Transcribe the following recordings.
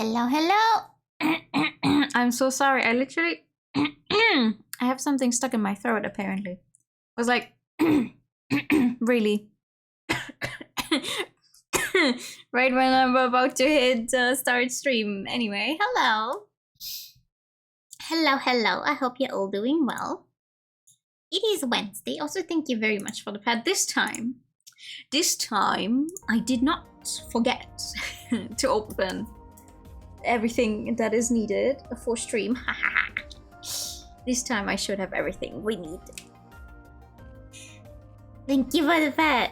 Hello, hello. I'm so sorry. I literally I have something stuck in my throat apparently. I was like really right when I'm about to hit start stream. Anyway, hello. Hello, hello. I hope you're all doing well. It is Wednesday. Also, thank you very much for the pad this time. This time, I did not forget to open everything that is needed for stream. This time I should have everything we need. Thank you for the pad.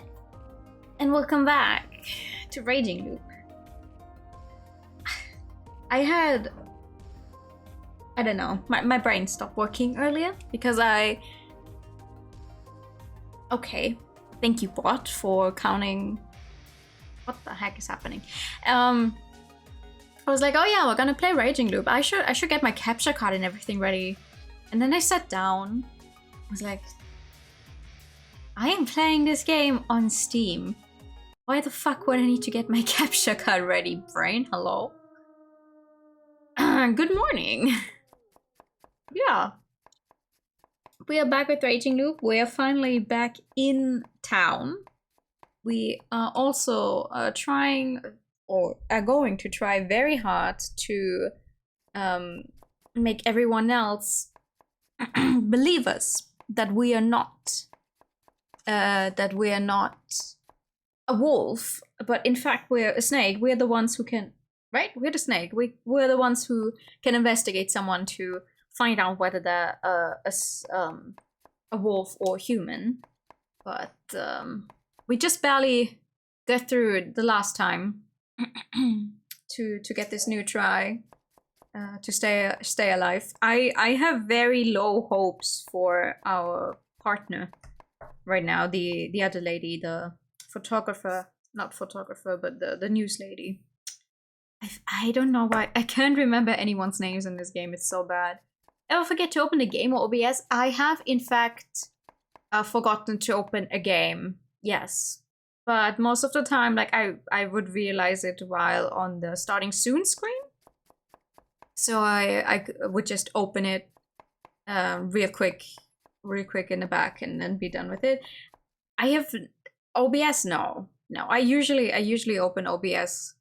And welcome back to Raging Loop. I don't know, my brain stopped working earlier because okay, thank you bot for counting. What the heck is happening? I was like, oh yeah, we're gonna play Raging Loop. I should get my capture card and everything ready. And then I sat down. I was like, I am playing this game on Steam. Why the fuck would I need to get my capture card ready, brain? Hello? Good morning. Yeah. We are back with Raging Loop. We are finally back in town. We are also trying, or are going to try very hard to make everyone else believe us that we are not a wolf, but in fact we're a snake. We're the ones who can, right? We're the snake. We're the ones who can investigate someone to find out whether they're a wolf or human. But we just barely got through it the last time to get this new try to stay alive. I have very low hopes for our partner right now, the other lady, the photographer, not photographer, but the news lady. I don't know why I can't remember anyone's names in this game. It's so bad. Ever forget to open a game or OBS? I have in fact forgotten to open a game. Yes. But most of the time, like I would realize it while on the starting soon screen. So I would just open it real quick in the back and then be done with it. I have OBS, no. I usually open OBS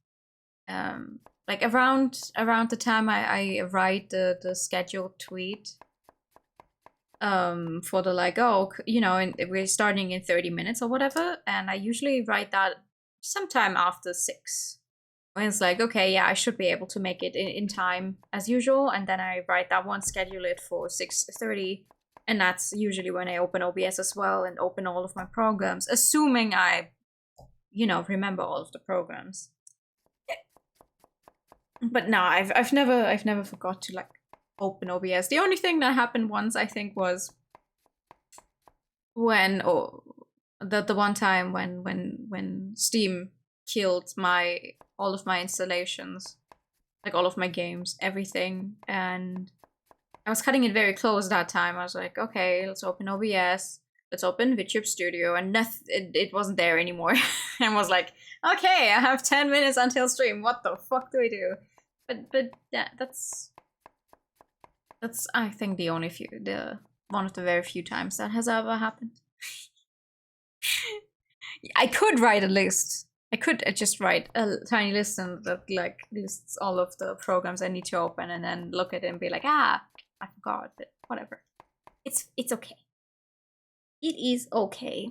like around the time I write the scheduled tweet for the like, oh, you know, and we're starting in 30 minutes or whatever, and I usually write that sometime after 6. When it's like, okay, yeah, I should be able to make it in time as usual, and then I write that one, schedule it for 6:30, and that's usually when I open OBS as well and open all of my programs, assuming I, you know, remember all of the programs. But no, I've never forgot to like open OBS. The only thing that happened once, I think, was when the one time when Steam killed all of my installations, like all of my games, everything, and I was cutting it very close that time. I was like, okay, let's open OBS, let's open VTube Studio, and it wasn't there anymore. And was like, okay, I have 10 minutes until stream. What the fuck do I do? But yeah, that's I think the one of the very few times that has ever happened. I could write a list. I could just write a tiny list that like lists all of the programs I need to open and then look at it and be like, I forgot, but whatever. It's okay. It is okay.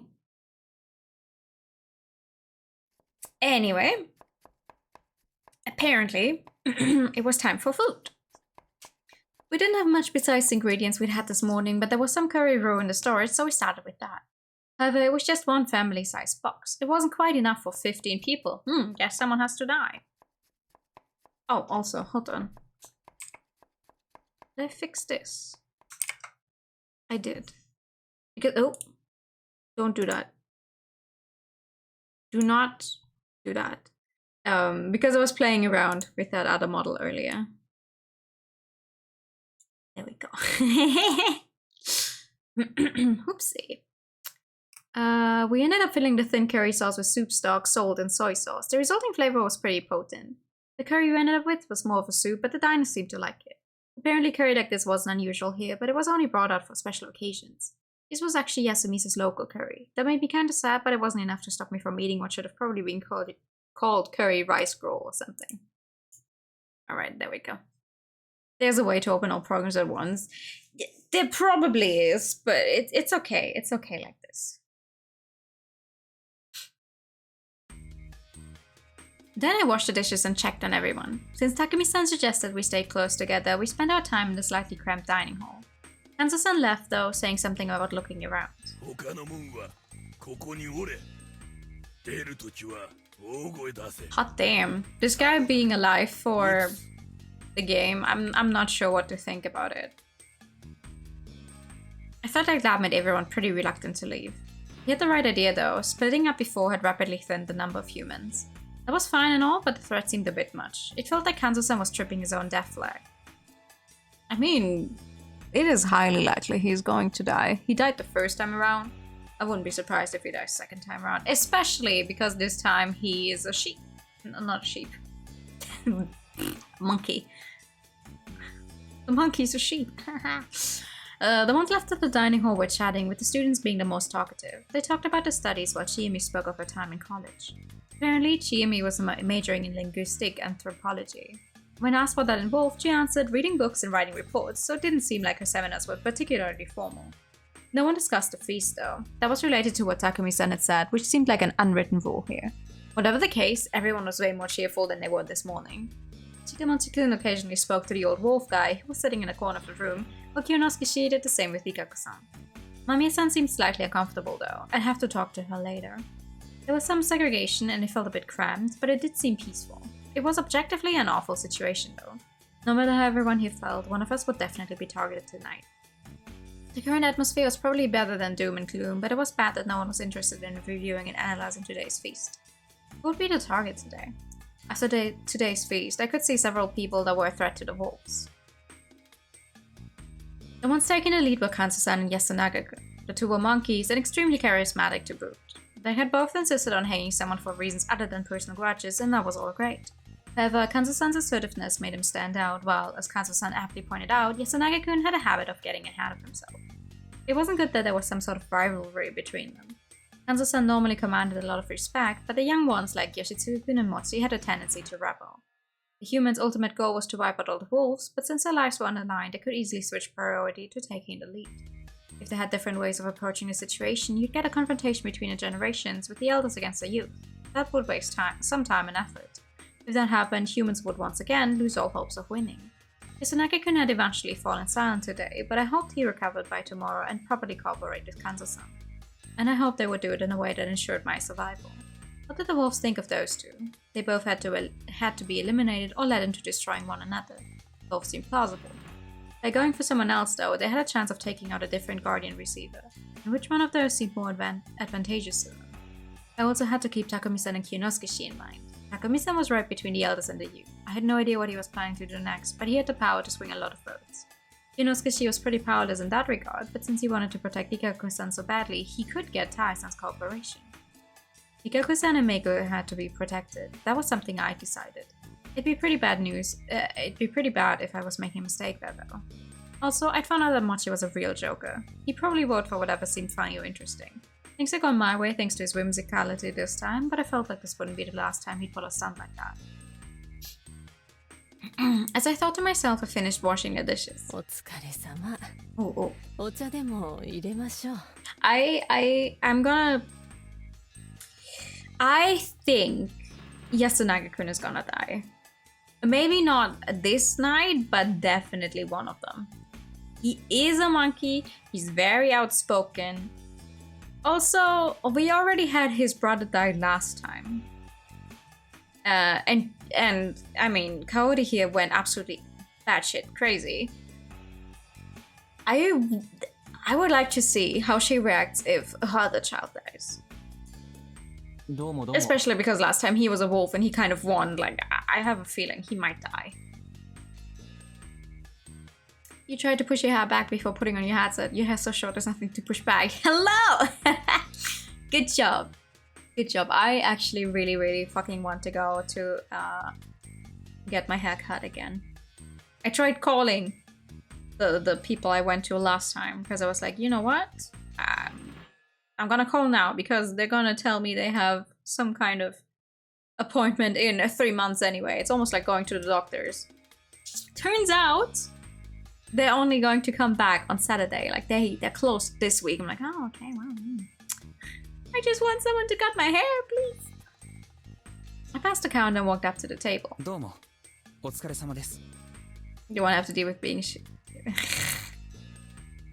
Anyway, apparently it was time for food. We didn't have much besides the ingredients we'd had this morning, but there was some curry roe in the storage, so we started with that. However, it was just one family-sized box. It wasn't quite enough for 15 people. Guess someone has to die. Oh, also, hold on. Did I fix this? I did. Because, oh, don't do that. Do not do that. Because I was playing around with that other model earlier. There we go. Oopsie. We ended up filling the thin curry sauce with soup stock, salt, and soy sauce. The resulting flavor was pretty potent. The curry we ended up with was more of a soup, but the diners seemed to like it. Apparently curry like this wasn't unusual here, but it was only brought out for special occasions. This was actually Yasumisa's local curry. That made me kinda sad, but it wasn't enough to stop me from eating what should have probably been called curry rice roll or something. Alright, there we go. There's a way to open all programs at once. There probably is, but it's okay. It's okay like this. Then I washed the dishes and checked on everyone. Since Takumi-san suggested we stay close together, we spent our time in the slightly cramped dining hall. Kanzo-san left though, saying something about looking around. Hot damn. This guy being alive for the game, I'm not sure what to think about it. I felt like that made everyone pretty reluctant to leave. He had the right idea though. Splitting up before had rapidly thinned the number of humans. That was fine and all, but the threat seemed a bit much. It felt like Kanzo-san was tripping his own death flag. I mean, it is highly likely he's going to die. He died the first time around. I wouldn't be surprised if he dies second time around, especially because this time he is a sheep. No, not a sheep. Monkey. The monkey's a sheep. The ones left at the dining hall were chatting, with the students being the most talkative. They talked about the studies while Chiemi spoke of her time in college. Apparently, Chiemi was majoring in linguistic anthropology. When asked what that involved, she answered reading books and writing reports, so it didn't seem like her seminars were particularly formal. No one discussed the feast though. That was related to what Takumi-san had said, which seemed like an unwritten rule here. Whatever the case, everyone was way more cheerful than they were this morning. Chikamochi-kun occasionally spoke to the old wolf guy, who was sitting in a corner of the room, while Kyonosuke did the same with Ikaku-san. Mamiya-san seemed slightly uncomfortable though. I'd have to talk to her later. There was some segregation and it felt a bit cramped, but it did seem peaceful. It was objectively an awful situation though. No matter how everyone here felt, one of us would definitely be targeted tonight. The current atmosphere was probably better than doom and gloom, but it was bad that no one was interested in reviewing and analyzing today's feast. Who would be the target today? After today's feast, I could see several people that were a threat to the wolves. The ones taking the lead were Kanzo-san and Yasunaga-kun. The two were monkeys and extremely charismatic to boot. They had both insisted on hanging someone for reasons other than personal grudges, and that was all great. However, Kanzo-san's assertiveness made him stand out, while, as Kanzo-san aptly pointed out, Yasunaga-kun had a habit of getting ahead of himself. It wasn't good that there was some sort of rivalry between them. Kanzo-san normally commanded a lot of respect, but the young ones like Yoshitsugu-kun and Motsu had a tendency to rebel. The humans' ultimate goal was to wipe out all the wolves, but since their lives were on the line, they could easily switch priority to taking the lead. If they had different ways of approaching the situation, you'd get a confrontation between the generations, with the elders against the youth. That would waste some time and effort. If that happened, humans would once again lose all hopes of winning. Yasunaga-kun had eventually fallen silent today, but I hoped he recovered by tomorrow and properly cooperated with Kanzo-san. And I hoped they would do it in a way that ensured my survival. What did the wolves think of those two? They both had to be eliminated or led into destroying one another. Both seemed plausible. By going for someone else though, they had a chance of taking out a different guardian receiver, and which one of those seemed more advantageous to them? I also had to keep Takumi-san and Kyonosuke in mind. Takumi-san was right between the elders and the youth. I had no idea what he was planning to do next, but he had the power to swing a lot of votes. Kyonosuke was pretty powerless in that regard, but since he wanted to protect Ikaku-san so badly, he could get Tai-san's cooperation. Ikaku-san and Meiko had to be protected. That was something I decided. It'd be pretty bad if I was making a mistake there though. Also, I'd found out that Mochi was a real joker. He'd probably vote for whatever seemed funny or interesting. Things had gone my way thanks to his whimsicality this time, but I felt like this wouldn't be the last time he'd pull a stunt like that. As I thought to myself, I finished washing the dishes. Oh. I think Yasunaga-kun is gonna die. Maybe not this night, but definitely one of them. He is a monkey, he's very outspoken. Also, we already had his brother die last time. And I mean, Kaori here went absolutely batshit crazy. I would like to see how she reacts if her other child dies. Especially because last time he was a wolf and he kind of won. Like, I have a feeling he might die. You tried to push your hair back before putting on your headset. Your hair's so short, there's nothing to push back. Hello! Good job. Good job. I actually really fucking want to go to get my hair cut again. I tried calling the people I went to last time because I was like, you know what? I'm gonna call now because they're gonna tell me they have some kind of appointment in 3 months anyway. It's almost like going to the doctors. Turns out they're only going to come back on Saturday. Like they're closed this week. I'm like, oh, okay, well, I just want someone to cut my hair, please. I passed the counter and walked up to the table. どうも、お疲れ様です。 You won't have to deal with being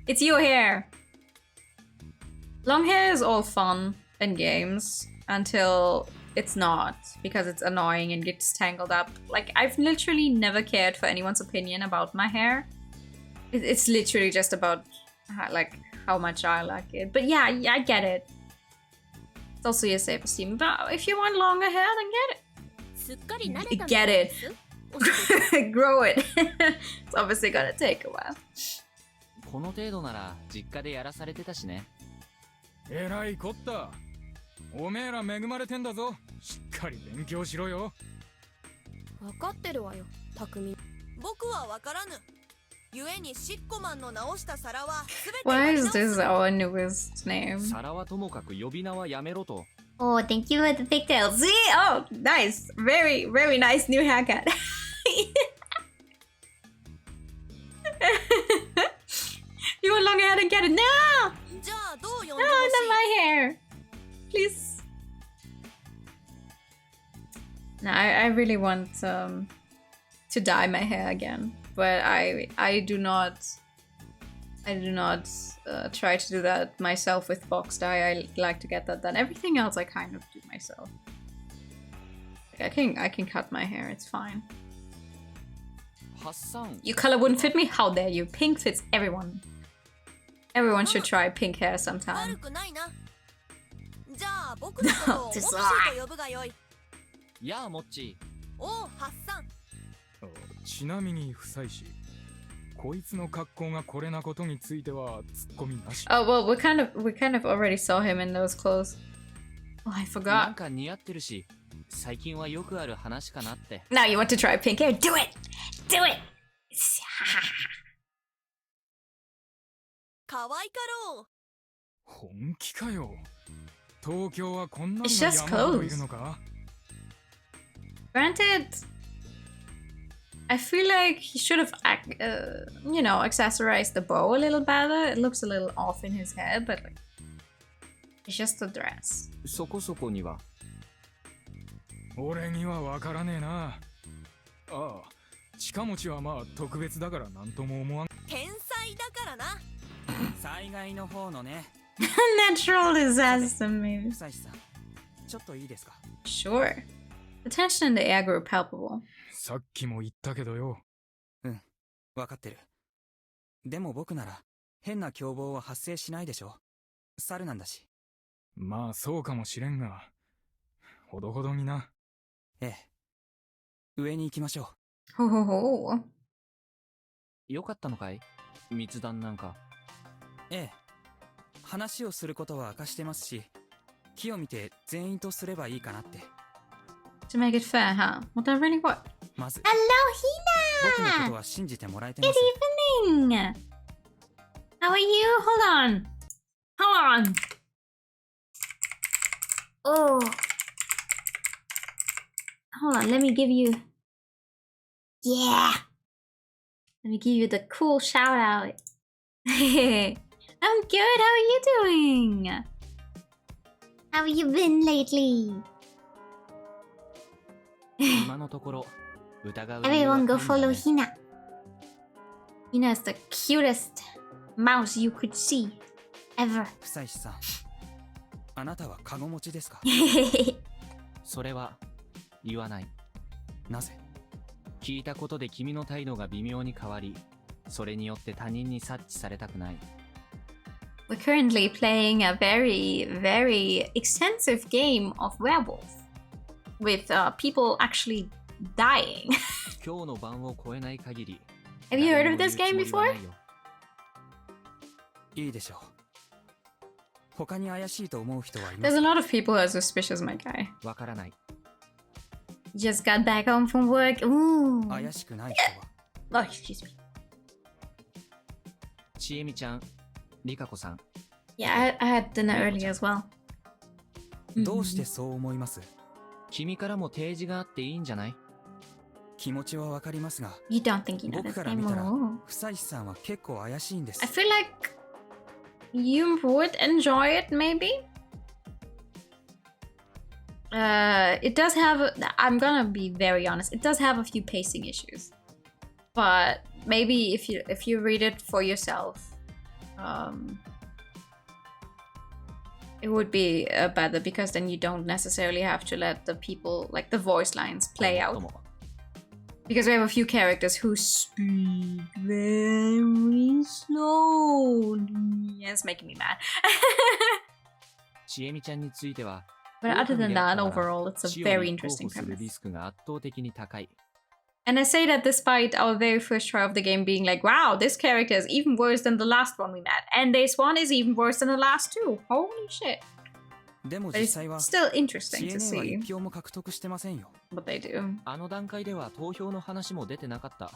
It's your hair. Long hair is all fun and games until it's not, because it's annoying and gets tangled up. Like, I've literally never cared for anyone's opinion about my hair. It's literally just about like how much I like it. But yeah, I get it. It's also your self-esteem. But if you want longer hair, then get it. Get it. Grow it. It's obviously gonna take a while. この程度なら実家でやらされてたしね。えらいこった。おめえら恵まれてんだぞ。しっかり勉強しろよ。わかってるわよ、匠。僕はわからぬ。ゆえにシッコマンの直した皿はすべて。Why is this our newest name? 皿はともかく呼び名はやめろと。 Oh, thank you for the pigtails. See? Oh, nice. Very, very nice new haircut. You want longer hair, then get it. No! じゃあどう呼んで No, ほし not い my hair. Please. No, I really want to dye my hair again, but I do not try to do that myself with box dye. I like to get that done. Everything else I kind of do myself. Like, I can cut my hair. It's fine. ハッサン。 Your color wouldn't fit me? How dare you? Pink fits everyone. Everyone should try pink hair sometime. 悪くないな。じゃあ僕のことをモッチーと呼ぶがよい。やあ、もっち。おう、ハッサン。ちなみに不妻子。こいつの格好がこれなことについてはツッコミなし。 Oh well, we kind of already saw him in those clothes. Oh, I なん forgot. か似合ってるし、最近はよくある話かなって。 Now you want to try pink hair? Do it! Do it! 可愛かろう。本気かよ。東京はこんなの It's が just 山ほどいるのか？ Granted, I feel like he should have, you know, accessorized the bow a little better. It looks a little off in his head, but like, it's just a dress. そこそこには。俺にはわからねえな。ああ、近持ちはまあ特別だからなんとも思わん。天才だからな。災害の方のね。 Natural disaster, maybe. 不妻子さん、ちょっといいですか？ Sure. The tension in the air grew palpable. さっきも言ったけどよ。わかってる。でも僕なら変な凶暴は発生しないでしょ。猿なんだし。まあそうかもしれんが、ほどほどにな。ええ。上に行きましょ Ho ho ho. う。よかったのかい？密談なんか。ええ。話をすることは明かしてますし、木を見て全員とすればいいかなって。To make it fair, huh? What I really want. まず、 Hello, 僕のこ Hina! とは信じてもらえてま Good す。 evening! How are you? Hold on. Hold on. Oh. Hold on, let me give you... Yeah! Let me give you the cool shout out. I'm good, how are you doing? How have you been lately? 今のところ、疑う理由は Everyone go ないんだ follow ね。 Hina. Hina is the cutest mouse you could see ever. 不妻子さん、あなたはカゴ持ちですか？それは言わない。なぜ？聞いたことで君の態度が微妙に変わり、それによって他人に察知されたくない。We're currently playing a very, very extensive game of werewolf with people actually dying. 今日の晩を超えない限り。 Have you heard of this game before? いいでしょう。他に怪しいと思う人はいま There's す a lot of people who are suspicious, my guy. わからない。Just got back home from work. Ooh. 怪しくない人は Oh, excuse me. ちえみちゃん、りかこさん、 Yeah, I had dinner early as well. どうしてそう思います？君からも提示があっていいんじゃない？気持ちはわかりますが、 You don't think you know 僕 this から game? 見たら Oh. 久石さんは結構怪しいんです。 I feel like you would enjoy it, maybe. It does have. I'm gonna be very honest. It does have a few pacing issues, but maybe if you read it for yourself, it would be better because then you don't necessarily have to let the people, like the voice lines, play out. Because we have a few characters who speak very slowly. It's making me mad. ちえみちゃんについては、 But other than that, overall, it's a 千代 very に候 interesting 補する premise. リスクが圧倒的に高い。 And I say that despite our very first try of the game being like, wow, this character is even worse than the last one we met. And this one is even worse than the last two. Holy shit. でも But 実 it's 際は still interesting to CNN は see 1票も獲得してませんよ。 what they do. あの段階では投票の話も出てなかった。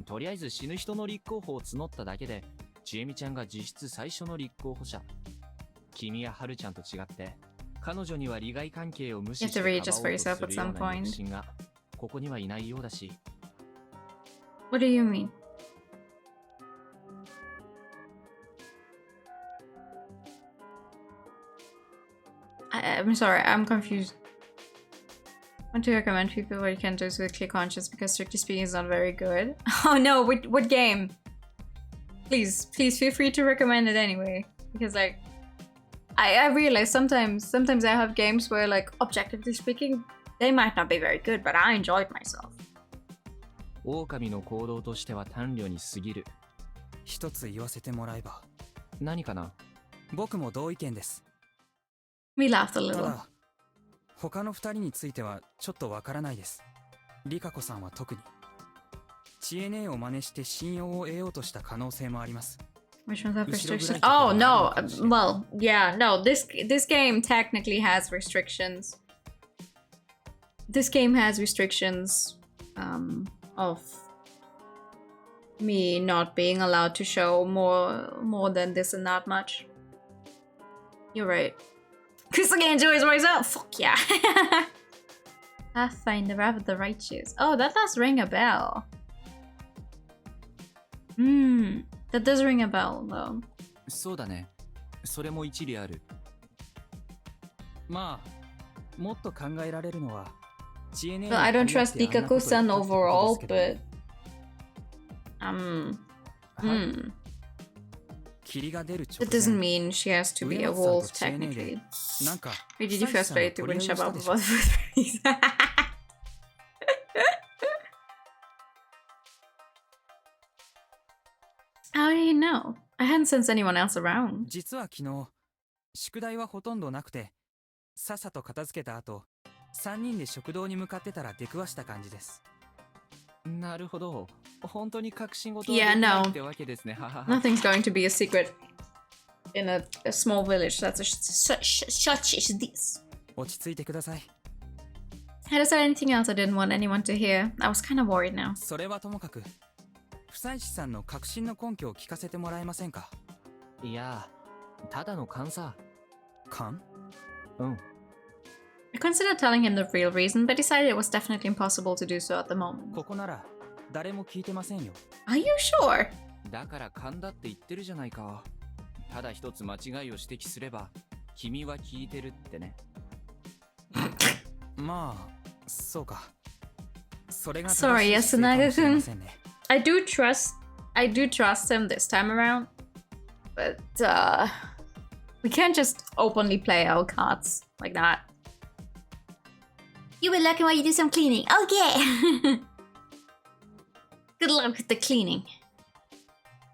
とりあえず死ぬ人の立候補を募っただけで、ちえみちゃんが実質最初の立候補者。君やはるちゃんと違って、彼女には利害関係を無視して You have to read it just for かばおう yourself と at するよ some うな point. 肉親がここにはいないようだし。 What do you mean? I'm sorry, I'm confused. I want to recommend people what you can do with clear conscience because strictly speaking is not very good. Oh no, what game? Please feel free to recommend it anyway. Because like I realize sometimes I have games where like objectively speaking, they might not be very good, but I enjoyed myself. 狼の行動としては短慮に過ぎる。一つ言わせてもらえば。何かな？僕も同意見です。 We laughed a た little. だ、他の二人についてはちょっとわからないです。リカコさんは特に。CNA を真似して信用を得ようとした可能性もあります。 Which ones have restrictions? Oh no, well, yeah, no, this game technically has restrictions. This game has restrictions of me not being allowed to show more than this and that much. You're right. Kusuke enjoys myself. Fuck yeah. Pathfinder of the Righteous. Oh, that does ring a bell. That does ring a bell, though. そうだね。それも一理ある。まあ、もっと考えられるのは、Well, I don't trust Rikaku-san overall, but... 霧が出る直 That doesn't mean she has to be a wolf, technically. なんか、 Wait, did you first play it to win Shabab about the first place? How do you know? I hadn't sensed anyone else around. 実は昨日、宿題はほとんどなくて、さっさと片付けた後、3人で食堂に向かってたら出くわした感じです。なるほど。本当に隠し事をできないってわけですね。Nothing's going to be a secret in a small village that's such as this. 落ち着いてください。 Had I said anything else I didn't want anyone to hear? I was kind of worried now. それはともかく、房石さんの確信の根拠を聞かせてもらえませんか？いや、ただの勘さ。勘？うん。I considered telling him the real reason, but decided it was definitely impossible to do so at the moment. ここなら誰も聞いてませんよ。 Are you sure? だから勘だって言ってるじゃないか。ただ一つ間違いを指摘すれば、君は聞いてるってね。まあ、そうか。それが Sorry, Yasunaga-kun. I do trust him this time around, but we can't just openly play our cards like that. You were lucky while you do some cleaning. Okay. Good luck with the cleaning.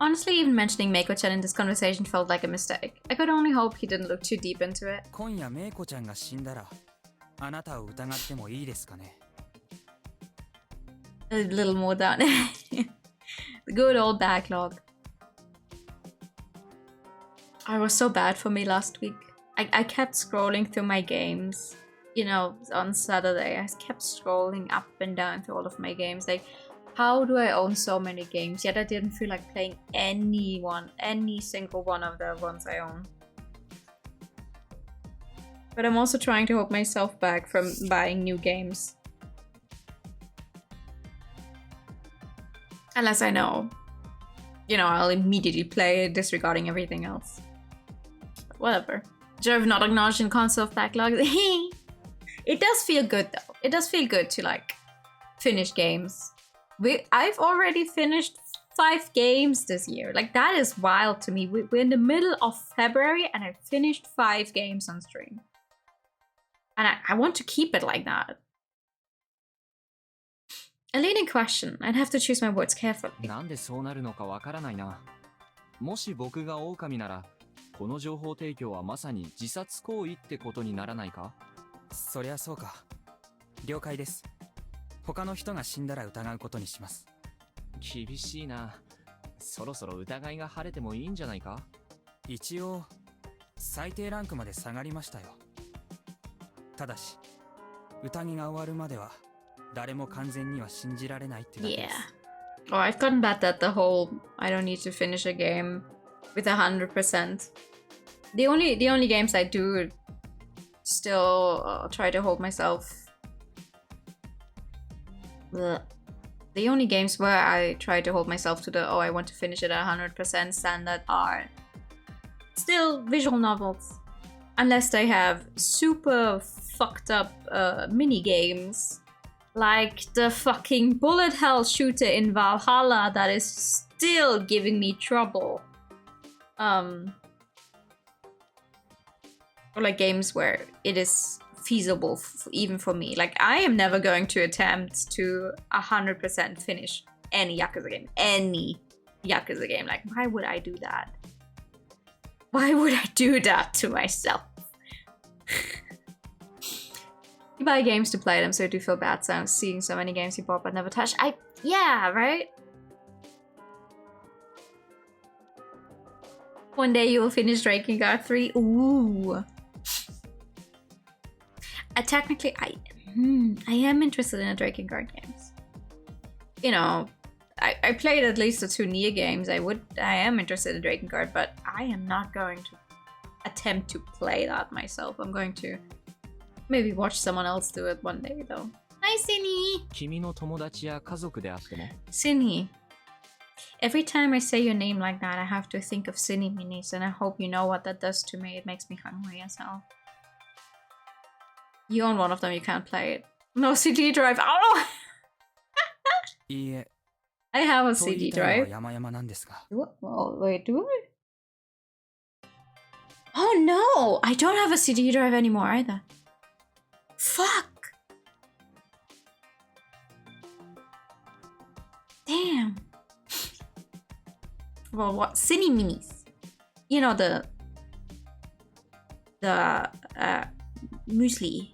Honestly, even mentioning Meiko-chan in this conversation felt like a mistake. I could only hope he didn't look too deep into it. 今夜メイコちゃんが死んだら、あなたを疑ってもいいですかね。A little more down. The good old backlog. It was so bad for me last week. I kept scrolling through my games, you know, on Saturday, I kept scrolling up and down through all of my games. Like, how do I own so many games? Yet I didn't feel like playing any single one of the ones I own. But I'm also trying to hold myself back from buying new games. Unless I know, you know, I'll immediately play it, disregarding everything else. But whatever. Joe not acknowledging console backlog. It does feel good though. It does feel good to like finish games. I've already finished 5 games this year. Like, that is wild to me. We're in the middle of February and I finished 5 games on stream. And I want to keep it like that. A leading question. I'd have to choose my words carefully. なんでそうなるのかわからないな。もし僕が狼なら、この情報提供はまさに自殺行為ってことにならないか？そりゃそうか。了解です。他の人が死んだら疑うことにします。厳しいな。そろそろ疑いが晴れてもいいんじゃないか？一応、最低ランクまで下がりましたよ。ただし、疑いが終わるまでは、誰も完全には信じられないってだけです。Yeah. Oh, I've gotten bad at the whole I don't need to finish a game with 100%. The only games I do still try to hold myself. Blech. The only games where I try to hold myself to the I want to finish it at 100% standard are still visual novels. Unless they have super fucked up mini games. Like the fucking bullet hell shooter in Valhalla that is still giving me trouble. Or like games where it is feasible even for me. Like, I am never going to attempt to 100% finish any Yakuza game. Any Yakuza game. Like, why would I do that? Why would I do that to myself? You buy games to play them, so you do feel bad seeing so many games you bought but never touched. Yeah, right? One day you will finish Drakengard 3. Ooh. Technically, I am interested in the Drakengard games. You know, I played at least the 2 Nier games. I am interested in Drakengard, but I am not going to attempt to play that myself. I'm going to maybe watch someone else do it one day, though. Hi, Cindy! 君の友達や家族であっても Cindy. Every time I say your name like that, I have to think of Cindy Minis, and I hope you know what that does to me. It makes me hungry as hell. You own one of them, you can't play it. No CD drive. Oh! いいえ I have a と言 CD いたいのは drive. 山々なんですが Oh, wait, do I? Oh no! I don't have a CD drive anymore either. Fuck! Damn. Well, what? Cine Minis. You know, the Müsli.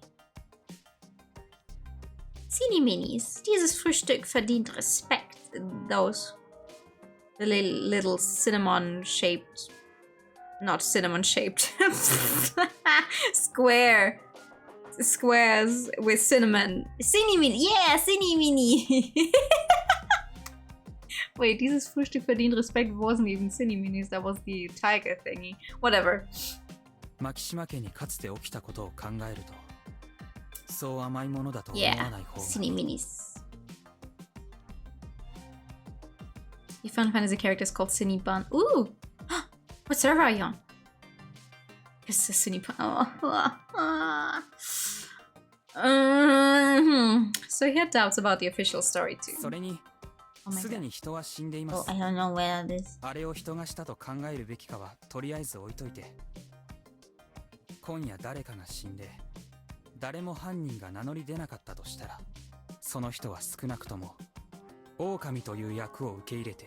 Cine Minis. Dieses Frühstück verdient Respekt. Those. The little cinnamon-shaped... Not cinnamon-shaped. Squares with cinnamon. Cine Mini! Yeah! Cine Mini! Wait, dieses Frühstück verdient Respekt wasn't even Cine Minis. That was the tiger thingy. Whatever. 牧島家にかつて起きたことを考えるとそう甘いものだと思わない Yeah, 方が Cine Minis. Your Final Fantasy character is called Cine Bun. Ooh! What server are you on? It's a Cine Bun. So he had doubts about the official story too. それに Oh my すで god. に人は死んでいま Oh, す I don't know where that is. あれを人がしたと考えるべきかはとりあえず置いといて今夜誰かが死んで誰も犯人が名乗り出なかったとしたらその人は少なくとも狼という役を受け入れて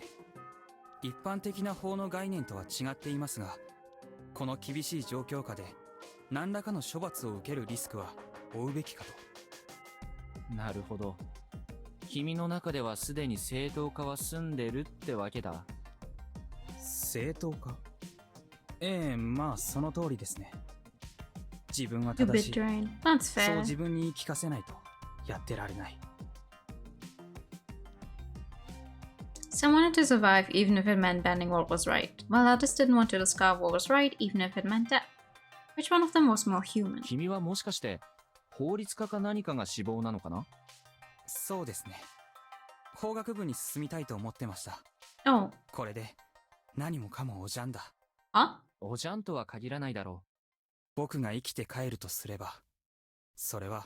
一般的な法の概念とは違っていますがこの厳しい状況下で何らかの処罰を受けるリスクは負うべきかとなるほど君の中ではすでに正当化は済んでるってわけだ正当化まあその通りですね自分は You 正し bit い。 drain. That's そう fair. 自分に言い聞かせないとやってられない。 Some wanted to survive even if it meant bending what was right, while others didn't want to discover what was right even if it meant death. Which one of them was more human? 君はもしかして法律家か何かが志望なのかな？そうですね。法学部に進みたいと思ってました。 Oh. これで何もかもおじゃんだ。 Huh? おじゃんとは限らないだろう。僕が生きて帰るとすれば、それは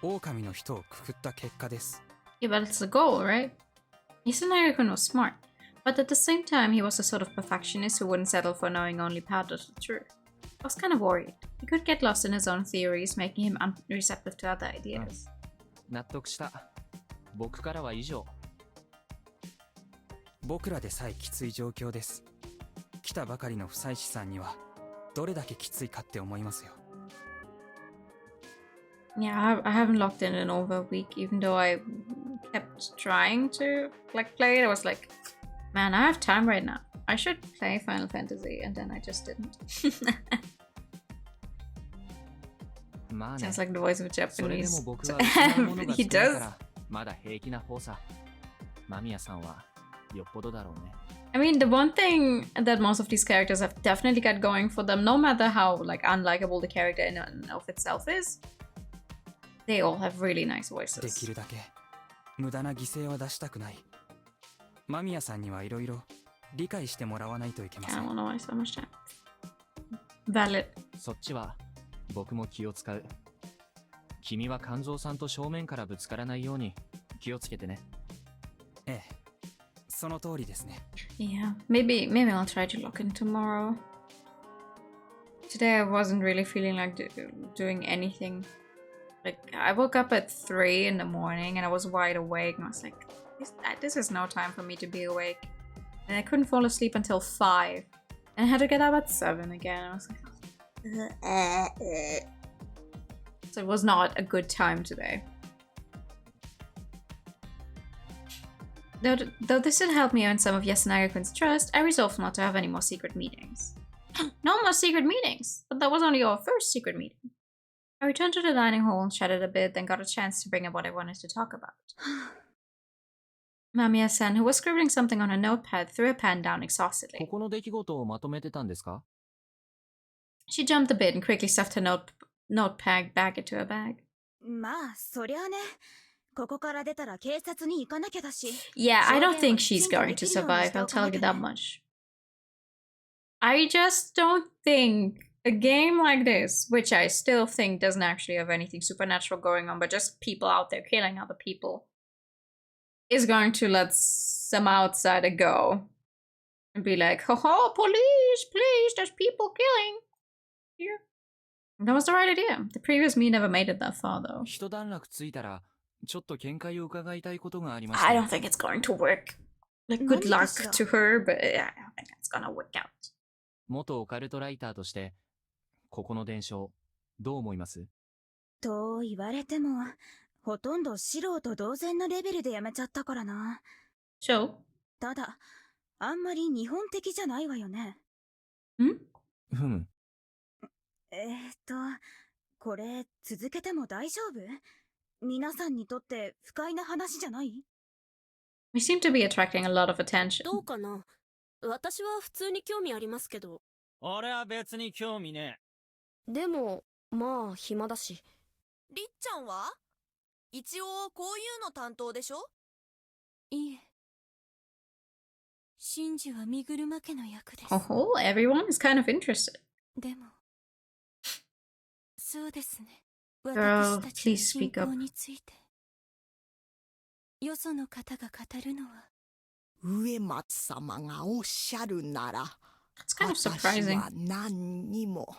狼の人をくくった結果です。 Yeah, but it's the goal, right? Yasunari-kun was smart, but at the same time he was the sort of perfectionist who wouldn't settle for knowing only part of the truth. I was kind of worried. He could get lost in his own theories, making him unreceptive to other ideas. 納得した。僕からは以上。僕らでさえきつい状況です。来たばかりの不妻子さんにはどれだけきついかって思いますよ。 Yeah, I haven't logged in over a week, even though I kept trying to play it. I was like, man, I have time right now. I should play Final Fantasy, and then I just didn't. まあね。 Sounds like the voice of a それで Japanese. も僕は失うものが He 少ないか does. らまだ平気な方さ。間宮さんはよっぽどだろうね。 I mean, the one thing that most of these characters have definitely got going for them, no matter how unlikable the character in and of itself is, they all have really nice でき voices. るだけ無駄な犠牲は出したくない。間宮さんにはいろいろ理解してもらわないといけませ I ん。 don't know why so much time. Valid. そっちは僕も気を使う。君は肝臓さんと正面からぶつからないように気をつけてね。ええ、その通りですね。 Yeah, maybe I'll try to log in tomorrow. Today I wasn't really feeling like doing anything. Like I woke up at 3 in the morning and I was wide awake and I was like, this is no time for me to be awake. And I couldn't fall asleep until 5. And I had to get up at 7 again. I was like, so it was not a good time today. Though this did help me earn some of Yasunari-kun's trust, I resolved not to have any more secret meetings. No more secret meetings! But that was only our first secret meeting. I returned to the dining hall and chatted a bit, then got a chance to bring up what I wanted to talk about. Mamiya-san, who was scribbling something on a notepad, threw her pen down こ exhaustedly. この出来事をまとめてたんですか？ She jumped a bit and quickly stuffed her notepad back into her bag. まあそりゃね、ここから出たら警察に行かなきゃだし。 Yeah, I don't think she's going to survive, I'll tell you that much. I just don't think a game like this, which I still think doesn't actually have anything supernatural going on, but just people out there killing other people, is going to let some outsider go and be like, ho, police, please, there's people killing here. That was the right idea. The previous me never made it that far, though. 一段落ついたらちょっと見解を伺いたいことがありまして。 I don't think it's going to work. Like, good luck to her, but I don't think it's gonna work out. 元オカルトライターとしてここの伝承どう思います？と言われても、ほとんど素人同然のレベルでやめちゃったからな。 So? ただ、あんまり日本的じゃないわよね。ふむ。これ続けても大丈夫？皆さんにとって不快な話じゃない？ We seem to be attracting a lot of attention. どうかな？私は普通に興味ありますけど。俺は別に興味ねえ。でも、まあ暇だし。りっちゃんは？一応こういうの担当でしょ？いえ。シンジは身車家の役です。 Oh, everyone is kind of interested. でも、そうですね。 Girl, 私たちの please 信 speak up. 仰について。よその方が語るのは。植松様がおっしゃるなら、 It's kind of 私 surprising. は何にも。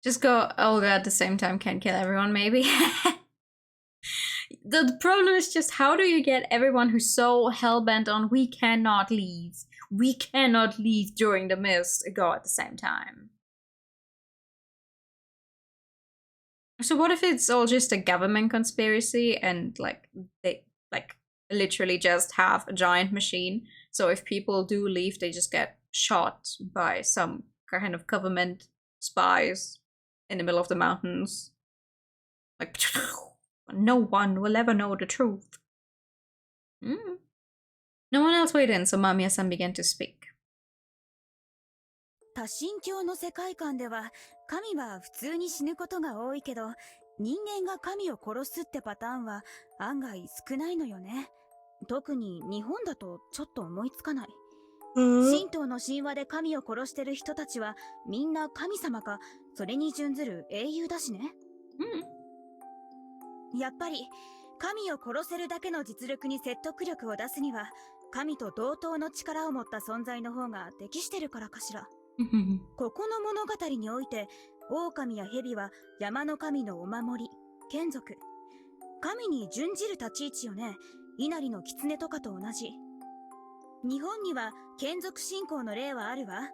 Just go Olga at the same time can't kill everyone, maybe. The problem is just how do you get everyone who's so hell-bent on we cannot leave during the mist go at the same time? So what if it's all just a government conspiracy and they literally just have a giant machine, so if people do leave they just get shot by some kind of government spies in the middle of the mountains. Like, no one will ever know the truth. No one else weighed in, so Mamiya-san began to speak. 多神教の世界観では神は普通に死ぬことが多いけど、人間が神を殺すってパターンは案外少ないのよね。特に日本だとちょっと思いつかない。神道の神話で神を殺してる人たちはみんな神様かそれに準ずる英雄だしね。やっぱり神を殺せるだけの実力に説得力を出すには神と同等の力を持った存在の方が適してるからかしら。ここの物語において狼や蛇は山の神のお守り、眷属。神に準じる立ち位置よね。稲荷の狐とかと同じ。日本には眷属信仰の例はあるわ。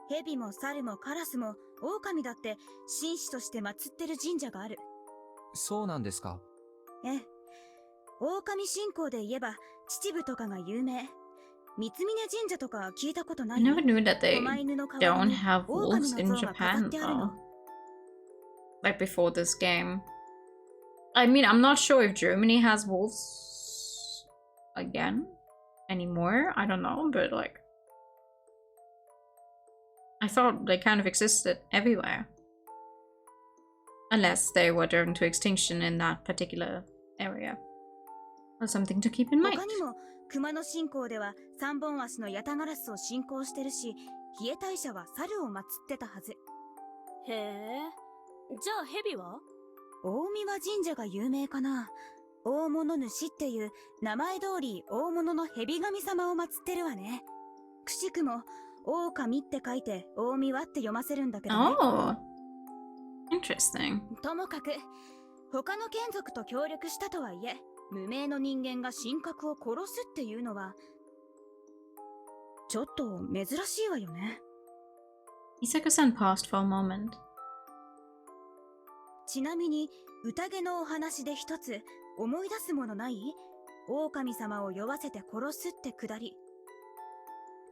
蛇も猿もカラスも狼だって神使として祀ってる神社がある。そうなんですか。ええ。狼信仰で言えば秩父とかが有名。三峯神社とか聞いたことない？ I never knew that they don't have wolves in Japan though. Like before this game. I mean, I'm not sure if Germany has wolves again anymore. I don't know, but like I thought they kind of existed everywhere. Unless they were driven to extinction in that particular area. Or something to keep in mind. 他にも熊野信仰では三本足のヤタガラスを信仰してるし、比叡大社は猿を祀ってたはず。へえ。じゃあ蛇は？大神神社が有名かな。大物主っていう名前通り大物の蛇神様を祀ってるわね。くしくも狼って書いて大神って読ませるんだけどね。Oh, interesting. ともかく他の眷属と協力したとはいえ、無名の人間が神格を殺すっていうのはちょっと珍しいわよね。Isaka-san paused for a moment. ちなみに宴のお話で一つ思い出すものない？狼様を酔わせて殺すってくだり。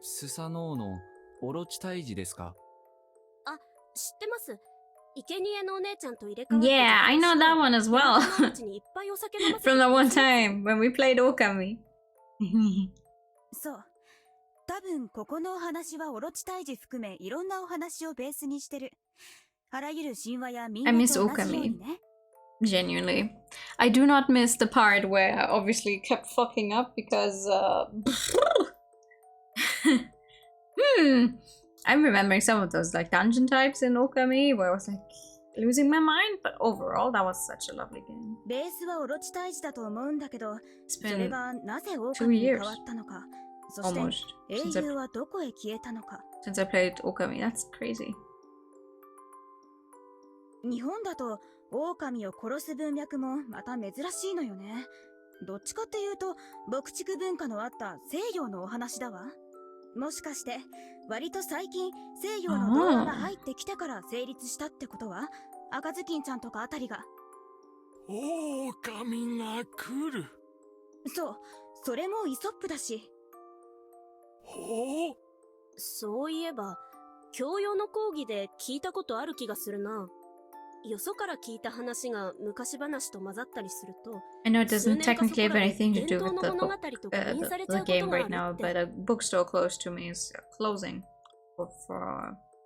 スサノオのオロチ退治ですか？あ、知ってます。生贄のお姉ちゃんと入れ替わって。Yeah, I know that one as well. From the one time when we played Okami. そう。多分ここのお話はオロチ退治含めいろんなお話をベースにしてる。あらゆる神話や民話と同じようにね。Genuinely. I do not miss the part where I obviously kept fucking up because I'm remembering some of those like dungeon types in Okami where I was like losing my mind, but overall that was such a lovely game. ベースはオロチ退治だと思うんだけど、 It's それ been がなぜ 2狼に変 years わったのか、そして almost 英雄はどこへ消えたのか。 since I played Okami. That's crazy. 日本だと狼を殺す文脈もまた珍しいのよね。どっちかっていうと牧畜文化のあった西洋のお話だわ。もしかして割と最近西洋の童話が入ってきてから成立したってことは？赤ずきんちゃんとかあたりが。狼が来る。そう、それもイソップだし。ほう。そういえば教養の講義で聞いたことある気がするな。よそから聞いた話が昔話と混ざったりすると、 I know it doesn't technically have anything to do with the book, the game right now, but a bookstore close to me is closing for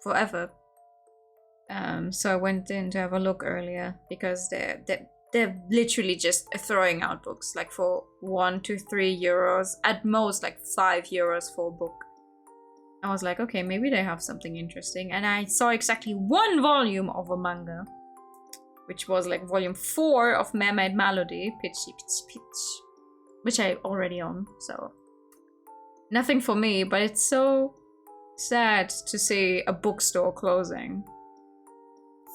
forever. So I went in to have a look earlier because they're literally just throwing out books like for 1 to 3 euros, at most like 5 euros for a book. I was like, okay, maybe they have something interesting, and I saw exactly 1 volume of a manga, which was like volume 4 of Mermaid Melody, Pitchy Pitch Pitch, which I already own, so nothing for me, but it's so sad to see a bookstore closing.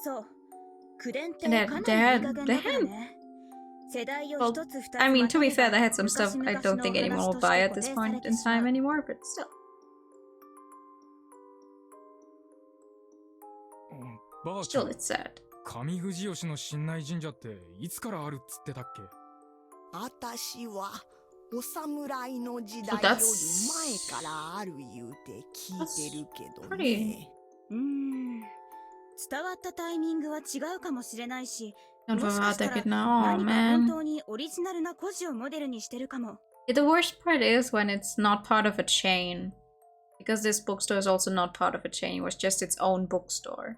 そう、口伝って And かな they りいい had 加減 they だから had ね。世代を well, 一つ二つ I mean, to be 分けれ fair, ば they had some stuff I don't think anyone will buy at this point in time anymore, but still. ばあちゃ Still, ん、 it's sad. 上富士吉の神内神社っていつからあるっつってたっけ？あたしはお侍の時代 So より that's 前からある言うて聞いてるけど pretty ね。伝わったタイミングは違うかもしれないし、 Don't もし forget かした that ら kid now. Oh 何か本 man. 当にオリジナルな孤児をモデルにしてるかも。 The worst part is when it's not part of a chain. Because this bookstore is also not part of a chain. It was just its own bookstore.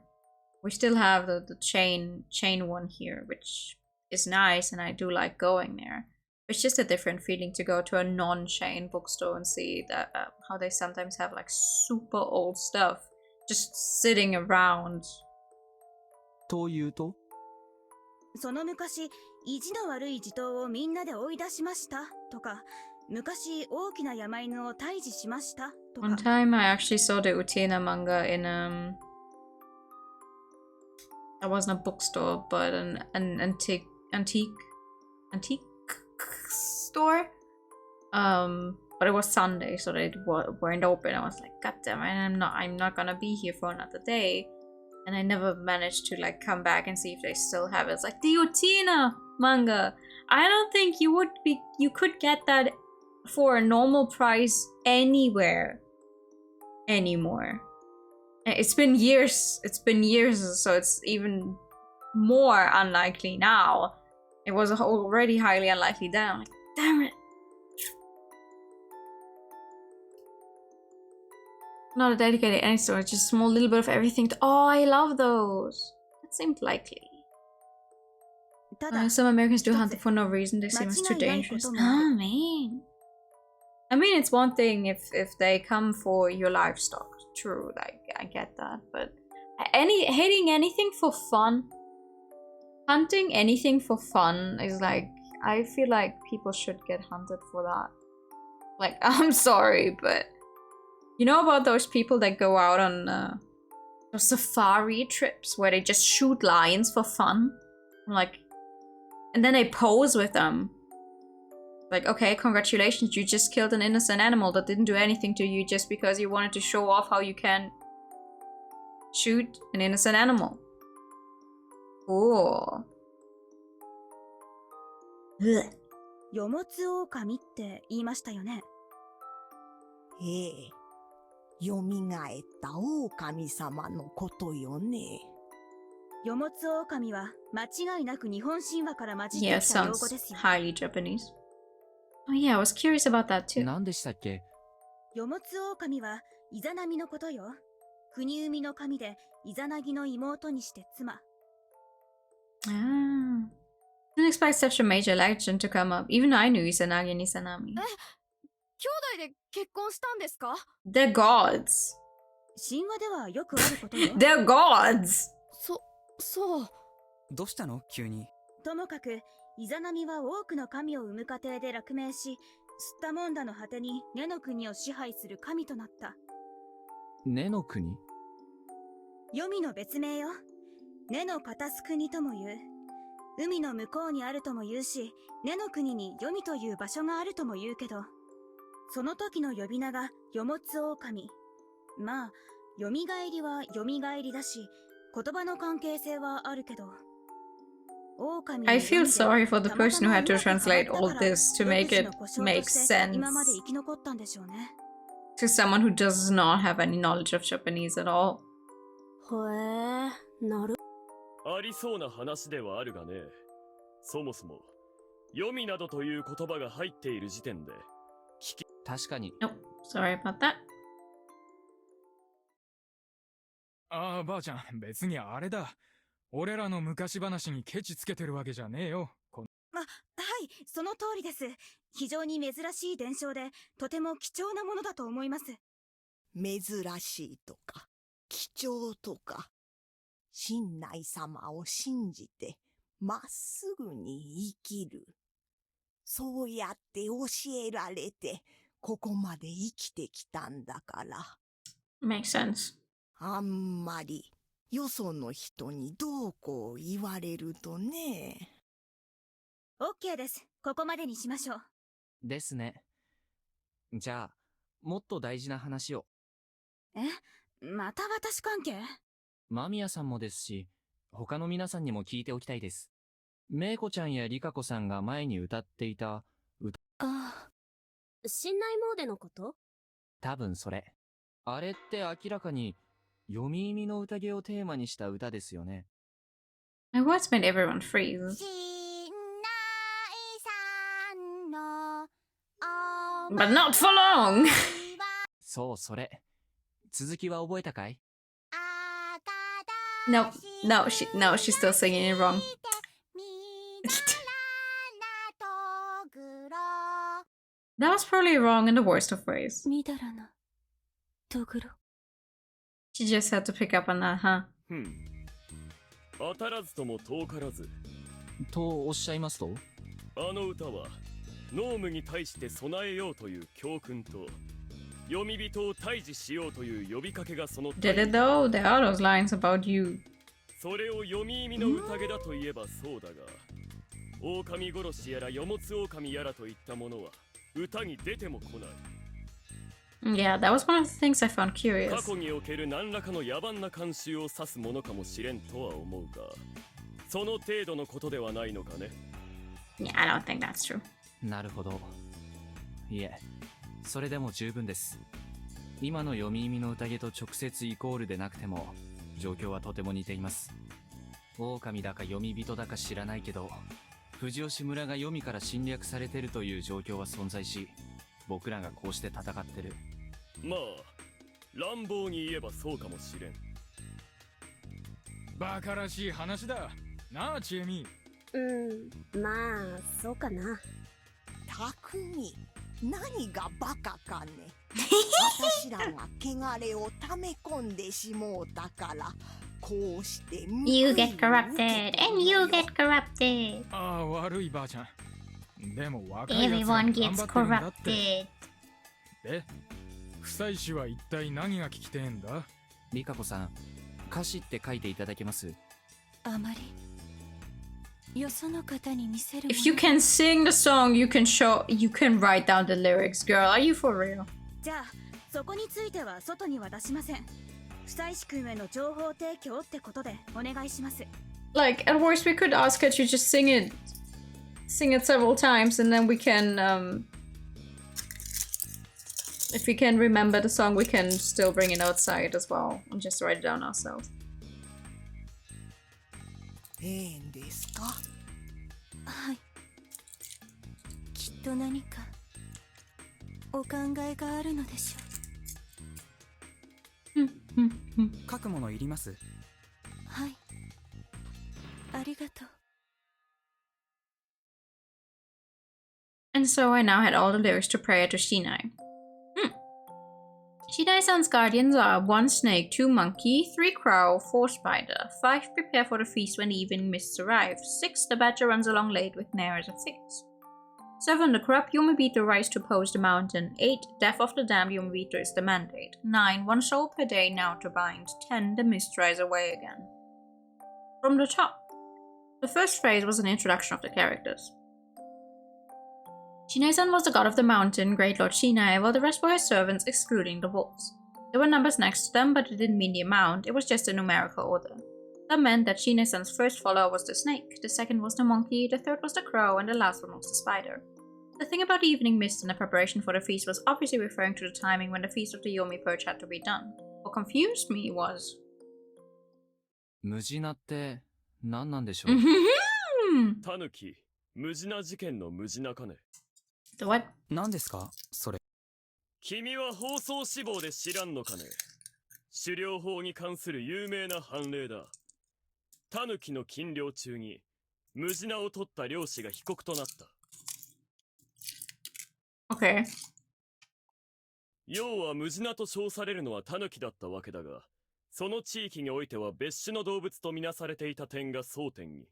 We still have the chain one here, which is nice and I do like going there. It's just a different feeling to go to a non-chain bookstore and see that how they sometimes have like super old stuff just sitting around. というとその昔、意地の悪い地頭をみんなで追い出しましたとか、昔大きな山犬を退治しましたとか。 One time I actually saw the Utena manga in that wasn't a bookstore, but an antique store. But it was Sunday, so they weren't open. I was like, God damn it, I'm not gonna be here for another day. And I never managed to like come back and see if they still have it. It's like the Utena manga. I don't think you could get that for a normal price anywhere anymore. It's been years, so it's even more unlikely now. It was already highly unlikely then. I'm like, damn it. Not a dedicated any store, just a small little bit of everything. Oh, I love those. That seemed likely. ただ、 Some Americans do hunt for no reason. They seem as too dangerous. Oh, man. I mean, it's one thing if they come for your livestock. True, like, I get that. But hitting anything for fun, hunting anything for fun is like, I feel like people should get hunted for that. Like, I'm sorry, but you know about those people that go out on those safari trips where they just shoot lions for fun? Like, and then they pose with them. Like, okay, congratulations, you just killed an innocent animal that didn't do anything to you just because you wanted to show off how you can shoot an innocent animal. Cool. よもつ狼って言いましたよね。ええ、よみがえった狼様のことよね。よもつ狼は間違いなく日本神話から混じって Yeah, きた用 sounds 語ですよ。 highly Japanese. Oh yeah, I was curious about that too. 何でしたっけよもつ狼はイザナミのことよ。国生みの神でイザナギの妹にして妻。 Ah. Didn't expect such a major legend to come up. Even I knew Izanagi and Izanami. 兄弟で結婚したんですか？ They're gods. 神話ではよくあることよ。 They're gods! そう。どうしたの急に。ともかく、イザナミは多くの神を生む過程で落命し、スッタモンダの果てに根の国を支配する神となった。根の国黄泉の別名よ。根の片す国とも言う。海の向こうにあるとも言うし、根の国に黄泉という場所があるとも言うけど、その時の呼び名がよもつ狼。まあ、よみがえりはよみがえりだし、言葉の関係性はあるけど。 I feel sorry for the person who had to translate all this to make it make sense to someone who does not have any knowledge of Japanese at all. へえ、なる。ありそうな話ではあるがね。そもそも、読みなどという言葉が入っている時点で、確かに。Oh, sorry about that. ああ、ばあちゃん、別にあれだ。俺らの昔話にケチつけてるわけじゃねえよ。はい、その通りです。非常に珍しい伝承で、とても貴重なものだと思います。珍しいとか、貴重とか、神内様を信じて、まっすぐに生きる。そうやって教えられて、ここまで生きてきたんだから。Makes sense. あんまり、よその人にどうこう言われるとね。OK です。ここまでにしましょう。ですね。じゃあ、もっと大事な話を。え？また私関係？間宮さんもですし、他の皆さんにも聞いておきたいです。めいこちゃんやりかこさんが前に歌っていた歌。ああ、信内詣でのこと？多分それ。あれって明らかに、読み意味の宴をテーマにした歌ですよね。My words made everyone freeze. しんないさんの But not for long! そう、それ。続きは覚えたかい？ No, no, she's still singing it wrong. That was probably wrong in the worst of ways. みだらなとぐろ She just had to pick up on that, huh? 当たらずとも遠からず。とおっしゃいますと？あの歌はノームに対して備えようという教訓と読み人を退治しようという呼びかけがその Did it though? There are those lines about you. それを読み意味の宴だといえばそうだが、狼殺しやらよもつ狼やらといったものは歌に出ても来ない。Yeah, that was one of the things I found 過 curious. 去における何らかの野蛮な慣習を指すものかもしれんとは思うが、その程度のことではないのかね。Yeah, I don't think that's true. なるほど。いえ、それでも十分です。今の読み意味の宴と直接イコールでなくても、状況はとても似ています。狼だか読み人だか知らないけど、藤吉村が読みから侵略されてるという状況は存在し、僕らがこうして戦ってる。まあ、乱暴に言えばそうかもしれん。バカらしい話だ。なあ、ちえみ。まあそうかな。匠、何がバカかね。私らが汚れを溜め込んでしもうたから、こうして You get corrupted, and you get corrupted. ああ、悪いばあちゃん。でも若いやつ Everyone が頑 gets 張ってるんだって。 corrupted. で、夫妻子は一体何が聞きてえんだ？リカコさん、歌詞って書いていただけます？あまりよその方に見せる If you can sing the song, you can write down the lyrics, girl. Are you for real? じゃあそこについては外には出しません。夫妻子くんへの情報提供ってことでお願いします。 Like, at worst, we could ask her to just sing it several times, and then we can, if we can remember the song, we can still bring it outside as well and just write it down ourselves. ええんですか？はい。きっと何かお考えがあるのでしょう。書くものいります？はい。ありがとう。And so I now had all the lyrics to prayer to Shinai. Shinai-san's guardians are 1 snake, 2 monkey, 3 crow, 4 spider, 5 prepare for the feast when the evening mists arrive, 6 the badger runs along late with nares of figs, 7 the corrupt Yumabito rise to oppose the mountain, 8 death of the damned Yumabito is the mandate, 9 1 soul per day now to bind, 10 the mist rise away again. From the top. The first phrase was an introduction of the characters. Shinai-san was the god of the mountain, Great Lord Shinai, while the rest were his servants, excluding the wolves. There were numbers next to them, but it didn't mean the amount, it was just a numerical order. That meant that Shinai-san's first follower was the snake, the second was the monkey, the third was the crow, and the last one was the spider. The thing about the evening mist and the preparation for the feast was obviously referring to the timing when the feast of the Yomi perch had to be done. What confused me was... ムジナって何なんでしょう？タヌキ、ムジナ事件のムジナかね。The what? 何ですかそれ？君は放送志望で知らんのかね。狩猟法に関する有名な判例だ。タヌキの禁猟中にムジナを取った猟師が被告となった。Okay. 要はムジナと称されるのはタヌキだったわけだが、その地域においては別種の動物とみなされていた点が争点に。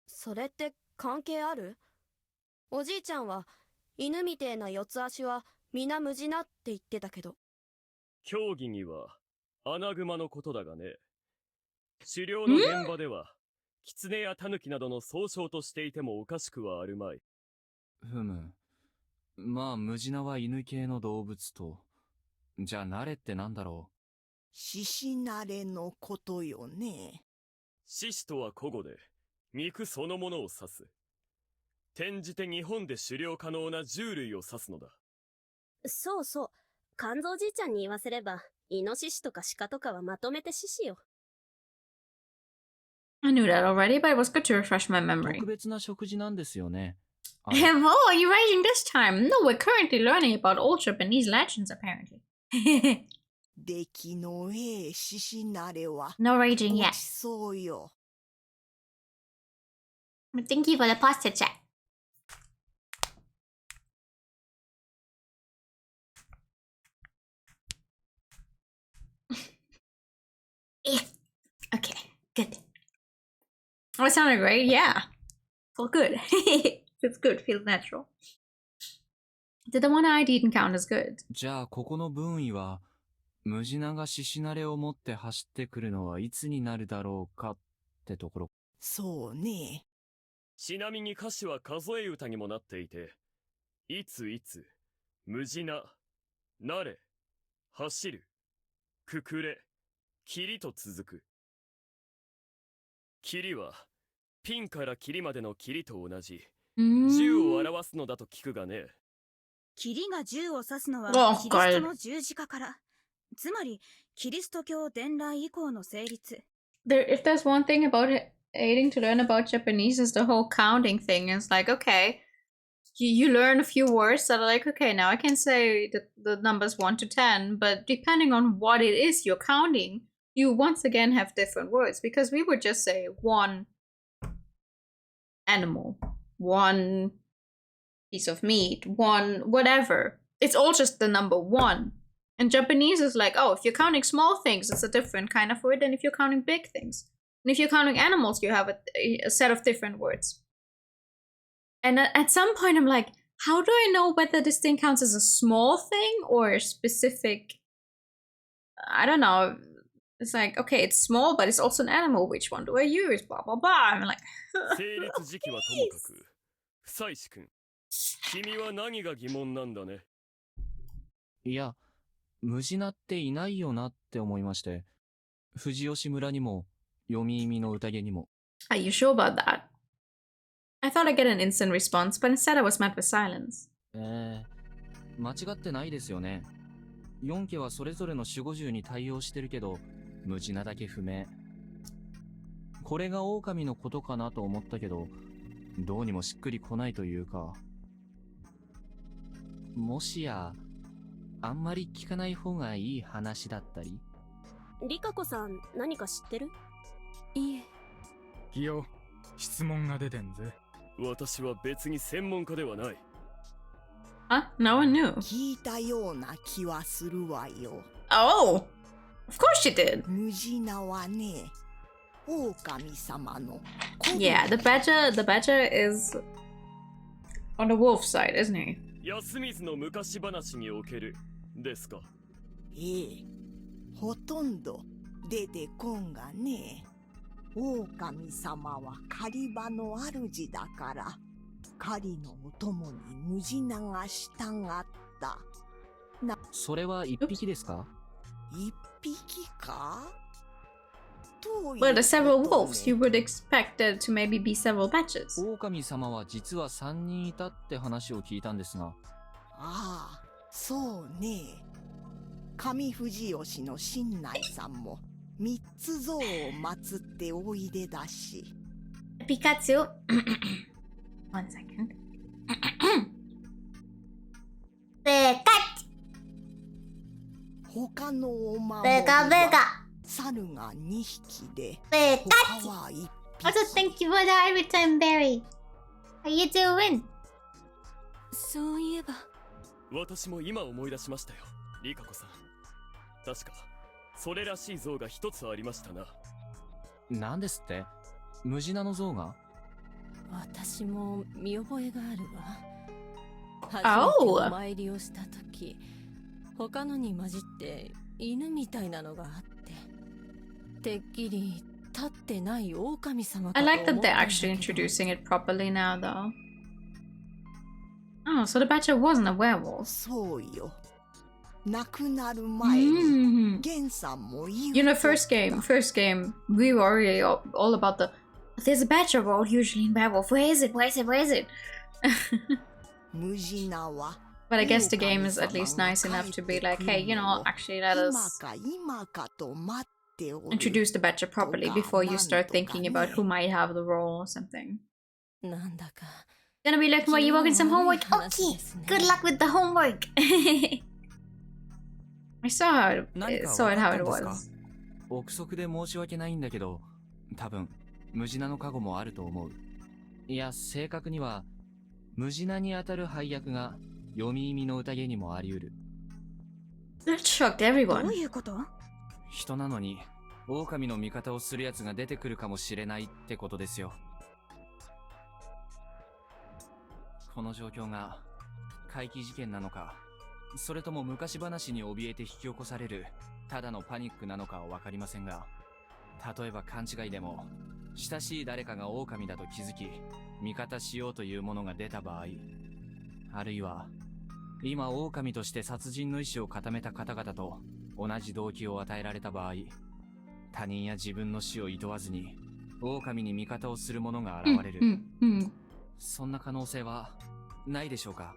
それって関係ある？おじいちゃんは犬みてえな四つ足は皆無事なって言ってたけど。競技にはアナグマのことだがね。狩猟の現場ではキツネやタヌキなどの総称としていてもおかしくはあるまい。ふむ。まあムジナは犬系の動物と。じゃあ慣れってなんだろう？獅子慣れのことよね。獅子とは古語で肉そのものを指す。転じて日本で狩猟可能な獣類を指すのだ。そうそう。肝臓じいちゃんに言わせればイノシシとかシカとかはまとめて獅子よ。I knew that already, but it was good to refresh my memory. 特別な食事なんですよね。Oh, you're raging this time. No, we're currently learning about old Japanese legends, apparently. 出来のええ獅子なれは No raging ご yet. ちそうよ。 Thank you for the pasta chat. Okay, good. Oh, it sounded great. Yeah. Felt good. Feels good. Feels natural. Did the one I didn't count as good? じゃあここの分位は、ムジナが獅子慣れを持って走ってくるのはいつになるだろうかってところ。そうね。ちなみに歌詞は数え歌にもなっていて、いついつ、無事な、なれ、走る、くくれ、霧と続く。霧は、ピンから霧までの霧と同じ、銃を表すのだと聞くがね。霧が銃を指すのは Oh, キリストの十字架から。つまり、キリスト教伝来以降の成立。If there's one thing about it, aiding to learn about Japanese is the whole counting thing. It's like, okay, you learn a few words that are like, okay, now I can say the numbers 1 to 10, but depending on what it is you're counting, you once again have different words, because we would just say 1 animal, 1 piece of meat, 1 whatever. It's all just the number 1. And Japanese is like, oh, if you're counting small things, it's a different kind of word than if you're counting big things. And if you're counting animals, you have a set of different words. And at some point, I'm like, how do I know whether this thing counts as a small thing or a specific? I don't know. It's like, okay, it's small, but it's also an animal. Which one do I use? Blah, blah, blah. I'm like, 成立時期はともかく、不妻子君、君は何が疑問なんだね。いや、ムジナっていないよなって思いまして。藤吉村にも、読み意味の宴にも。Are you sure about that? I thought I'd get an instant response, but instead I was met with silence. 間違ってないですよね。4家はそれぞれの守護獣に対応してるけど、ムジナだけ不明。これが狼のことかなと思ったけど、どうにもしっくりこないというか。もしや、あんまり聞かない方がいい話だったり。リカ子さん、何か知ってる？いえ。キヨ、質問が出てんぜ。私は別に専門家ではない。Huh? No one knew. 聞いたような気はするわよ。Oh! Of course you did! ムジナはね、狼様の。Yeah, the badger is on the wolf side, isn't he? 安水の昔話におけるですか。ほとんど出てこんがね。狼様は狩り場の主だから、狩りのお供にムジナが従った。それは一匹ですか？一匹かWell, there's several wolves. You would expect there to maybe be several batches. 狼様は実は3人いたって話を聞いたんですが。ああ、そうね。上藤吉の新内さんも3つ像を祀っておいでだし。Pikachu. One second. Pikachu. 他のお守りは猿が2匹で、他は1匹。Also, thank you for the every time berry. How you doing? そういえば。私も今思い出しましたよ、リカ子さん。確か、それらしい像が一つありましたな。なんですって？ムジナの像が？私も見覚えがあるわ。初めてお参りをしたとき、他のに混じって犬みたいなのがあって、てっきり立ってない狼様かと I 思ったん like だ that け they're ど。 actually introducing it properly now, though. Oh, so the badger wasn't a werewolf. そうよ。亡くなる前に、ゲンさんも言う。You know, first game, we were already all about the. There's a badger world usually in werewolf. Where is it? ムジナは But I guess the game is at least nice enough to be like, hey, you know, actually let us introduce the badger properly before you start thinking about who might have the role or something. Gonna be looking while you working some homework. Okay, good luck with the homework. I saw it how it was. 憶測で申し訳ないんだけど、多分ムジナの過去もあると思う。いや、正確にはムジナに当たる配役が読み意味の宴にもあり得る。That shocked everyone. どういうこと？人なのに狼の味方をする奴が出てくるかもしれないってことですよ。この状況が怪奇事件なのか、それとも昔話に怯えて引き起こされるただのパニックなのかはわかりませんが、例えば勘違いでも親しい誰かが狼だと気づき味方しようというものが出た場合、あるいは今狼として殺人の意志を固めた方々と同じ動機を与えられた場合、他人や自分の死を厭わずに狼に味方をする者が現れる。そんな可能性はないでしょうか。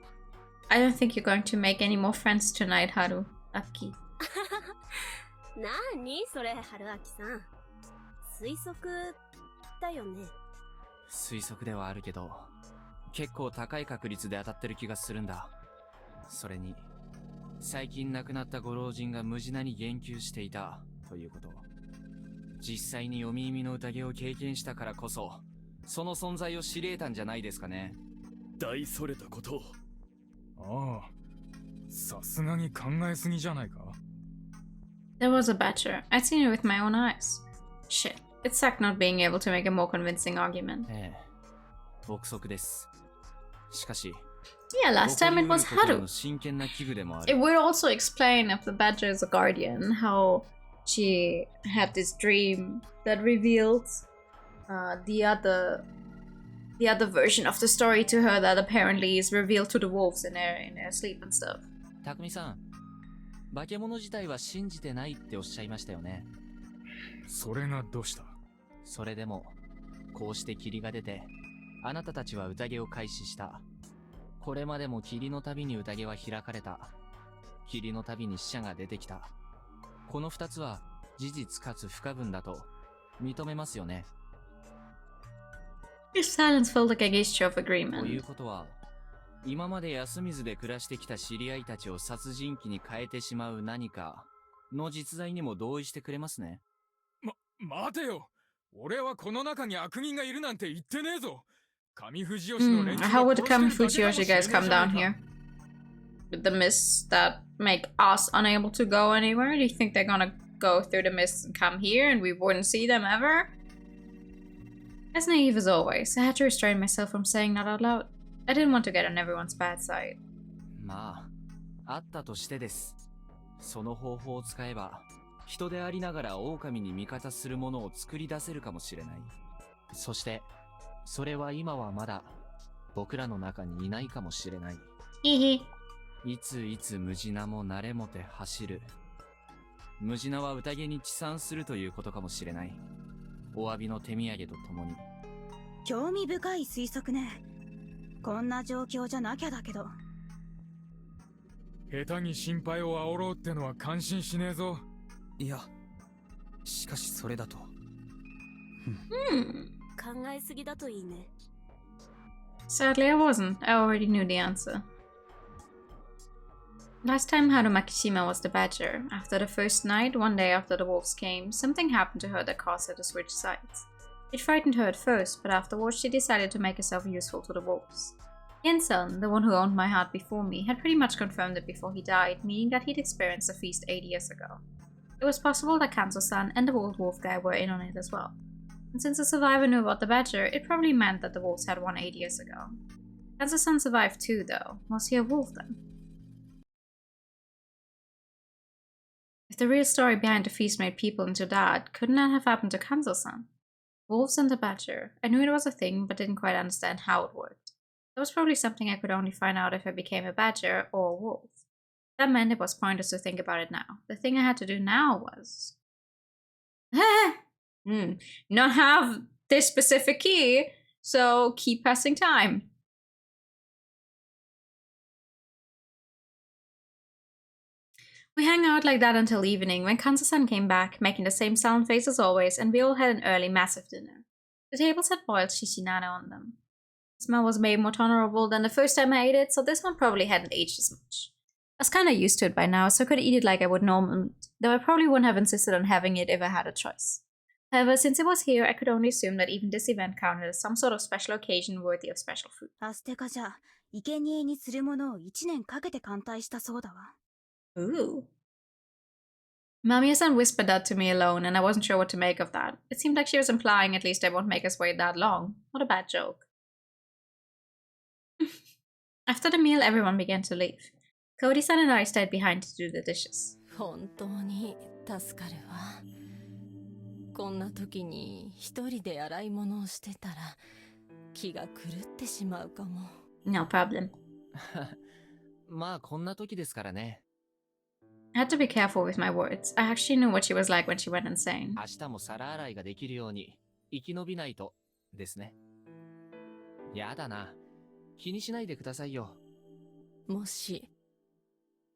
I don't think you're going to make any more friends tonight, Haru. Aki. なーにそれ、春秋さん。推測だよね。推測ではあるけど、結構高い確率で当たってる気がするんだ。それに、最近亡くなったご老人がムジナに言及していたということ。実際に読み意味の宴を経験したからこそ、その存在を知り得たんじゃないですかね。大それたこと。ああ、さすがに考えすぎじゃないか。 There was a badger. I'd seen it with my own eyes. Shit. It sucked not being able to make a more convincing argument. ええ、憶測です。しかし、 Yeah, last time it was Haru. 真剣な危惧でもある。 It would also explain if the badger is a guardian, how she had this dream that revealed the other version of the story to her that apparently is revealed to the wolves in their sleep and stuff. たくみさん、化け物自体は信じてないっておっしゃいましたよね。それがどうした？それでも、こうして霧が出て、あなたたちは宴を開始した。これまでも霧の度に宴は開かれた。霧の度に死者が出てきた。この二つは事実かつ不可分だと認めますよね。Your silence felt like a gesture of という agreement. ことは、今まで休みずで暮らしてきた知り合いたちを殺人鬼に変えてしまう何かの実在にも同意してくれますね。待てよ。俺はこの中に悪人がいるなんて言ってねえぞ。上藤吉の連中 How が would 殺 the してるだけかも Kamifuji しれね guys え come じゃ down ねえ here? か。 With the mists that make us unable to go anywhere? Do you think they're gonna go through the mists and come here and we wouldn't see them ever? As naive as always, I had to restrain myself from saying that out loud. I didn't want to get on everyone's bad side. まあ、あったとしてです。その方法を使えば、人でありながら狼に味方するものを作り出せるかもしれない。そして、それは今はまだ僕らの中にいないかもしれない。いついつムジナも慣れもて走る。ムジナは宴に帰参するということかもしれない。お詫びの手土産とともに。興味深い推測ね。こんな状況じゃなきゃだけど。下手に心配を煽ろうってのは感心しねえぞ。いや、しかしそれだと。考えすぎだといいね。 Sadly, I wasn't. I already knew the answer. Last time Haru Makishima was the badger. After the first night, one day after the wolves came, something happened to her that caused her to switch sides. It frightened her at first, but afterwards she decided to make herself useful to the wolves. Yensun, the one who owned my heart before me, had pretty much confirmed it before he died, meaning that he'd experienced the feast 8 years ago. It was possible that Kanzo-san and the old wolf guy were in on it as well. And since the survivor knew about the badger, it probably meant that the wolves had one 8 years ago. Kanzo-san survived too, though. Was he a wolf then? If the real story behind the feast made people into that, couldn't that have happened to Kanzo-san? Wolves and the badger. I knew it was a thing, but didn't quite understand how it worked. That was probably something I could only find out if I became a badger or a wolf. That meant it was pointless to think about it now. The thing I had to do now was... not have this specific key, so keep passing time. We hung out like that until evening, when Kansa-san came back, making the same sullen face as always, and we all had an early, massive dinner. The tables had boiled shishinare on them. The smell was maybe more tolerable than the first time I ate it, so this one probably hadn't aged as much. I was kinda used to it by now, so I could eat it like I would normally, though I probably wouldn't have insisted on having it if I had a choice. However, since it was here, I could only assume that even this event counted as some sort of special occasion worthy of special food. アステカじゃ、生贄にするものを1年かけて艦隊したそうだわ。 Ooh. Mamiya-san whispered that to me alone, and I wasn't sure what to make of that. It seemed like she was implying at least I won't make us wait that long. Not a bad joke. After the meal, everyone began to leave. Cody-san and I stayed behind to do the dishes. 本当に助かるわ。こんな時に一人で洗い物をしてたら気が狂ってしまうかも。No problem. まあこんな時ですからね。I had to be careful with my words. I actually knew what she was like when she went insane. 明日も皿洗いができるように生き延びないとですね。やだな。気にしないでくださいよ。もし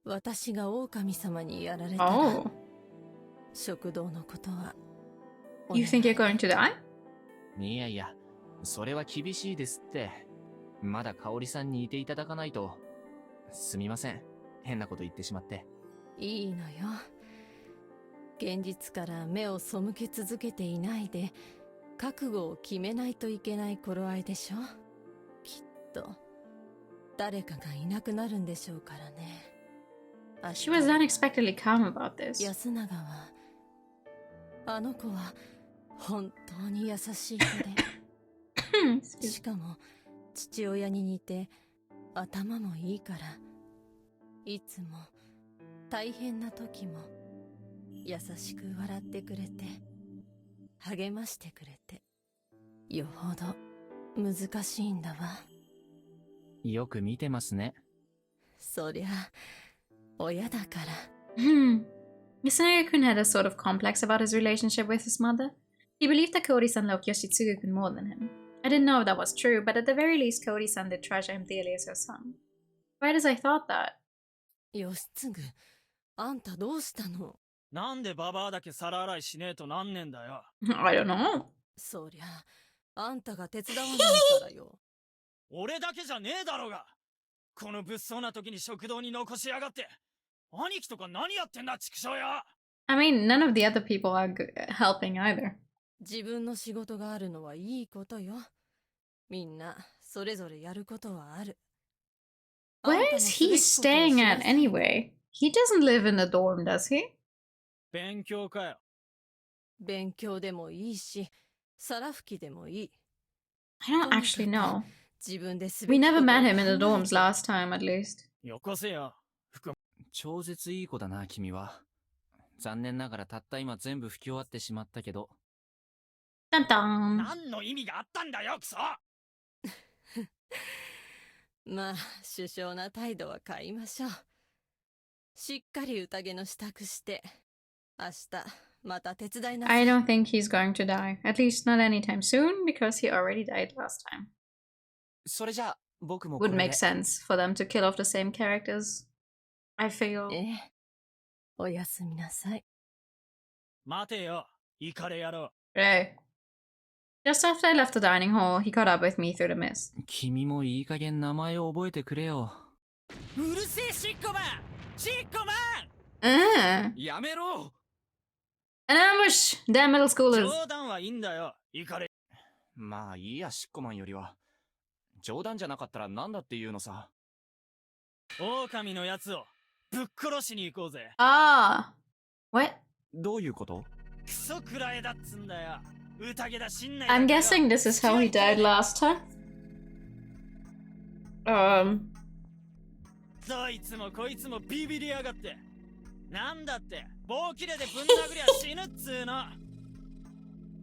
私が狼様にやられたら、Oh. 食堂のことは。You think you're going to die? いやいや、それは厳しいですって。まだ香織さんにいていただかないと。すみません。変なこと言ってしまって。いいのよ。現実から目を背け続けていないで、覚悟を決めないといけない頃合いでしょ。きっと誰かがいなくなるんでしょうからね。She was unexpectedly calm about this. 安永は、あの子は本当に優しい子で、しかも父親に似て頭もいいから、いつも大変な時も優しく笑ってくれて、励ましてくれて、よほど難しいんだわ。よく見てますね。そりゃ親だから。Yasunagi-kun had a sort of complex about his relationship with his mother. He believed that Cody-san loved Yoshitsugu-kun more than him. I didn't know if that was true, but at the very least Cody-san did treasure him dearly as her son. Right as I thought that. 吉次、あんたどうしたの？なんでババアだけ皿洗いしねえとなんねんだよ。I don't know. そりゃ、あんたが手伝わないからよ。俺だけじゃねえだろうが。この物騒な時に食堂に残しやがって。兄貴とか何やってんだ、畜生よ。I mean, none of the other people are helping either. 自分の仕事があるのはいいことよ。みんなそれぞれやることはある。Where is he staying at anyway? He doesn't live in the dorm, does he? 勉強かよ。勉強でもいいし、皿拭きでもいい。I don't actually know. 自分ですべ We き never ことを met him in the 考え dorms て last time, at least. よこせよ。超絶いい子だな、君は。残念ながらたった今全部拭き終わってしまったけど。ダンダン。何の意味があったんだよ、クソ。まあ、首相な態度は変えましょう。しっかり宴の支度して、明日また手伝いなさい。I don't think he's going to die. At least not anytime soon, because he already died last time. それじゃあ、僕もこ Would れで。 make sense for them to kill off the same characters. I feel. おやすみなさい。待てよ、イカレ野郎。Hey. Just after I left the dining hall, he caught up with me through the mist. 君もいい加減名前を覚えてくれよ。うるせえシッコマン、シッコマン。やめろ。An ambush! Damn middle schoolers! 冗談はいいんだよ、イカレ。まあいいや、シッコマンよりは。冗談じゃなかったらなんだって言うのさ。狼のやつをぶっ殺しに行こうぜ。Ah! What? どういうこと？クソくらえだっつんだよ。宴だしんない。I'm guessing this is how he died last time. どいつもこいつもビビりやがって。なんだって、棒切れでぶん殴りゃ死ぬっつーの。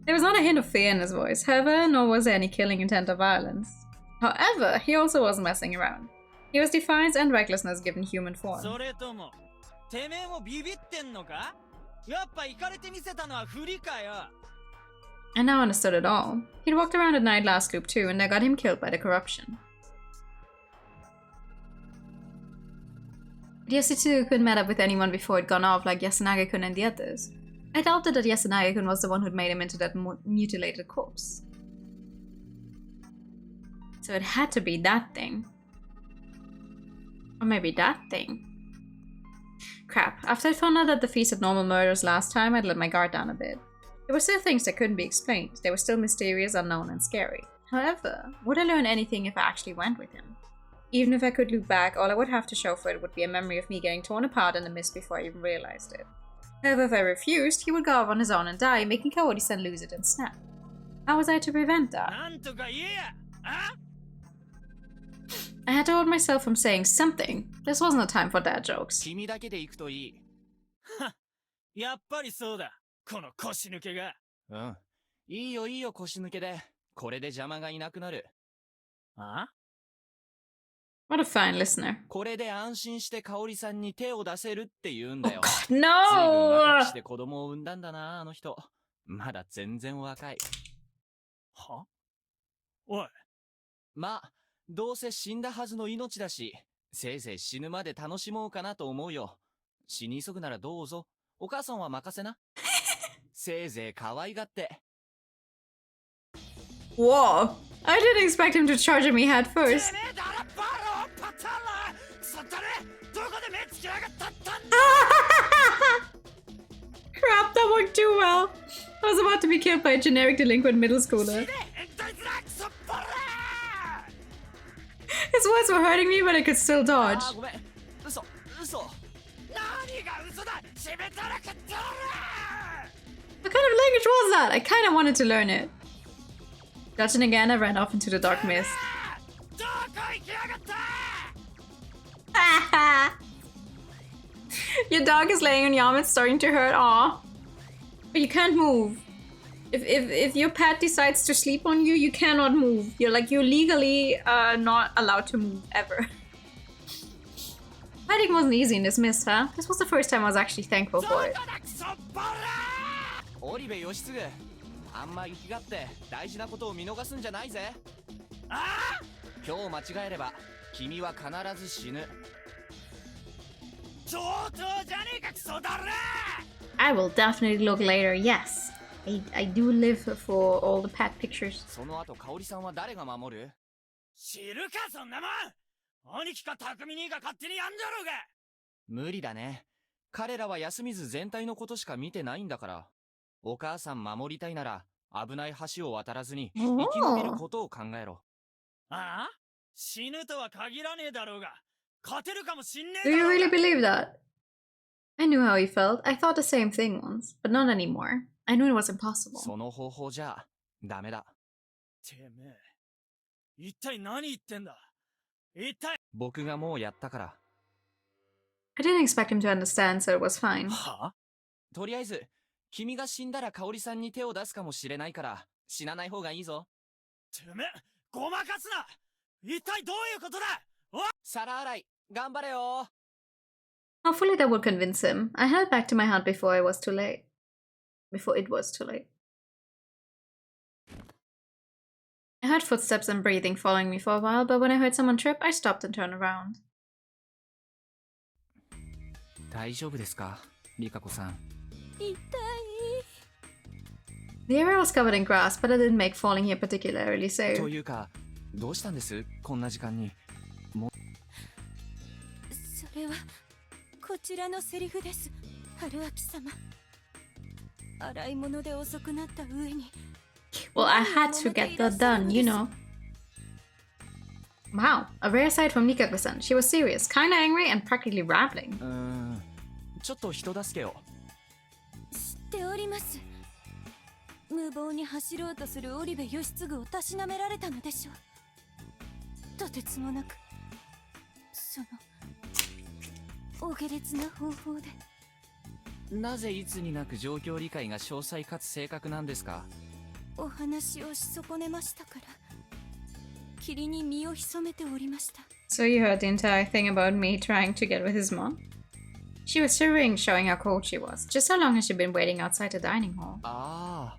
There was not a hint of fear in his voice, however, nor was there any killing intent or violence. However, he also wasn't messing around. He was defiance and recklessness given human form. それとも、てめえもビビってんのか？やっぱイカれてみせたのはフリかよ。I now understood it all. He'd walked around at night last group too, and I got him killed by the corruption. But Yasutu couldn't met up with anyone before it gone off like Yasunage-kun and the others. I doubted that Yasunage-kun was the one who'd made him into that mutilated corpse. So it had to be that thing. Or maybe that thing. Crap. After I found out that the feast had normal murders last time, I'd let my guard down a bit. There were still things that couldn't be explained. They were still mysterious, unknown, and scary. However, would I learn anything if I actually went with him? Even if I could look back, all I would have to show for it would be a memory of me getting torn apart in the mist before I even realized it. However, if I refused, he would go off on his own and die, making Kaori-san lose it and snap. How was I to prevent that? I had to hold myself from saying something. This wasn't a time for dad jokes. 君だけで行くといい。やっぱりそうだ。この腰抜けが。うん。いいよいいよ腰抜けで。これで邪魔がいなくなる。あ What a fine listener. これで安心して香織さんに手を出せるって言うんだよ。No! 随分若くして子供を産んだんだな、あの人。まだ全然若い。は？おい。まあ、どうせ死んだはずの命だし、せいぜい死ぬまで楽しもうかなと思うよ。死に急ぐならどうぞ。お母さんは任せな。せいぜい可愛がって。Whoa! I didn't expect him to charge at me head first. Crap, that worked too well. I was about to be killed by a generic delinquent middle schooler. His words were hurting me, but I could still dodge. What kind of language was that? I kind of wanted to learn it. Dodging again, I ran off into the dark mist. Your dog is laying on your arm, it's starting to hurt. Aw. But you can't move. If your pet decides to sleep on you, you cannot move. You're legally not allowed to move ever. Fighting wasn't easy in this mist, huh? This was the first time I was actually thankful for it. 織部義継、あんま生きがって大事なことを見逃すんじゃないぜ。ああ！今日間違えれば君は必ず死ぬ。上等じゃねえかクソだろ！ I will definitely look later. Yes, I do live for all the pet pictures. その後香織さんは誰が守る？知るかそんなもん！兄貴か匠兄が勝手にやんだろうが！無理だね。彼らは休みず全体のことしか見てないんだから。お母さん守りたいなら危ない橋を渡らずに生き延びることを考えろ。ああ？死ぬとは限らねえだろうが勝てるかもしんねDo えだろうが。 you really believe that? I knew how he felt. I thought the same thing once, but not anymore. I knew it was impossible. その方法じゃダメだ。てめえ、一体何言ってんだ？一体。僕がもうやったから。I didn't expect him to understand, so it was fine. は？とりあえず、君が死んだら香織さんに手を出すかもしれないから、死なない方がいいぞ。てめえ、ごまかすな！一体どういうことだ？お！皿洗い、頑張れよ！ Hopefully that would convince him. I held back to my heart before it was too late. I heard footsteps and breathing following me for a while, but when I heard someone trip, I stopped and turned around. 大丈夫ですか、リカコさん。痛い。 The area was covered in grass, but I didn't make falling here particularly safe. というか、どうしたんです？こんな時間に。それはこちらのセリフです、春明様。洗い物で遅くなった上に。Well, I had to get that done, you know. Wow, a rare sight from Nikako-san. She was serious, kinda angry, and practically rambling. ちょっと人助けを。知っております。無謀に走ろうとする織部義継をたしなめられたのでしょう。とてつもなくそのお下劣な方法で。なぜいつになく状況理解が詳細かつ正確なんですか？お話をし損ねましたから霧に身を潜めておりました。 So you heard the entire thing about me trying to get with his mom? She was shivering, showing how cold she was. Just how long has she been waiting outside the dining hall? ああ、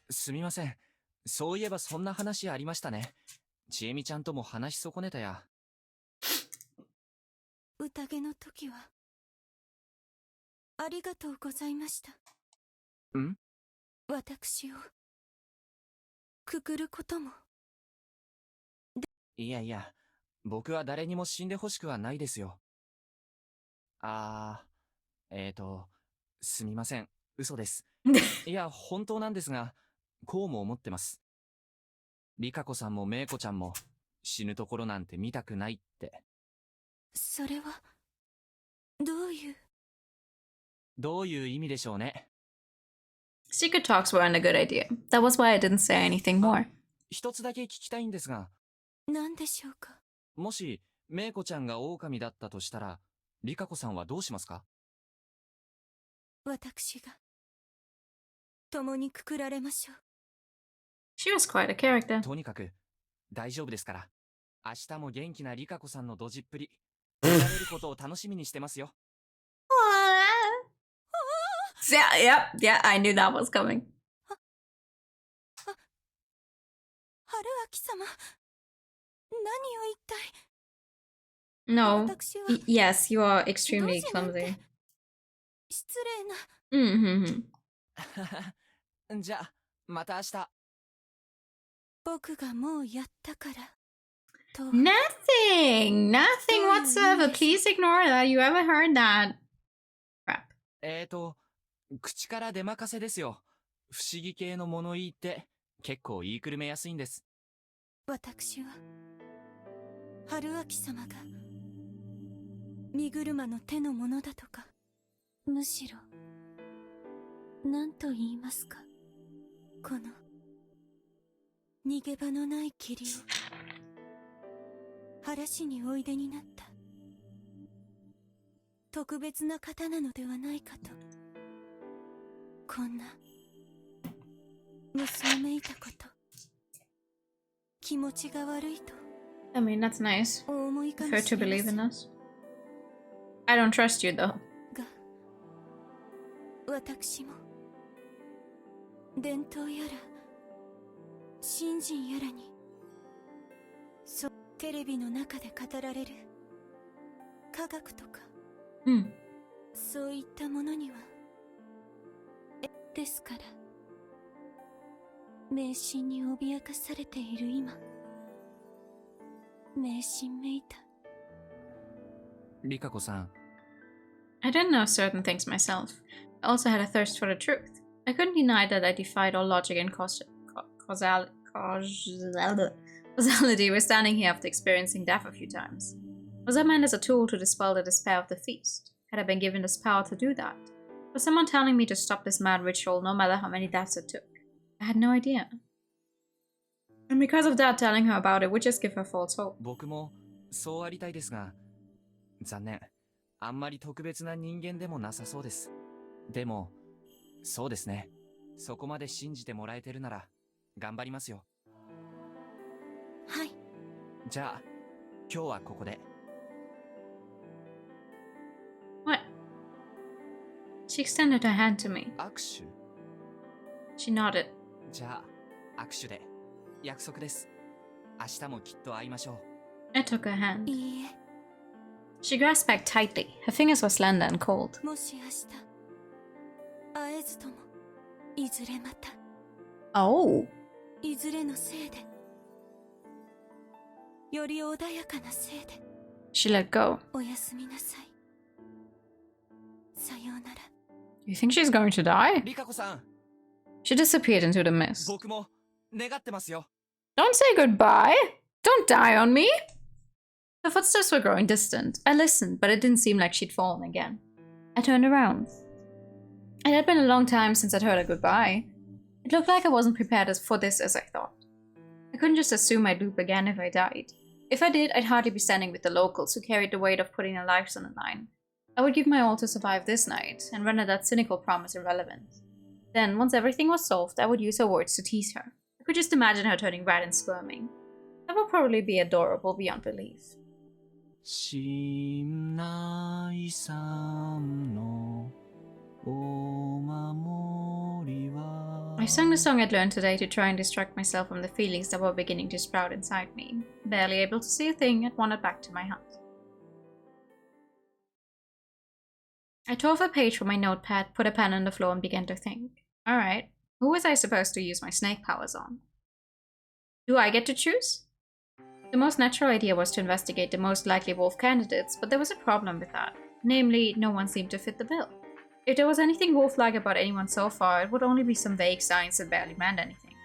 すみません。そういえばそんな話ありましたね。ちえみちゃんとも話し損ねたや。宴の時はありがとうございました。ん？私をくくることも。いやいや、僕は誰にも死んでほしくはないですよ。すみません。嘘です。いや、本当なんですが、こうも思ってます。リカ子さんもメイコちゃんも死ぬところなんて見たくないって。それは、どういう意味でしょうね。Secret talks weren't a good idea. That was why I didn't say anything more. 一つだけ聞きたいんですが。何でしょうか。もし、メイコちゃんが狼だったとしたら、リカ子さんはどうしますか？私が、共にくくられましょう。She was quite a character. とにかく、大丈夫ですから。明日も元気なリカ子さんのドジっぷり、見られることを楽しみにしてますよ。Yeah, I knew that was coming. 春秋様、何を一体。No. Yes, you are extremely clumsy. 失礼な。じゃあ、また明日。僕がもうやったから。Nothing whatsoever. Please ignore that. You ever heard that? Crap. 口から出まかせですよ。不思議系の物言いって結構言いくるめやすいんです。私は、春秋様が、身車の手のものだとか、むしろ、何と言いますか、この、逃げ場のない霧を、晴らしにおいでになった、特別な方なのではないかと、こんな、娘めいたこと、気持ちが悪いと。I mean, that's nice. For her to believe in us. I don't trust you, though. が、私も、伝統やら、信心やらに、テレビの中で語られる、科学とか、そういったものには、ですから、迷信に脅かされている今、迷信めいた。リカ子さん。I didn't know certain things myself. I also had a thirst for the truth. I couldn't deny that I defied all logic and causality. We're standing here after experiencing death a few times. Was I meant as a tool to dispel the despair of the feast? Had I been given this power to do that? Was someone telling me to stop this mad ritual no matter how many deaths it took? I had no idea. And because of that, telling her about it would just give her false hope. 僕もそうありたいですが、残念。あんまり特別な人間でもなさそうです。でも、そうですね。そこまで信じてもらえてるなら、頑張りますよ。はい。じゃあ、今日はここで。What? She extended her hand to me. 握手? She nodded. じゃあ、握手で。約束です。明日もきっと会いましょう。I took her hand. いいえ。She grasped back tightly. Her fingers were slender and cold. もし明日、会えずとも、いずれまた。Oh. いずれのせいで。より穏やかなせいで。She let go. おやすみなさい。さようなら。You think she's going to die? リカ子さん。She disappeared into the mist. 僕も願ってますよ。Don't say goodbye. Don't die on me. Her footsteps were growing distant. I listened, but it didn't seem like she'd fallen again. I turned around. It had been a long time since I'd heard a goodbye. It looked like I wasn't prepared for this as I thought. I couldn't just assume I'd loop again if I died. If I did, I'd hardly be standing with the locals who carried the weight of putting their lives on the line. I would give my all to survive this night, and render that cynical promise irrelevant. Then, once everything was solved, I would use her words to tease her. I could just imagine her turning red and squirming. That would probably be adorable beyond belief. 信内さんのお守りは I sung the song I'd learned today to try and distract myself from the feelings that were beginning to sprout inside me. Barely able to see a thing, I'd wandered back to my hut. I tore off a page from my notepad, put a pen on the floor, and began to think. Alright, who was I supposed to use my snake powers on? Do I get to choose? The most natural idea was to investigate the most likely wolf candidates, but there was a problem with that. Namely, no one seemed to fit the bill. If there was anything wolf-like about anyone so far, it would only be some vague signs that barely meant anything.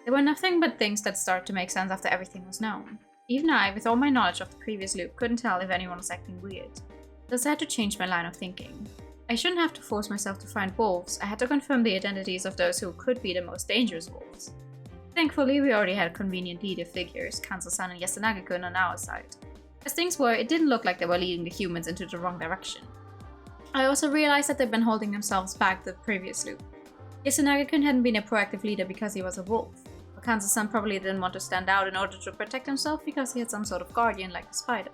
There were nothing but things that started to make sense after everything was known. Even I, with all my knowledge of the previous loop, couldn't tell if anyone was acting weird. Thus I had to change my line of thinking. I shouldn't have to force myself to find wolves, I had to confirm the identities of those who could be the most dangerous wolves. Thankfully, we already had convenient leader figures, Kanzo-san and Yasunagi-kun, on our side. As things were, it didn't look like they were leading the humans into the wrong direction. I also realized that they'd been holding themselves back the previous loop. Yasunagi-kun hadn't been a proactive leader because he was a wolf. But Kanzo-san probably didn't want to stand out in order to protect himself because he had some sort of guardian like the spider.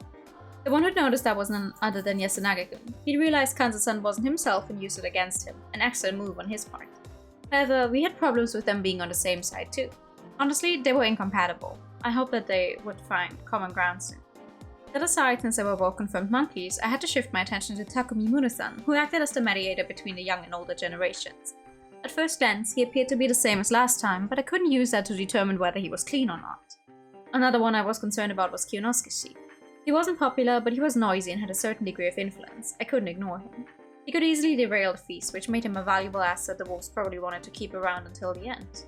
The one who'd noticed that was none other than Yasunagi-kun. He'd realized Kanzo-san wasn't himself and used it against him, an excellent move on his part. However, we had problems with them being on the same side too. Honestly, they were incompatible. I hoped that they would find common ground soon. That aside, since they were both confirmed monkeys, I had to shift my attention to Takumi Mune-san, who acted as the mediator between the young and older generations. At first glance, he appeared to be the same as last time, but I couldn't use that to determine whether he was clean or not. Another one I was concerned about was Kyonosuke. He wasn't popular, but he was noisy and had a certain degree of influence. I couldn't ignore him. He could easily derail the feast, which made him a valuable asset the wolves probably wanted to keep around until the end.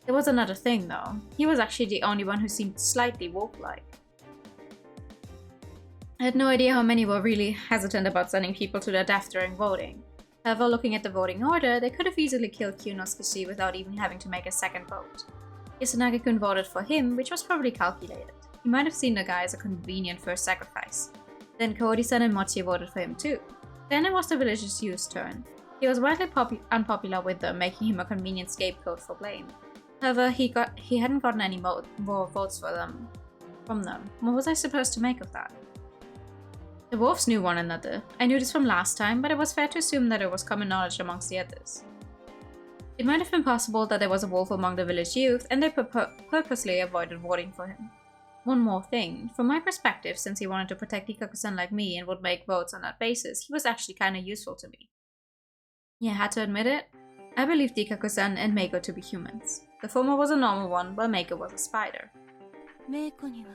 There was another thing though. He was actually the only one who seemed slightly wolf-like. I had no idea how many were really hesitant about sending people to their death during voting. However, looking at the voting order, they could have easily killed Kyonosuke without even having to make a second vote. Yasunagi-kun voted for him, which was probably calculated. He might have seen the guy as a convenient first sacrifice. Then Kaori-san and Mochi voted for him too. Then it was the village's youth's turn. He was widely unpopular with them, making him a convenient scapegoat for blame. However, he hadn't gotten any more votes from them. What was I supposed to make of that? The wolves knew one another. I knew this from last time, but it was fair to assume that it was common knowledge amongst the others. It might have been possible that there was a wolf among the village youth, and they purposely avoided voting for him. One more thing, from my perspective, since he wanted to protect Ikaku-san like me and would make votes on that basis, he was actually kinda useful to me. Yeah, I had to admit it. I believed Ikaku-san and Meiko to be humans. The former was a normal one, while Meiko was a spider. Meiko ni wa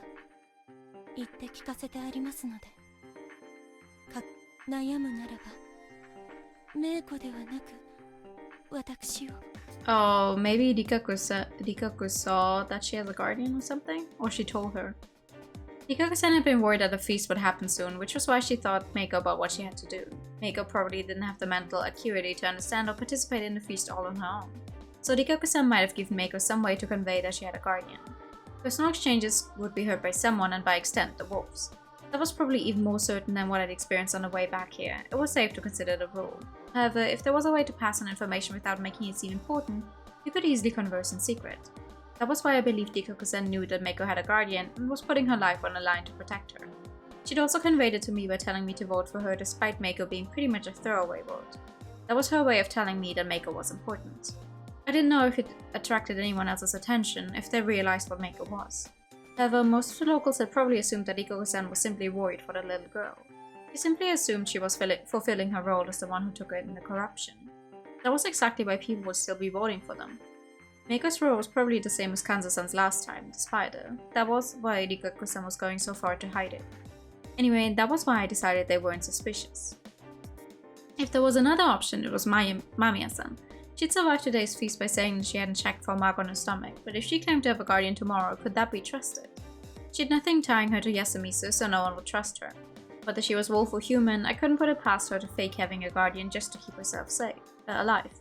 itte kikasete arimasu node. Nayamu naraba Meiko de wa naku watakushi wo. Oh, maybe Rikaku saw that she has a guardian or something? Or she told her. Rikaku-san had been worried that the feast would happen soon, which was why she thought Meiko about what she had to do. Meiko probably didn't have the mental acuity to understand or participate in the feast all on her own. So Rikaku-san might have given Meiko some way to convey that she had a guardian. Personal exchanges would be heard by someone and by extent the wolves. That was probably even more certain than what I'd experienced on the way back here. It was safe to consider the rule. However, if there was a way to pass on information without making it seem important, you could easily converse in secret. That was why I believed Rikaku-san knew that Meiko had a guardian and was putting her life on the line to protect her. She'd also conveyed it to me by telling me to vote for her despite Meiko being pretty much a throwaway vote. That was her way of telling me that Meiko was important. I didn't know if it attracted anyone else's attention, if they realized what Meiko was. However, most of the locals had probably assumed that Rikaku-san was simply worried for the little girl. They simply assumed she was fulfilling her role as the one who took in the corruption. That was exactly why people would still be voting for them. Meiko's role was probably the same as Kanzo-san's last time, the spider. That was why Rikaku-san was going so far to hide it. Anyway, that was why I decided they weren't suspicious. If there was another option, it was Mamiya-san. She'd survived today's feast by saying that she hadn't checked for a mark on her stomach, but if she claimed to have a guardian tomorrow, could that be trusted? She had nothing tying her to Yasumisu, so no one would trust her. Whether she was wolf or human, I couldn't put it past her to fake having a guardian just to keep herself alive.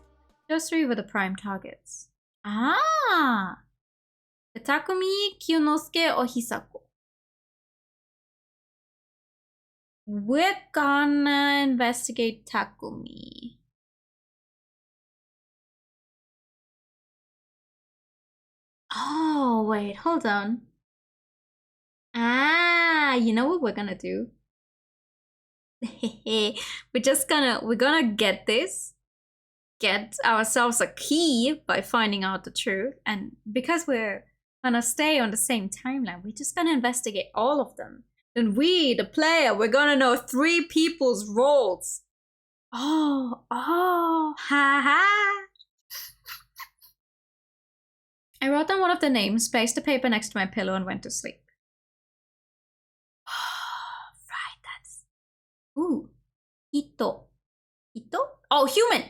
Those three were the prime targets. Ah! Takumi, Kyonosuke, or Hisako. We're gonna investigate Takumi. Oh, wait, hold on. Ah, you know what we're gonna do? we're gonna get ourselves a key by finding out the truth, and because we're gonna stay on the same timeline, we're just gonna investigate all of them. Then we, the player, we're gonna know 3 people's roles. Oh, ha ha. I wrote down one of the names, placed the paper next to my pillow, and went to sleep. Right, that's... Ooh. Ito. Ito? Oh, human!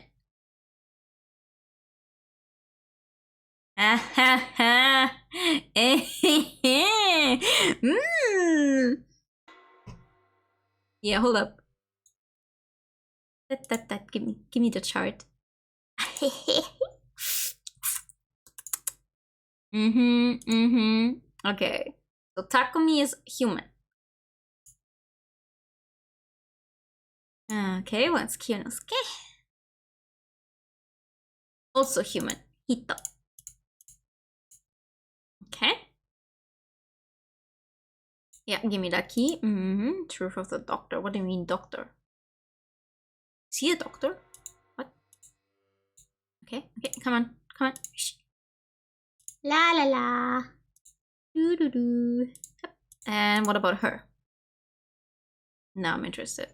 Ah ha ha. Yeah, hold up. That. Give me the chart. Okay. So Takumi is human. Okay, what's Kyonosuke? Also human. Hito. Okay. Yeah, give me that key. Truth of the doctor. What do you mean, doctor? Is he a doctor? What? Okay, come on. Shh. La la la. Doo doo doo. And what about her? Now I'm interested.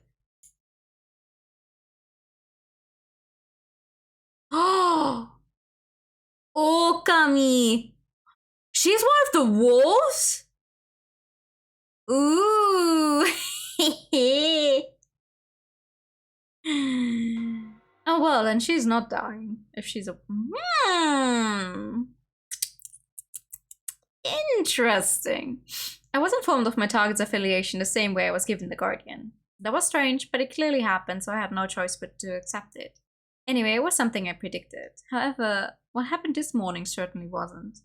Oh! Okami! She's one of the wolves? Ooh! Oh well, then she's not dying. If she's a... Interesting. I was informed of my target's affiliation the same way I was given the Guardian. That was strange, but it clearly happened, so I had no choice but to accept it. Anyway, it was something I predicted. However, what happened this morning certainly wasn't.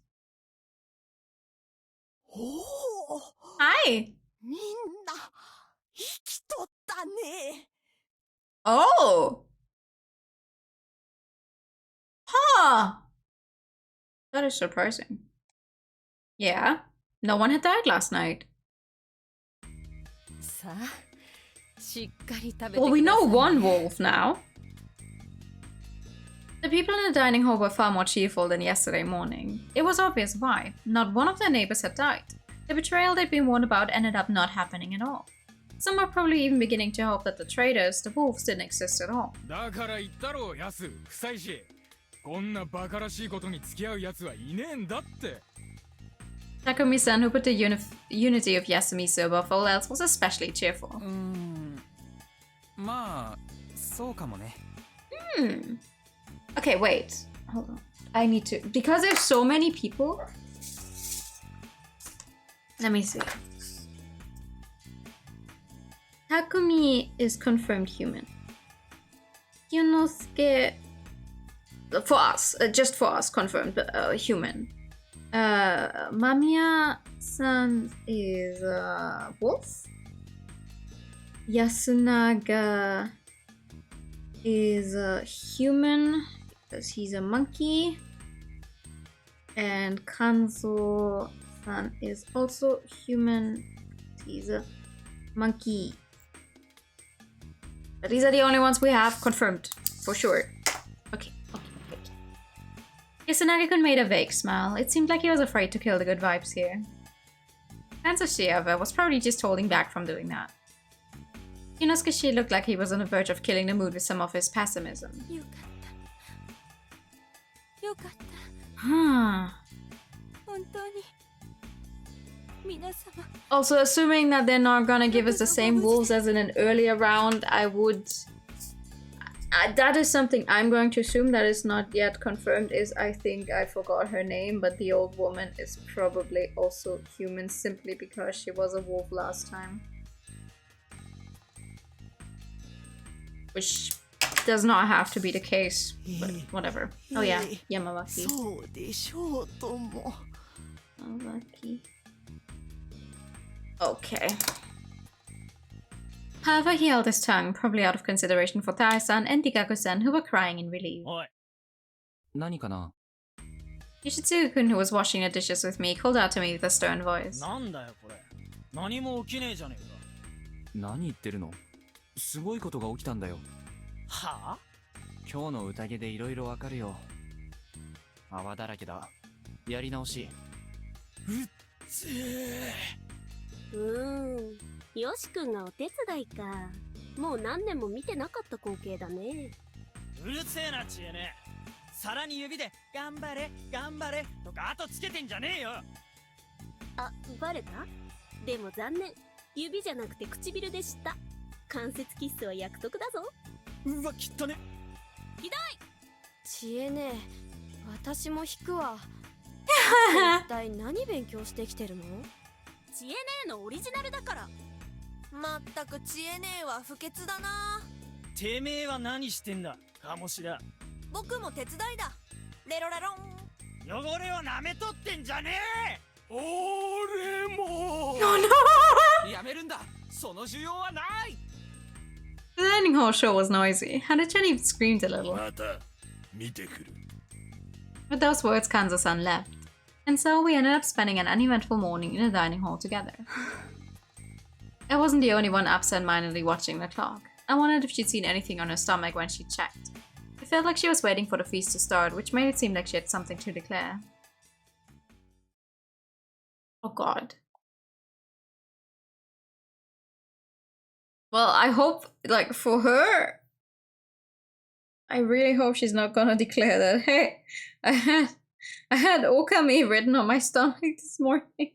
Oh! Hi! みんな生きとったね。 Oh! Huh! That is surprising. Yeah, no one had died last night. Well, we know one wolf now. The people in the dining hall were far more cheerful than yesterday morning. It was obvious why. Not one of their neighbors had died. The betrayal they'd been warned about ended up not happening at all. Some were probably even beginning to hope that the traitors, the wolves, didn't exist at all. Takumi-san, who put the unity of Yasumisu above all else, was especially cheerful. Okay, wait. Hold on. I need to... Because there's so many people... Let me see. Takumi is confirmed human. Kyonosuke... For us. Just for us, confirmed human. Mamiya-san is a wolf. Yasunaga is a human because he's a monkey. And Kanzo-san is also human. He's a monkey. But these are the only ones we have confirmed for sure. Okay. Yasunaga-kun made a vague smile. It seemed like he was afraid to kill the good vibes here. Kanzo-shiava was probably just holding back from doing that. Inosuke looked like he was on the verge of killing the mood with some of his pessimism. Also, assuming that they're not gonna give us the same wolves as in an earlier round, I would... that is something I'm going to assume that is not yet confirmed, is I think I forgot her name, but the old woman is probably also human simply because she was a wolf last time. Which does not have to be the case, but whatever. Oh yeah, Yamawaki. Yamawaki. Okay. However, he held his tongue, probably out of consideration for Tai-san and Dikaku-san, who were crying in relief. Yoshitsugu-kun, who was washing the dishes with me, called out to me with a stern voice. もう何年も見てなかった光景だね。うるせえな知恵ね。皿に指で頑張れ頑張れとか後つけてんじゃねえよ。あ、バレた？でも残念。指じゃなくて唇でした。関節キスは約束だぞ。うわ、きったね。ひどい。知恵ね、私も引くわ。一体何勉強してきてるの？知恵ねえのオリジナルだから。まったく知恵ねえは不潔だな。てめえは何してんだ、カモシだ。僕も手伝いだ。レロラロン。汚れを舐めとってんじゃねえ。俺も。やめるんだ。その需要はない。 The dining hall sure was noisy. Hana-chan even screamed a little. また見てくる。 With those words, Kanzo-san left. And so we ended up spending an uneventful morning in the dining hall together. I wasn't the only one absent-mindedly watching the clock. I wondered if she'd seen anything on her stomach when she checked. It felt like she was waiting for the feast to start, which made it seem like she had something to declare. Oh god. Well, I hope, like, for her, I really hope she's not gonna declare that, hey, I had Okami written on my stomach this morning.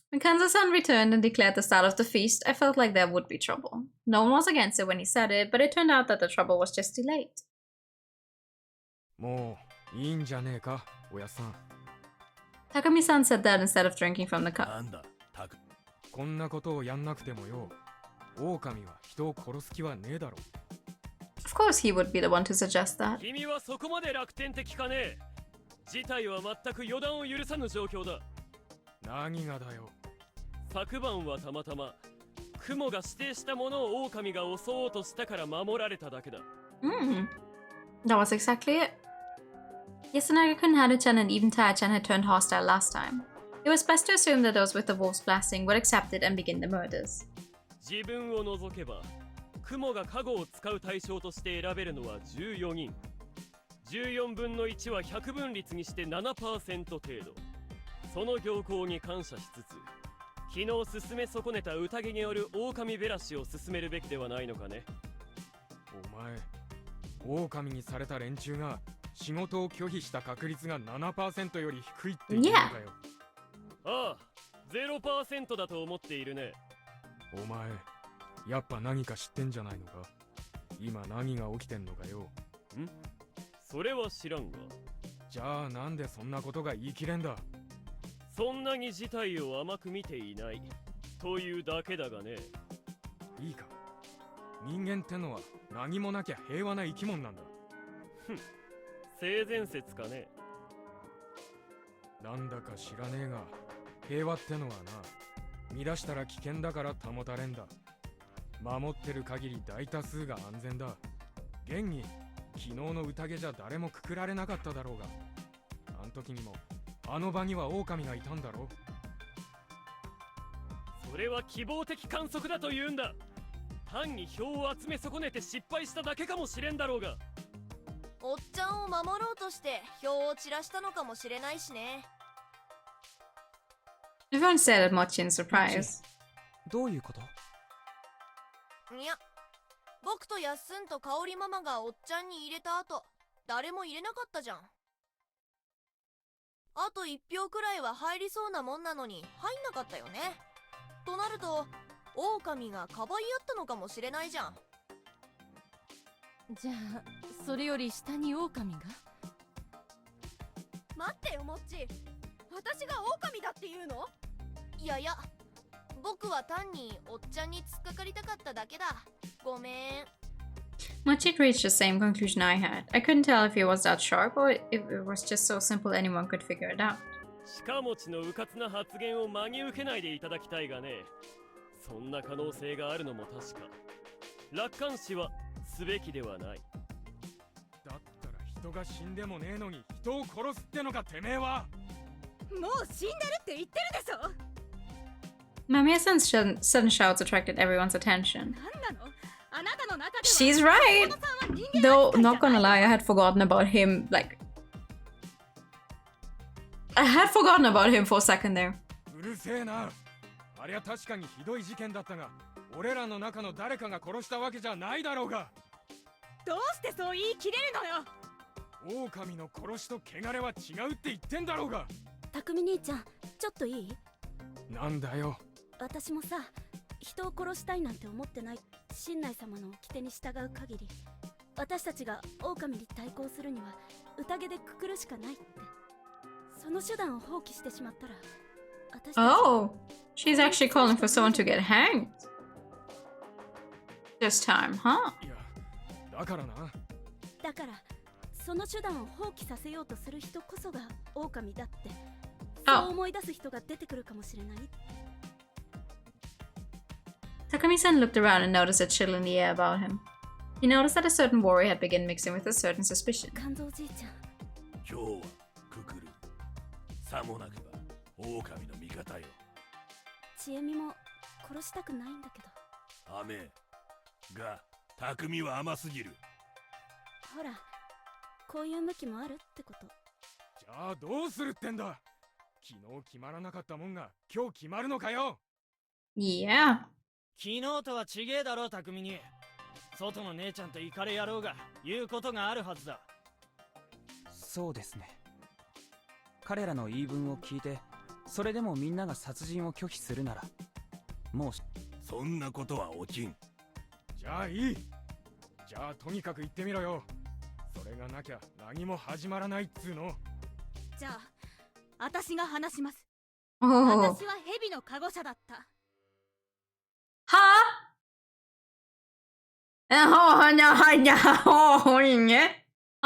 When Kanzo-san returned and declared the start of the feast, I felt like there would be trouble. No one was against it when he said it, but it turned out that the trouble was just delayed. もういいんじゃねえか、おやさん。 Takami-san said that instead of drinking from the cup. なんだ、タク。こんなことをやんなくてもよ。狼は人を殺す気はねえだろ。 Of course he would be the one to suggest that. 君はそこまで楽天的かね。事態は全く予断を許さぬ状況だ。何がだよ。昨晩はたまたま雲が指定したものを狼が襲おうとしたから守られただけだ。That was exactly it. Yasunagi-kun, Hana-chan, and even Taya-chan had turned hostile last time. It was best to assume that those with the wolf's blessing would accept it and begin the murders. 自分を除けば雲が加護を使う対象として選べるのは14人。14分の1は100分率にして 7% 程度。その行幸に感謝しつつ、昨日進め損ねた宴による狼べらしを進めるべきではないのかね。お前、狼にされた連中が仕事を拒否した確率が 7% より低いって言うのかよ。ああ、0% だと思っているね。お前、やっぱ何か知ってんじゃないのか。今何が起きてんのかよ。ん？それは知らんが。じゃあなんでそんなことが言い切れんだ。そんなに事態を甘く見ていないというだけだがね。いいか、人間ってのは何もなきゃ平和な生き物なんだ。ふん、性善説かね。なんだか知らねえが、平和ってのはな、乱したら危険だから保たれんだ。守ってる限り大多数が安全だ。現に昨日の宴じゃ誰もくくられなかっただろうが、あん時にもあの場には狼がいたんだろ。それは希望的観測だと言うんだ。単に票を集め損ねて失敗しただけかもしれんだろうが。おっちゃんを守ろうとして票を散らしたのかもしれないしね。Everyone stared at Mochi in surprise. どういうこと？いや、僕とやっすんと香りママがおっちゃんに入れた後、誰も入れなかったじゃん。あと1票くらいは入りそうなもんなのに入んなかったよね。となると狼がかばい合ったのかもしれないじゃん。じゃあそれより下に狼が？待ってよモッチ、私が狼だって言うの？いやいや、僕は単におっちゃんに突っかかりたかっただけだ。ごめん。 Mochi had reached the same conclusion I had. I couldn't tell if he was that sharp or if it was just so simple anyone could figure it out. 鹿持ちのうかつな発言を真に受けないでいただきたいがね。そんな可能性があるのも確か。楽観視はすべきではない。だったら人が死んでもねえのに人を殺すってのかてめえは。もう死んでるって言ってるでしょ。Mamiya-san's sudden shouts attracted everyone's attention. なんなの？あなたの中では She's right! Though, not gonna lie, I had forgotten about him, like... I had forgotten about him for a second there. うるせえな。あありゃ確かにひどい事件だったが、俺らの中の誰かが殺したわけじゃないだろうが。どうしてそう言い切れるのよ。狼の殺しと汚れは違うって言ってんだろうが。匠兄ちゃん、ちょっといい？なんだよ。私もさ、人を殺したいなんて思ってない。神内様の掟に従う限り、私たちが狼に対抗するには宴でくくるしかないって。その手段を放棄してしまったら、私たち Oh, she's actually calling for someone to get hanged. This time, huh? いや、だからな。だからその手段を放棄させようとする人こそが狼だって、そう思い出す人が出てくるかもしれない。Takumi-san looked around and noticed a chill in the air about him. He noticed that a certain worry had begun mixing with a certain suspicion. 肝臓じいちゃん、今日はくくる。さもなくば狼の味方よ。ちえみも殺したくないんだけど。雨が匠は甘すぎる。ほら、こういう向きもあるってこと。じゃあどうするってんだ。昨日決まらなかったもんが今日決まるのかよ。Yeah. 昨日とは違えだろ、匠に。外の姉ちゃんとイカレ野郎が言うことがあるはずだ。そうですね。彼らの言い分を聞いて、それでもみんなが殺人を拒否するなら、もうそんなことは起きん。じゃあいい。じゃあとにかく言ってみろよ。それがなきゃ何も始まらないっつうの。じゃあ私が話します。 Oh. 私は蛇のカゴ車だった。は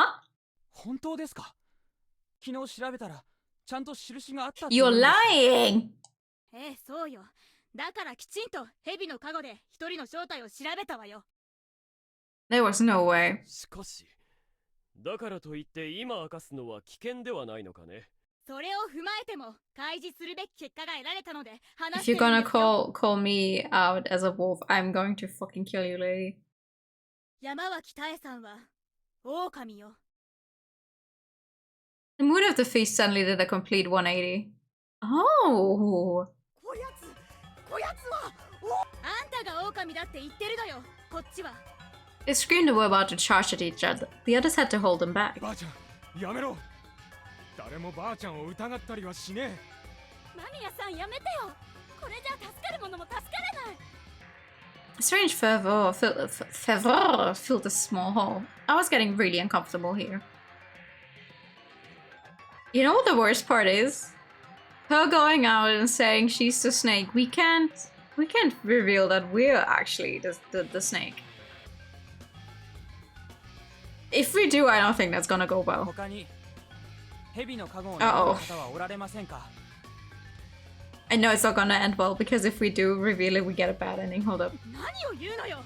あ、本当ですか？昨日調べたらちゃんと印があったって。 You're lying! ええ、そうよ。だからきちんと蛇のカゴで一人の正体を調べたわよ。 There was no way. しかし、だからといって今明かすのは危険ではないのかね。それを踏まえても開示するべき結果が得られたので If 話して you're るん gonna ですよ。 call me out as a wolf, I'm going to fucking kill you, lady. 山脇多江さんは狼よ。 The mood of the feast suddenly did a complete 180. Oh! こやつはあんたが狼だって言ってるのよ。こっちは They screamed and were about to charge at each other. The others had to hold them back. ばあちゃん、やめろ。誰もばあちゃんを疑ったりはしねえ。間宮さんやめてよ。これじゃ助かる者も助からない。 A strange fervor filled the small hall. I was getting really uncomfortable here. You know what the worst part is? Her going out and saying she's the snake. We can't reveal that we're actually the snake. If we do, I don't think that's gonna go well. 他に蛇のカゴを狙う方はおられませんか？ I know it's not gonna end well because if we do reveal it, we get a bad ending. Hold up. 何を言うのよ。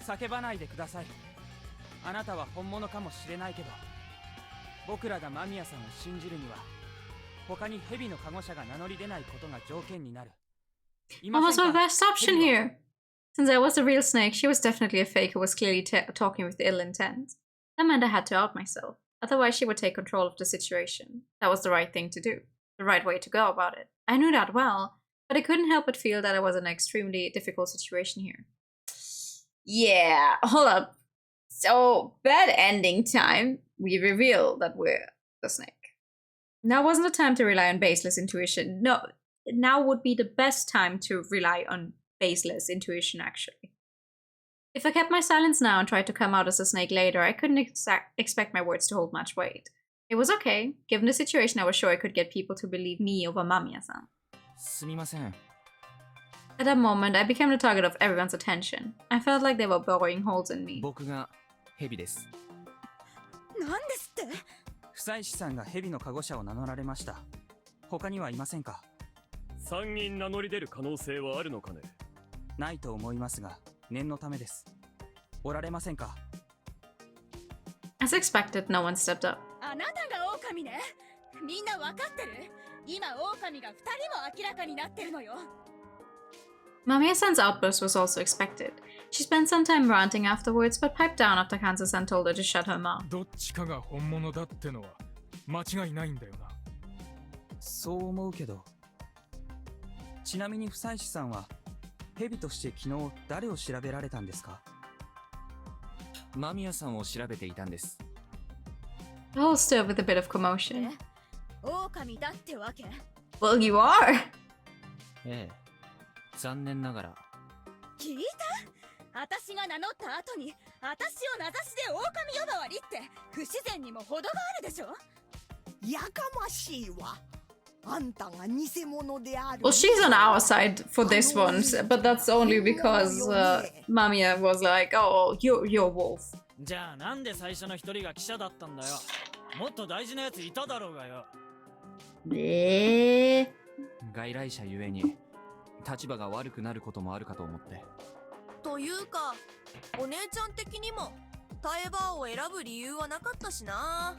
叫ばないでください。あなたは本物かもしれないけど、僕らが間宮さんを信じるには、他に蛇のカゴ者が名乗り出ないことが条件になる。 What was my best option here? Since I was the real snake, she was definitely a fake who was clearly talking with ill intent. That meant I had to out myself. Otherwise, she would take control of the situation. That was the right thing to do. The right way to go about it. I knew that well, but I couldn't help but feel that I was in an extremely difficult situation here. Yeah, hold up. So, bad ending time. We reveal that we're the snake. Now wasn't the time to rely on baseless intuition. No, now would be the best time to rely on baseless intuition, actually. If I kept my silence now and tried to come out as a snake later, I couldn't expect my words to hold much weight. It was okay. Given the situation, I was sure I could get people to believe me over Mamiya-san. すみません。 At that moment, I became the target of everyone's attention. I felt like they were boring holes in me. 僕が蛇です。何ですって？負債師さんが蛇のカゴ者を名乗られました。他にはいませんか？3人名乗り出る可能性はあるのかね？ないと思いますが、念のためです。おられませんか？ As expected, no one stepped up. あなたが狼ね。みんなわかってる？今狼が2人も明らかになってるのよ。Mamiya-san's outburst was also expected. She spent some time ranting afterwards, but piped down after Kanza-san told her to shut her mouth. どっちかが本物だってのは間違いないんだよな。そう思うけど。ちなみに夫妻師さんは蛇として昨日誰を調べられたんですか？間宮さんを調べていたんです。 Oh, still with a bit of commotion. 狼だってわけ？ Well, you are! ええ、残念ながら。聞いた？私が名乗った後に私を名指しで狼呼ばわりって不自然にも程があるでしょ？やかましいわ。あんたが偽物である。 Well, she's on our side for this one, but that's only because Mamiya was like, oh, you're a wolf. じゃあなんで最初の一人が記者だったんだよ。もっと大事なやついただろうがよ。外来者ゆえに立場が悪くなることもあるかと思って。というか、お姉ちゃん的にもタエバーを選ぶ理由はなかったしな。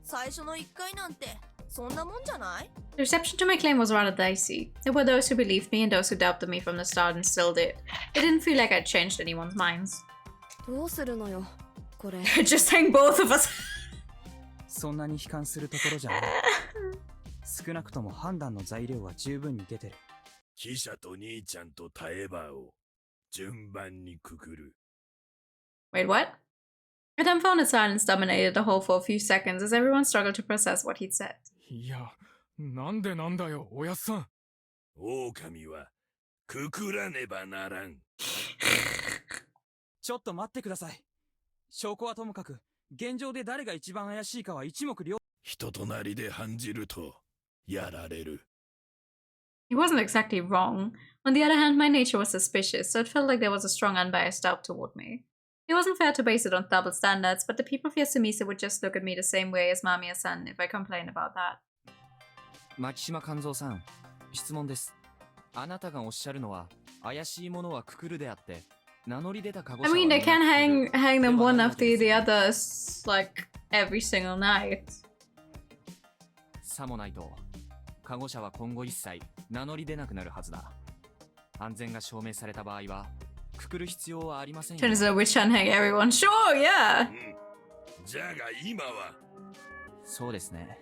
最初の1回なんてそんなもんじゃない？ The reception to my claim was rather dicey. There were those who believed me and those who doubted me from the start and still did. It didn't feel like I'd changed anyone's minds. どうするのよ、これ。Just saying both of us. そんなに悲観するところじゃない。少なくとも判断の材料は十分に出てる。記者と兄ちゃんとタエバーを順番にくくる。Wait, what? A dumbfounded silence dominated the hall for a few seconds as everyone struggled to process what he'd said. いや、なんでなんだよ、おやっさん。狼はくくらねばならん。ちょっと待ってください。証拠はともかく、現状で誰が一番怪しいかは一目瞭。人となりで判じるとやられる。He wasn't exactly wrong. On the other hand, my nature was suspicious, so it felt like there was a strong unbiased doubt toward me. It wasn't fair to base it on double standards, but the people of Yasumisa would just look at me the same way as Mamiya-san if I complained about that. 牧島勘三さん、質問です。あなたがおっしゃるのは、怪しいものはくくるであって、名乗り出た鹿児島 I mean, they can hang them one after the others, like, every single night. さもないと、鹿児島は今後一切名乗り出なくなるはずだ。安全が証明された場合は、くくる必要はありませんよ。Turns out we can hang everyone. Sure, yeah. じゃが今は。そうですね。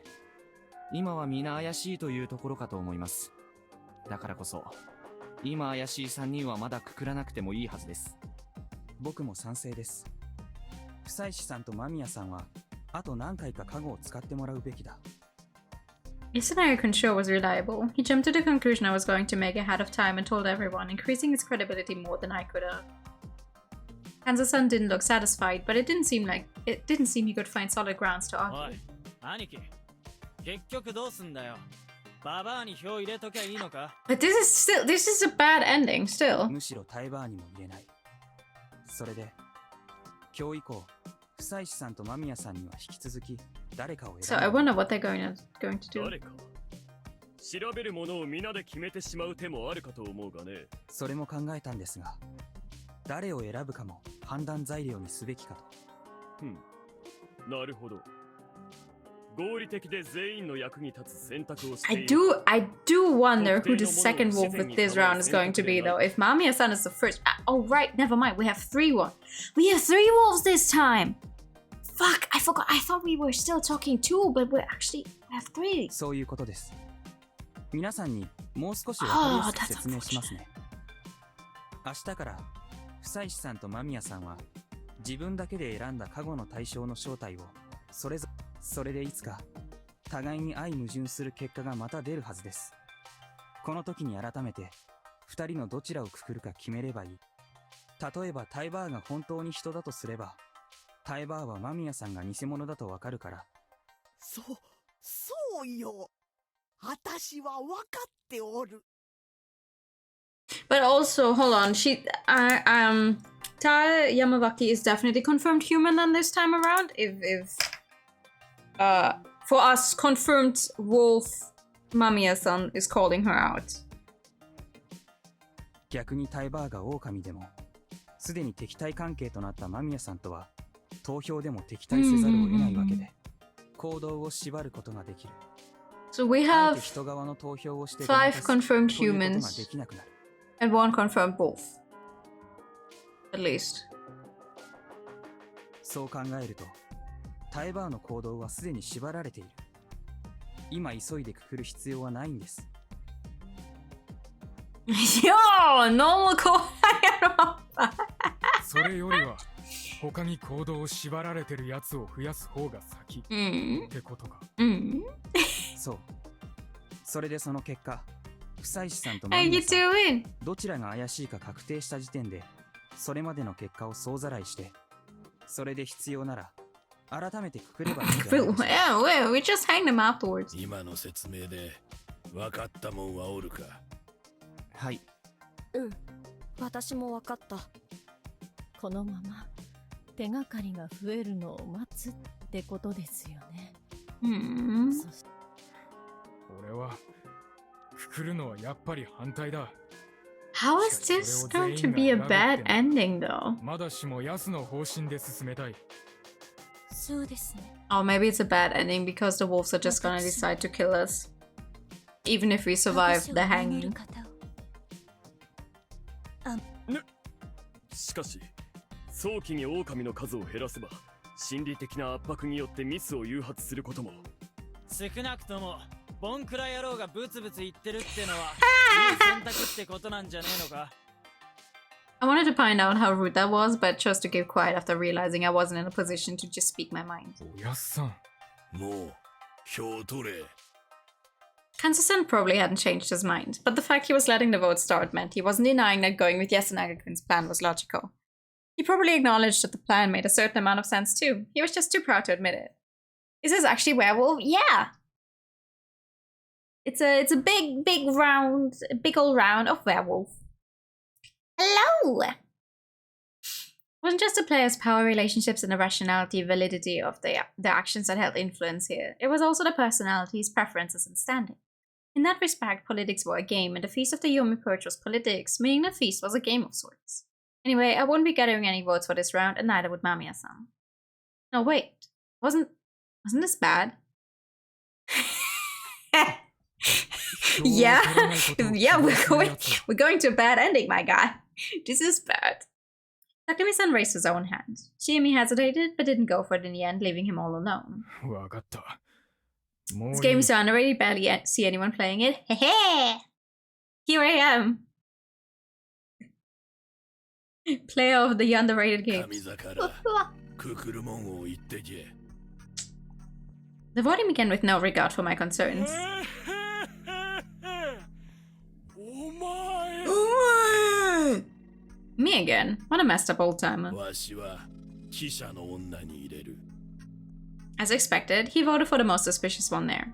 今は皆怪しいというところかと思います。だからこそ、今怪しい3人はまだくくらなくてもいいはずです。僕も賛成です。夫妻師さんと間宮さんは、あと何回かカゴを使ってもらうべきだ。Isunari Kunsho was reliable. He jumped to the conclusion I was going to make ahead of time and told everyone, increasing his credibility more than I could have. Kanza-san didn't look satisfied, but it didn't seem he could find solid grounds to argue. おい、兄貴。結局どうすんだよ。ババアに票入れときゃいいのか？ But this is a bad ending still. むしろタイバーにも入れない。それで、今日以降、夫妻師さんと間宮さんには引き続き誰かを選ぶ。So I wonder what they're going to do. 誰か調べるものを皆で決めてしまう手もあるかと思うがね。それも考えたんですが、誰を選ぶかも判断材料にすべきかと。なるほど。合理的で全員の役に立つ選択をしている。I do wonder who the second wolf with this round is going to be, though. If Mamiya-san is the first. Oh, right, never mind. We have 3 wolves. We have 3 wolves this time! Fuck, I forgot. I thought we were still talking 2, but we have 3. そういうことです。皆さんにもう少し分かりやすく説明しますね。明日から夫妻師さんと間宮さんは自分だけで選んだカゴの対象の正体をそれでいつか互いに相矛盾する結果がまた出るはずです。この時に改めて2人のどちらをくくるか決めればいい。例えばタイバーが本当に人だとすれば、タイバーは間宮さんが偽物だとわかるから。そうよ。私はわかっておる。But also, hold on. Tai Yamawaki is definitely confirmed human then this time around. For us, confirmed wolf Mamiya-san is calling her out. 逆にタイバーが狼でも、すでに敵対関係となった間宮さんとは投票でも敵対せざるを得ないわけで、行動を縛ることができる。So we have 人側の投票をして5 confirmed humans and 1 confirmed wolf. At least. そう考えると、タイバーの行動はすでに縛られている。今急いでくくる必要はないんです。Yo, normal call. それよりは他に行動を縛られてるやつを増やす方が先ってことか。そう。それでその結果、夫妻師さんと How you doing? どちらが怪しいか確定した時点で、それまでの結果を総ざらいして、それで必要なら改めてくくればいいんじゃないですか。Yeah, we just hang them afterwards. 今の説明で分かったもんはおるか。はい。私も分かった。このまま手がかりが増えるのを待つってことですよね。俺はくくるのはやっぱり反対だ。 How is this going to be a bad ending though? まだしもヤスの方針で進めたい。そうですね。 Oh, maybe it's a bad ending because the wolves are just gonna decide to kill us. Even if we survive the hanging. しかし早期に狼の数を減らせば心理的な圧迫によってミスを誘発することも。少なくともボンクラ野郎がブツブツ言ってるってのはいい選択ってことなんじゃねえのか。 I wanted to find out how rude that was, but chose to keep quiet after realizing I wasn't in a position to just speak my mind. おやっさん。もう票取れ。Kansa-san probably hadn't changed his mind, but the fact he was letting the vote start meant he wasn't denying that going with Yasunagi-kun's plan was logical. He probably acknowledged that the plan made a certain amount of sense too. He was just too proud to admit it. Is this actually werewolf? Yeah! It's a big old round of werewolf. Hello! It wasn't just the players' power relationships and the rationality validity of their actions that held influence here. It was also the personalities, preferences, and standing. In that respect, politics were a game, and the Feast of the Yomi Purge was politics, meaning the feast was a game of sorts. Anyway, I wouldn't be gathering any votes for this round, and neither would Mamiya-san. No, wait. Wasn't this bad? Yeah, we're going to a bad ending, my guy. This is bad. Takumi-san raised his own hand. Chiemi hesitated, but didn't go for it in the end, leaving him all alone. わかった。 This game is so underrated, barely see anyone playing it. Hehe! Here I am. Player of the underrated game. The voting began with no regard for my concerns. Me again? What a messed up old timer. As expected, he voted for the most suspicious one there.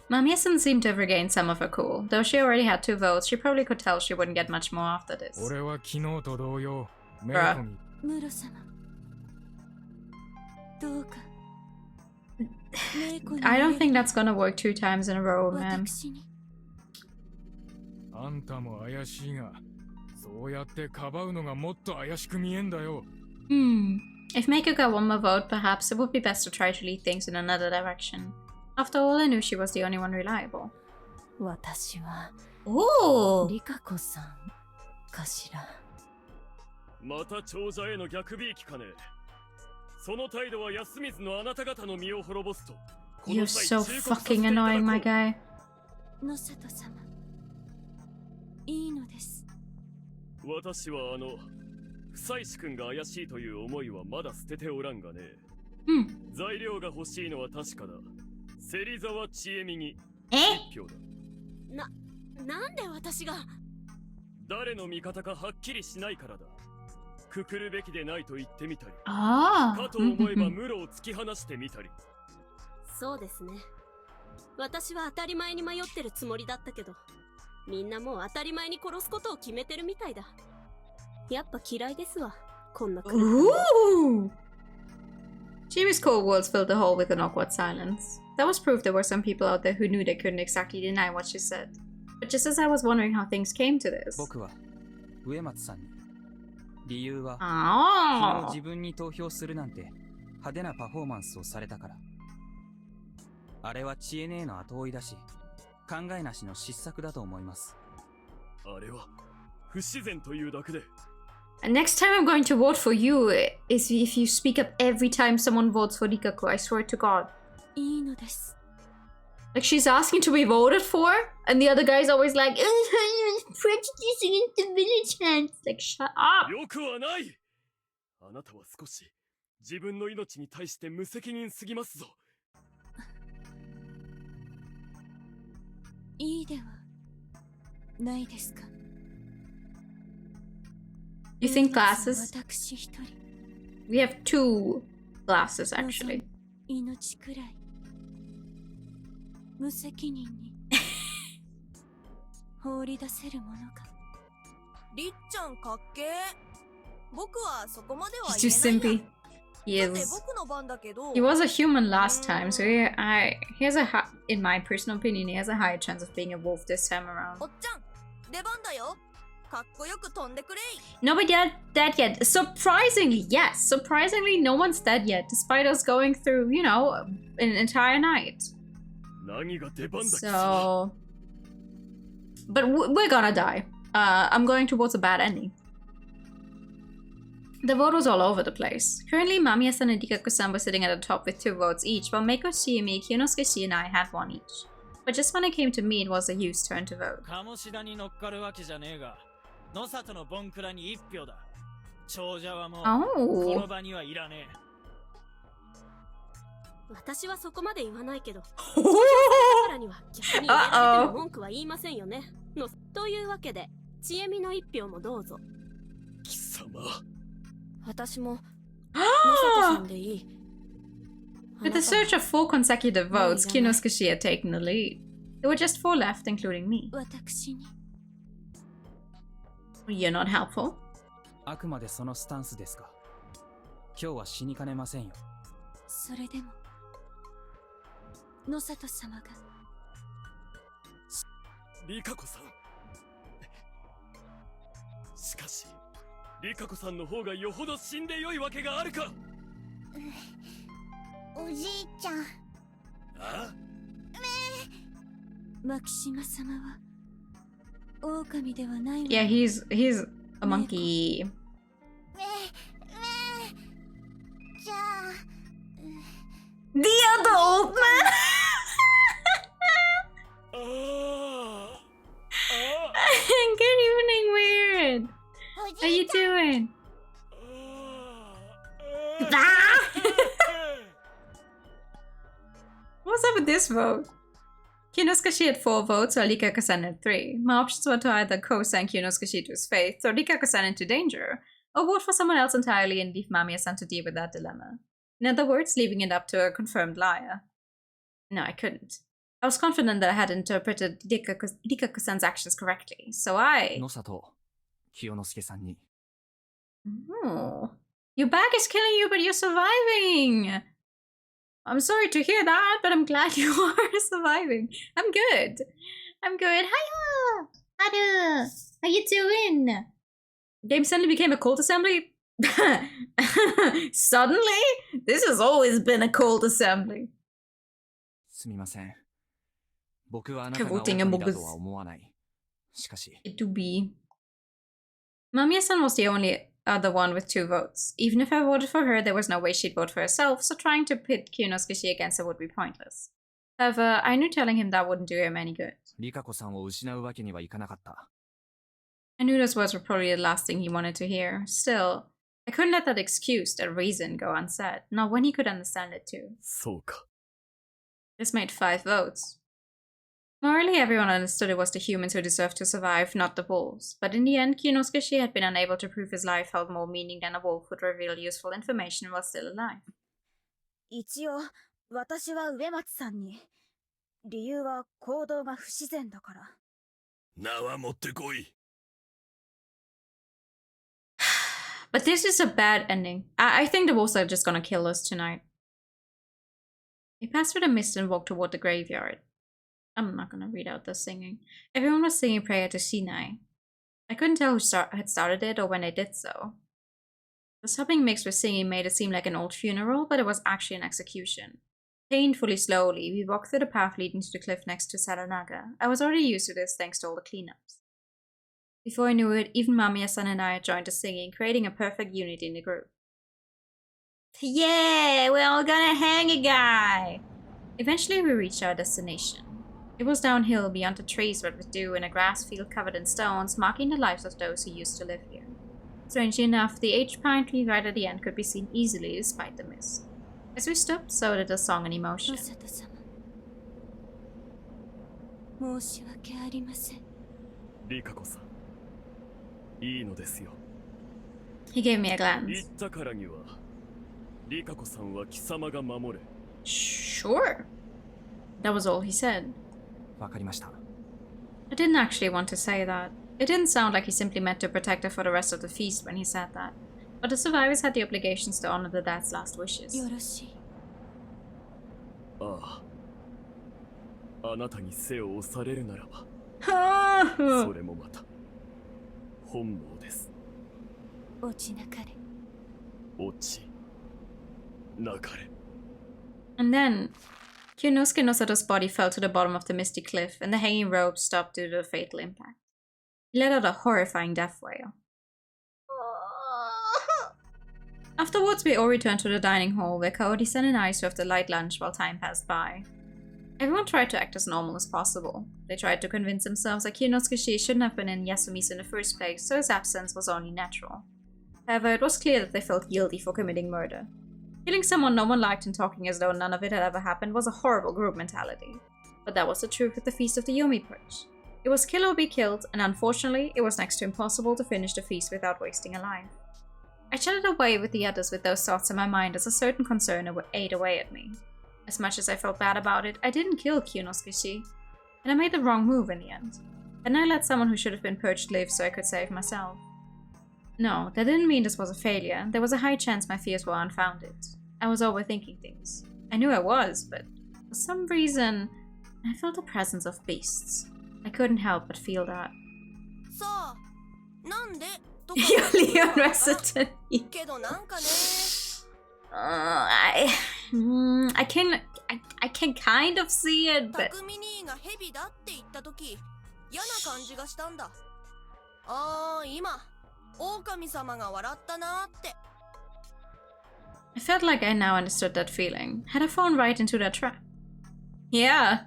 Mamiya-san seemed to have regained some of her cool. Though she already had 2 votes, she probably could tell she wouldn't get much more after this. Bruh. I don't think that's gonna work 2 times in a row, man. あんたも怪しいが、そうやってかばうのがもっと怪しく見えんだよ。If Meiko got one more vote, perhaps it would be best to try to lead things in another direction. After all, I knew she was the only one reliable. 私は Oh! リカコさんかしら。また長者への逆びいきかね。その態度は安水のあなた方の身を滅ぼすと。 You're so fucking annoying, my guy. 野里様、いいのです。私は夫妻子君が怪しいという思いはまだ捨てておらんがね。材料が欲しいのは確かだ。芹沢千恵美に1票だ。なんで私が？誰の味方かはっきりしないからだ。くくるべきでないと言ってみたり、かと思えば室を突き放してみたり。そうですね。私は当たり前に迷ってるつもりだったけど、みんなもう当たり前に殺すことを決めてるみたいだ。やっぱ嫌いですわ、こんな国。Ooh! Jimmy's cold words filled the hall with an awkward silence. That was proof there were some people out there who knew they couldn't exactly deny what she said. But just as I was wondering how things came to this. 僕は植松さんに。理由は、昨日自分に投票するなんて派手なパフォーマンスをされたから。あれは知恵ねえの後追いだし、考えなしの失策だと思います。あれは不自然というだけで、And next time I'm going to vote for you is if you speak up every time someone votes for Rikaku, I swear to God. Like, she's asking to be voted for, and the other guy's always like, prejudicing into village hands. Like, shut up. よくはない。あなたは少し自分の命に対して無責任すぎますぞ。いいではないですか。 You think glasses? We have 2 glasses, actually. 命くらい無責任に放り出せるものか。りっちゃんかっけー。僕はそこまでは He's too 言えない simpy. や。 He だって is. 僕の番だけど。 He was a human last time, so he has a in my personal opinion, he has a higher chance of being a wolf this time around. おっちゃん、出番だよ。かっこよく飛んでくれい。 Nobody dead yet. Surprisingly, yes. Surprisingly, no one's dead yet, despite us going through, you know, an entire night. 何が出番だ。 So, but we're gonna die. I'm going towards a bad ending. The vote was all over the place. Currently, Mamiya-san and Rikaku-san were sitting at the top with 2 votes each, while Meiko, Shiumi, Kyonosuke-shi, and I had 1 each. But just when it came to me, it was the Yu's turn to vote. 鴨志田に乗っかるわけじゃねえが、野里のボンクラに1票だ。長者はもうこの場にはいらねえ。私はそこまで言わないけど、からには逆に言われても文句は言いませんよね。のというわけで、ちえみの1票もどうぞ。貴様。私も野里さんでいい。 With a surge of 4 consecutive votes, Kyonosuke-shi had taken the lead. There were just 4 left, including me. You're not helpful. あくまでそのスタンスですか。今日は死にかねませんよ。それでも野里様がリカコさん。しかしリカコさんの方がよほど死んでよいわけがあるか。おじいちゃん。あ？マキシマ様は狼ではないわ。 Yeah, he's a monkey. じゃあ The other old man. Good evening, Weird. How you doing? What's up with this vote? Kyonosuke had 4 votes, while Rikaku-san had 3. My options were to either co-sign Kyonosuke to his fate, throw Rikaku-san into danger, or vote for someone else entirely and leave Mamiya-san to deal with that dilemma. In other words, leaving it up to a confirmed liar. No, I couldn't. I was confident that I had interpreted Rikaku-san's actions correctly, so I... Oh. Your back is killing you, but you're surviving! I'm sorry to hear that, but I'm glad you are surviving. I'm good. I'm good. Hiya! Haru! How you doing? Game suddenly became a cult assembly? Suddenly? This has always been a cult assembly. すみません。僕はあなたが狼だとは思わない。しかし。To be. Mamiya-san was the only other one with 2 votes. Even if I voted for her, there was no way she'd vote for herself, so trying to pit Kyonosuke against her would be pointless. However, I knew telling him that wouldn't do him any good. リカコさんを失うわけにはいかなかった。I knew those words were probably the last thing he wanted to hear. Still, I couldn't let that excuse, that reason, go unsaid, not when he could understand it too. そうか。 This made 5 votes. Morally, everyone understood it was the humans who deserved to survive, not the wolves. But in the end, Kyonosuke had been unable to prove his life held more meaning than a wolf would reveal useful information while still alive. 一応、私は植松さんに。理由は行動が不自然だから。縄持ってこい。But this is a bad ending. I think the wolves are just gonna kill us tonight. He passed through the mist and walked toward the graveyard. I'm not gonna read out the singing. Everyone was singing prayer to Shinai. I couldn't tell who had started it or when they did so. The sobbing mixed with singing made it seem like an old funeral, but it was actually an execution. Painfully slowly, we walked through the path leading to the cliff next to Saranaga. I was already used to this thanks to all the cleanups. Before I knew it, even Mamiya-san and I had joined the singing, creating a perfect unity in the group. Yeah, we're all gonna hang a guy! Eventually we reached our destination. It was downhill beyond the trees wet with dew in a grass field covered in stones, marking the lives of those who used to live here. Strangely enough, the aged pine tree right at the end could be seen easily despite the mist. As we stopped, so did the song and emotion. He gave me a glance. Sure. That was all he said. I didn't actually want to say that. It didn't sound like he simply meant to protect her for the rest of the feast when he said that. But the survivors had the obligations to honor the dad's last wishes. And then, Kyunosuke Nosato's body fell to the bottom of the misty cliff, and the hanging rope stopped due to the fatal impact. He let out a horrifying death wail. Afterwards, we all returned to the dining hall, where Kaori-san and I served a light lunch while time passed by. Everyone tried to act as normal as possible. They tried to convince themselves that Kyunosuke shouldn't have been in Yasumi's in the first place, so his absence was only natural. However, it was clear that they felt guilty for committing murder. Killing someone no one liked and talking as though none of it had ever happened was a horrible group mentality. But that was the truth at the Feast of the Yomi Perch. It was kill or be killed, and unfortunately, it was next to impossible to finish the feast without wasting a life. I chatted away with the others with those thoughts in my mind as a certain concern ate away at me. As much as I felt bad about it, I didn't kill Kyunosuke, and I made the wrong move in the end. Then I let someone who should have been purged live so I could save myself. No, that didn't mean this was a failure. There was a high chance my fears were unfounded. I was overthinking things. I knew I was, but for some reason, I felt the presence of beasts. I couldn't help but feel that. You're Leon resident. I can kind of see it, but I felt like I now understood that feeling. Had I fallen right into that trap? Yeah.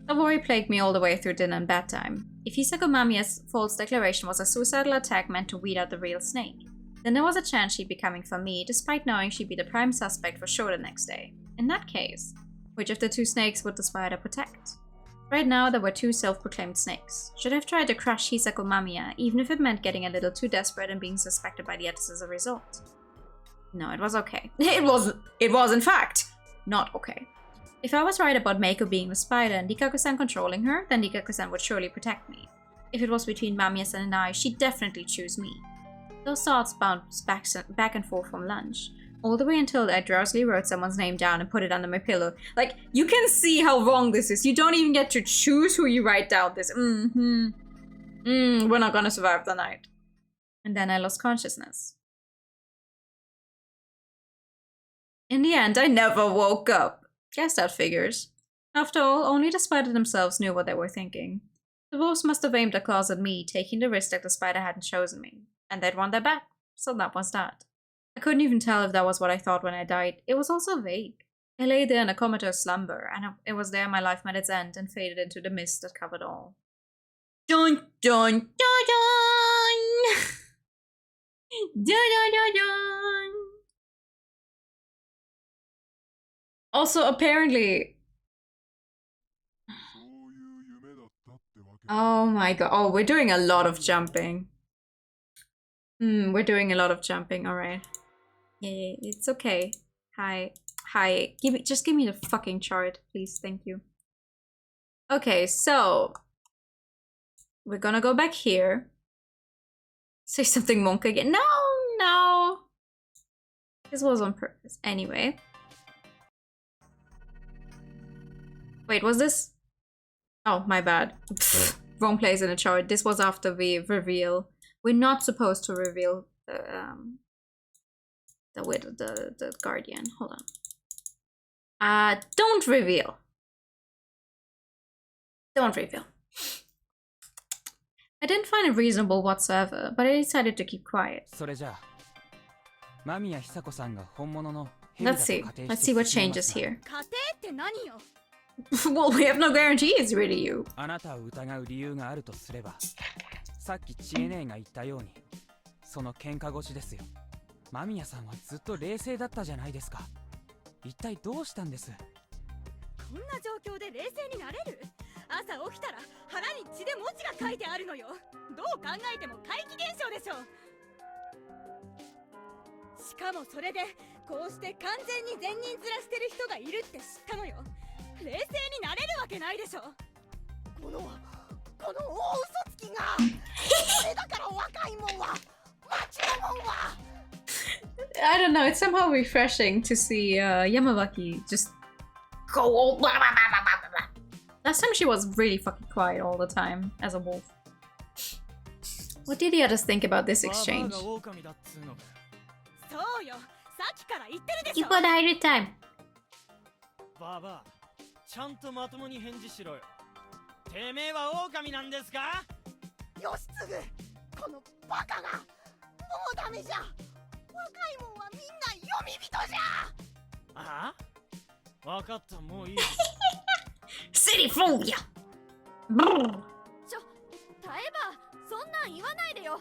The worry plagued me all the way through dinner and bedtime. If Hisako Mamiya's false declaration was a suicidal attack meant to weed out the real snake, then there was a chance she'd be coming for me, despite knowing she'd be the prime suspect for sure the next day. In that case, which of the two snakes would the spider protect? Right now, there were two self-proclaimed snakes. Should I have tried to crush Hisako Mamiya, even if it meant getting a little too desperate and being suspected by the others as a result? No, it was okay. It was in fact not okay. If I was right about Meiko being the spider and Rikaku-san controlling her, then Rikaku-san would surely protect me. If it was between Mamiya-san and I, she'd definitely choose me. Those thoughts bounced back and forth from lunch, all the way until I drowsily wrote someone's name down and put it under my pillow. Like, you can see how wrong this is. You don't even get to choose who you write down this. We're not gonna survive the night. And then I lost consciousness. In the end, I never woke up. Guess that figures. After all, only the spider themselves knew what they were thinking. The wolves must have aimed their claws at me, taking the risk that the spider hadn't chosen me. And they'd won their bet, so that was that. I couldn't even tell if that was what I thought when I died. It was also vague. I lay there in a comatose slumber, and it was there my life met its end and faded into the mist that covered all. Dun dun dun dun! Dun dun dun dun! Also, apparently... Oh my god. Oh, we're doing a lot of jumping. We're doing a lot of jumping, alright. Yeah, it's okay. Hi. Just give me the fucking chart, please. Thank you. Okay, so... we're gonna go back here. Say something monk again. No! This was on purpose. Anyway. Wait, was this? Oh, my bad. Wrong place in the chart. This was after we reveal. We're not supposed to reveal the guardian. Hold on. Don't reveal. Don't reveal. I didn't find it reasonable whatsoever, but I decided to keep quiet. それじゃあ、間宮久子さんが本物の Let's see. Let's see what changes here. 家庭って何よ Well, we have no guarantee it's really you. あなたを疑う理由があるとすれば、さっき知恵姉が言ったように、その喧嘩腰ですよ。間宮さんはずっと冷静だったじゃないですか。一体どうしたんです？こんな状況で冷静になれる？朝起きたら腹に血で文字が書いてあるのよ。どう考えても怪奇現象でしょ。しかもそれでこうして完全に善人面してる人がいるって知ったのよ。冷静になれるわけないでしょ。この大嘘つきがそれだから若いもんは町のもんは I don't know, it's somehow refreshing to see Yamawaki just go all blah, blah, blah, blah, blah, blah. Last time she was really fucking quiet all the time as a wolf. What did the others think about this exchange? そうよ、さっきから言ってるでしょ。 You got a hide time. バーバー、ちゃんとまともに返事しろよ。てめえは狼なんですか？義継、このバカがもうダメじゃ。若いもんはみんな読み人じゃ。ああ、わかった、もういい。City phobia. タエバ、そんなん言わないでよ。よ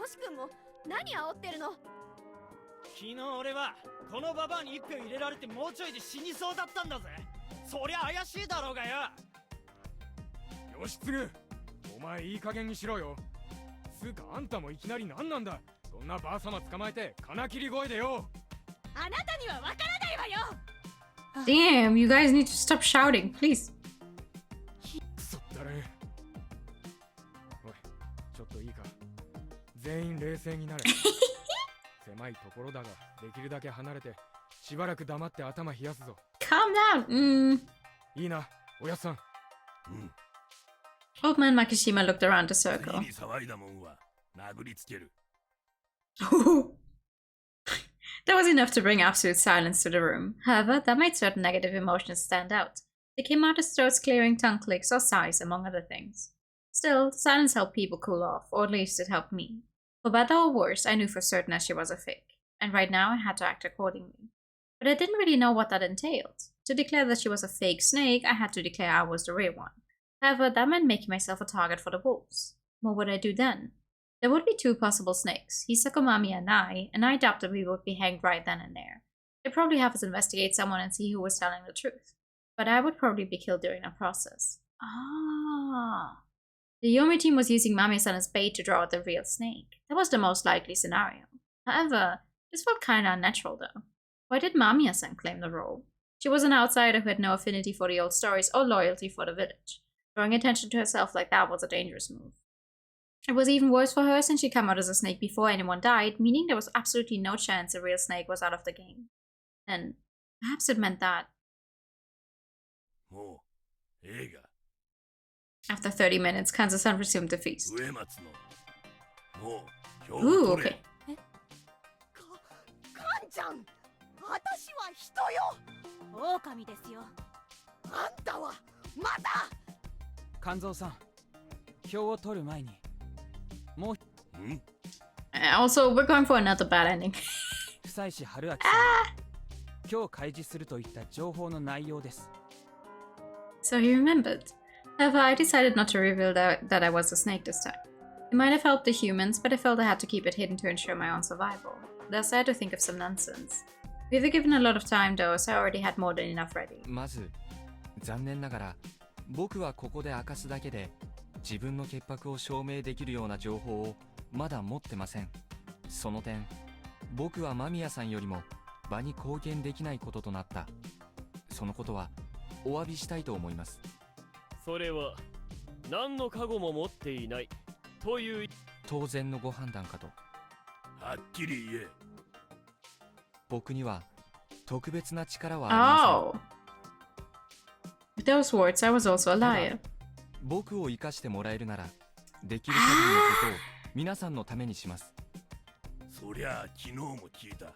し君も何煽ってるの？昨日俺はこのババアに一票入れられてもうちょいで死にそうだったんだぜ。そりゃ怪しいだろうがよ。義継、お前いい加減にしろよ。つうかあんたもいきなり何なんだ。そんなばあさま捕まえて金切り声でよ。あなたにはわからないわよ。Damn, you guys need to stop shouting, please. そったれ。おい、ちょっといいか。全員冷静になれ。狭いところだが、できるだけ離れて、しばらく黙って頭冷やすぞ。Calm down. いいな、おやっさん。Old man Makishima looked around the circle. 次に騒いだもんは殴りつける。That was enough to bring absolute silence to the room. However, that made certain negative emotions stand out. They came out as throats clearing, tongue clicks, or sighs, among other things. Still, the silence helped people cool off, or at least it helped me. For better or worse, I knew for certain that she was a fake, and right now I had to act accordingly. But I didn't really know what that entailed. To declare that she was a fake snake, I had to declare I was the real one. However, that meant making myself a target for the wolves. What would I do then? There would be two possible snakes, Hisakomami and I doubt that we would be hanged right then and there. They'd probably have us investigate someone and see who was telling the truth. But I would probably be killed during the process. Ah. The Yomi team was using Mami-san as bait to draw out the real snake. That was the most likely scenario. However, this felt kinda unnatural though. Why did Mamiya-san claim the role? She was an outsider who had no affinity for the old stories or loyalty for the village. Drawing attention to herself like that was a dangerous move. It was even worse for her since she came out as a snake before anyone died, meaning there was absolutely no chance the real snake was out of the game. And perhaps it meant that after 30 minutes, Kanza-san resumed the feast. Ooh, okay. ちゃん、私は人よ。狼ですよ。あんたはまだ。肝臓さん、票を取る前にもう。Also, we're going for another bad ending. 久石春明さん、今日開示するといった情報の内容です。So he remembered. However, I decided not to reveal that I was a snake this time. It might have helped the humans, but I felt I had to keep it hidden to ensure my own survival. Thus, I had to think of some nonsense. We were given a lot of time though, so I already had more than enough ready. まず、残念ながら、僕はここで明かすだけで、自分の潔白を証明できるような情報をまだ持ってません。その点、僕は間宮さんよりも場に貢献できないこととなった。そのことはお詫びしたいと思います。それは何の過去も持っていないという当然のご判断かと。はっきり言え。僕には特別な力はありません。With those words, I was also a liar. 僕を生かしてもらえるなら、できる限りのことを皆さんのためにします。そりゃ昨日も聞いた。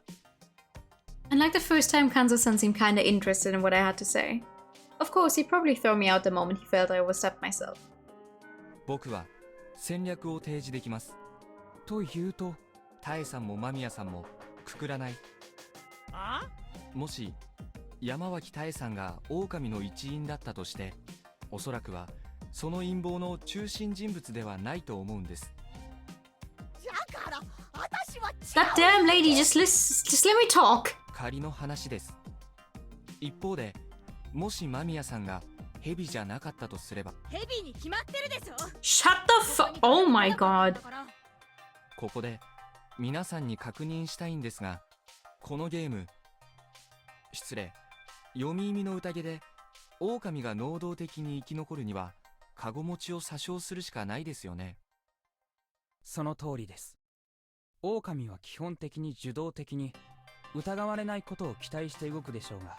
And like the first time, Kanzo-san seemed kinda interested in what I had to say. Of course, he'd probably throw me out the moment he felt I overstepped myself. 僕は戦略を提示できます。というと、タエさんも間宮さんもくくらない。あ？もし山脇タエさんが狼の一員だったとして、おそらくはその陰謀の中心人物ではないと思うんです。だから私は That damn lady, just let me talk. 仮の話です。一方で、もし間宮さんがヘビじゃなかったとすれば、ヘビに決まってるでしょ。 Shut the f- Oh my god. ここで皆さんに確認したいんですが、このゲーム、失礼、読み意味の宴で狼が能動的に生き残るにはカゴ持ちを詐称するしかないですよね。その通りです。狼は基本的に受動的に疑われないことを期待して動くでしょうが、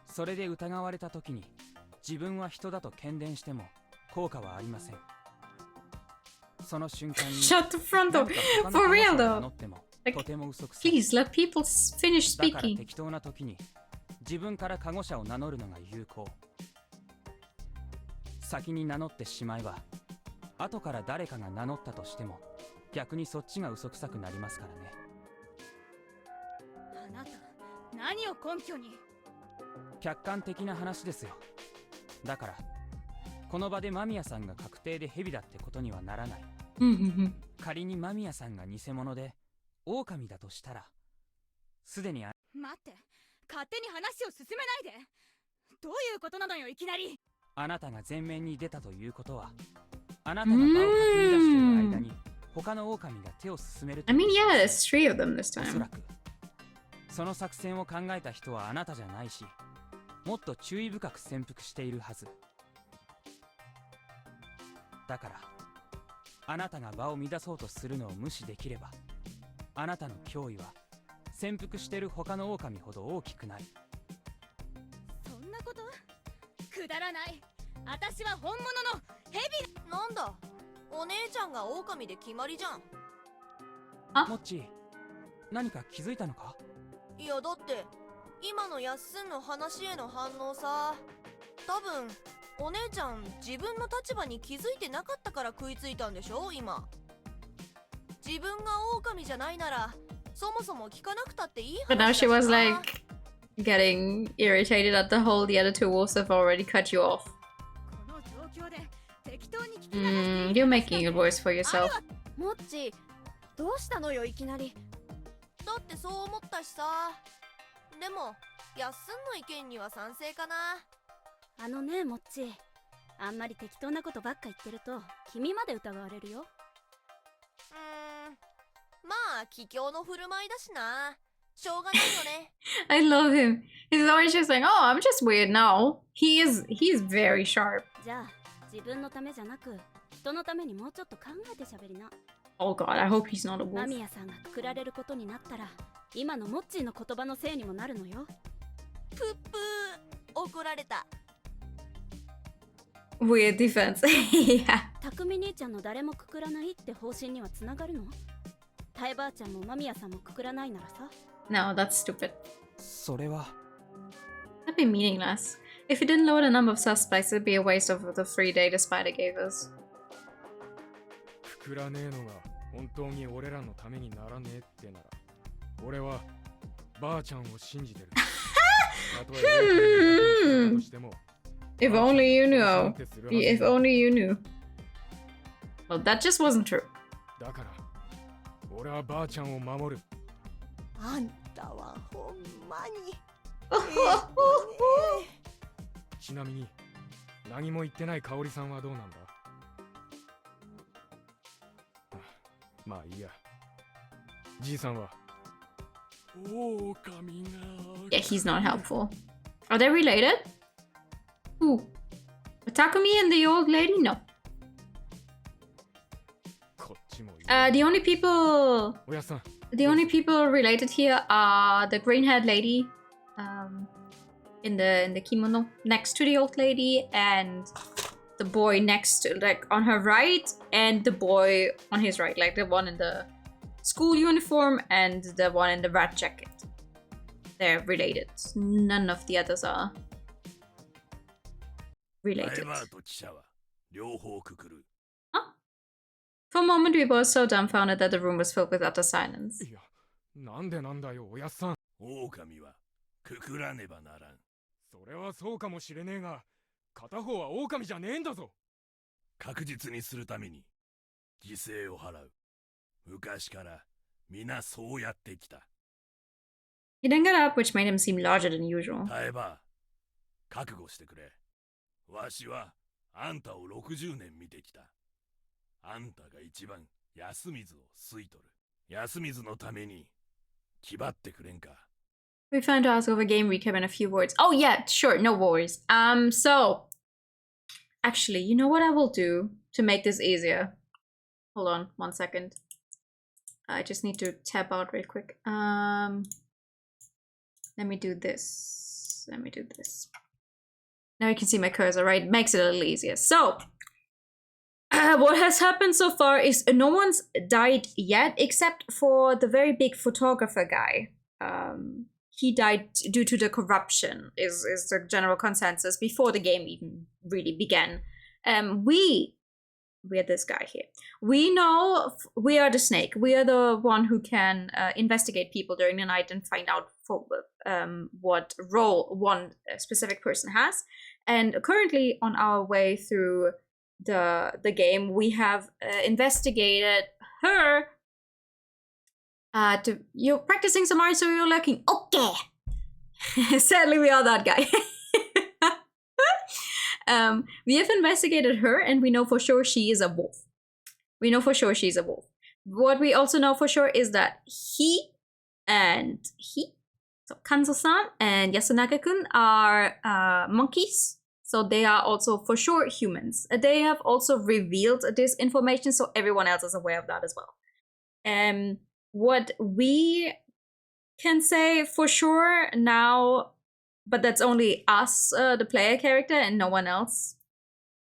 それで疑われた時に自分は人だと喧伝しても効果はありません。その瞬間に Shut the front door. For real though. Like, please let people finish だから speaking. 適当な時に自分からカゴ者を名乗るのが有効。先に名乗ってしまえば、後から誰かが名乗ったとしても逆にそっちが嘘くさくなりますからね。あなた何を根拠に。客観的な話ですよ。だからこの場で間宮さんが確定でヘビだってことにはならない。仮に間宮さんが偽物で狼だとしたら、すでに待って、勝手に話を進めないで。どういうことなのよ、いきなり。あなたが前面に出たということは、あなたが場をかき乱している間に他の狼が手を進めると。 I mean, yeah, there's 3 of them this おそ time. らくその作戦を考えた人はあなたじゃないし、もっと注意深く潜伏しているはず。だからあなたが場を乱そうとするのを無視できれば、あなたの脅威は潜伏している他の狼ほど大きくない。そんなこと？くだらない。私は本物のヘビ。なんだ、お姉ちゃんが狼で決まりじゃん。モッチー、何か気づいたのか？いやだって今のやっすんの話への反応さ、多分お姉ちゃん自分の立場に気づいてなかったから食いついたんでしょ今。自分が狼じゃないならそもそも聞かなくたっていい話 But だ now し she な。 was like getting irritated at the whole the other two wolves have already cut you off. この状況で適当に聞き流して You're making it worse for yourself. もっち、どうしたのよいきなり。だってそう思ったしさ。でもやっすんの意見には賛成かな。あのね、もっち、あんまり適当なことばっか言ってると君まで疑われるよ。まあ桔梗の振る舞いだしな。しょうがないよね。I love him. He's always just like, oh, I'm just weird now. He's very sharp. じゃあ自分のためじゃなく人のためにもうちょっと考えてしゃべりな。 Oh god, I hope he's not a 間 wolf. 宮さんがくくられることになったら、今のモッチーの言葉のせいにもなるのよ。ぷっぷー、怒られた。Weird defense. Yeah. 匠兄ちゃんの誰もくくらないって方針にはつながるの？タエばあちゃんも間宮さんもくくらないならさ。 No, that's stupid. それは That'd be meaningless. If you didn't lower the number of suspects, it'd be a waste of the free day the spider gave us. くくらねえのが本当に俺らのためにならねえってなら、俺はばあちゃんを信じてる。たとえ狼だとしても。If only you knew. If only you knew. Well, that just wasn't true. だから俺はばあちゃんを守る。あんたはほんまにちなみに何も言ってない香織さんはどうなんだ？まあいいや。じいさんは狼が Yeah, he's not helpful. Are they related? Who? Takumi and the old lady? No. こっちもいい。The only people... おやさん。The only people related here are the green-haired lady in the kimono next to the old lady, and the boy next to, like, on her right, and the boy on his right, like the one in the school uniform and the one in the red jacket. They're related. None of the others are related. For a moment, we were so dumbfounded that the room was filled with utter silence. いや、なんでなんだよ、おやっさん。狼はくくらねばならん。それはそうかもしれねえが、片方は狼じゃねえんだぞ。確実にするために犠牲を払う。昔から皆そうやってきた。He then got up, which made him seem larger than usual. 耐えば、覚悟してくれ。わしはあんたを60年見てきた。あんたが一番安水を吸い取る。安水のために気張ってくれんか。We found to ask over game recap in a few words. Oh yeah, sure, no worries. So actually, you know what I will do to make this easier? Hold on 1 second. I just need to tap out real quick. Let me do this. Let me do this. Now you can see my cursor, right? It makes it a little easier. So what has happened so far is no one's died yet, except for the very big photographer guy. He died due to the corruption, is the general consensus before the game even really began. We're this guy here. We know we are the snake. We are the one who can investigate people during the night and find out for, what role one specific person has. And currently on our way through the game, we have investigated her. You're practicing some art, so you're lurking. Okay. Sadly, we are that guy. We have investigated her, and we know for sure she is a wolf. We know for sure she's a wolf. What we also know for sure is that so Kanzo-san and Yasunaka-kun are monkeys. So they are also for sure humans. They have also revealed this information, so everyone else is aware of that as well. What we can say for sure now, but that's only us, the player character, and no one else,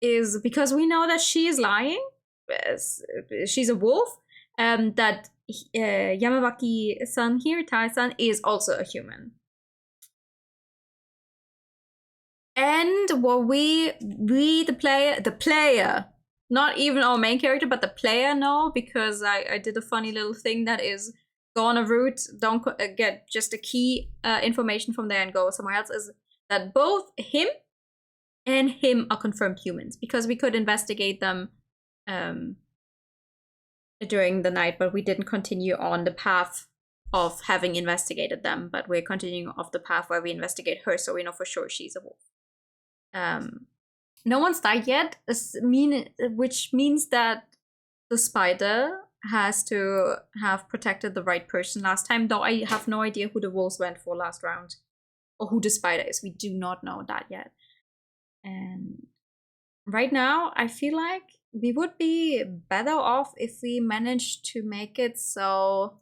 is because we know that she is lying. She's a wolf. That Yamawaki-san here, Tai-san, is also a human. And what we the player, not even our main character, but the player know, because I did a funny little thing that is go on a route, don't get just a key information from there and go somewhere else, is that both him and him are confirmed humans, because we could investigate them during the night, but we didn't continue on the path of having investigated them, but we're continuing off the path where we investigate her, so we know for sure she's a wolf. No one's died yet, which means that the spider has to have protected the right person last time, though I have no idea who the wolves went for last round, or who the spider is. We do not know that yet. And right now, I feel like we would be better off if we managed to make it so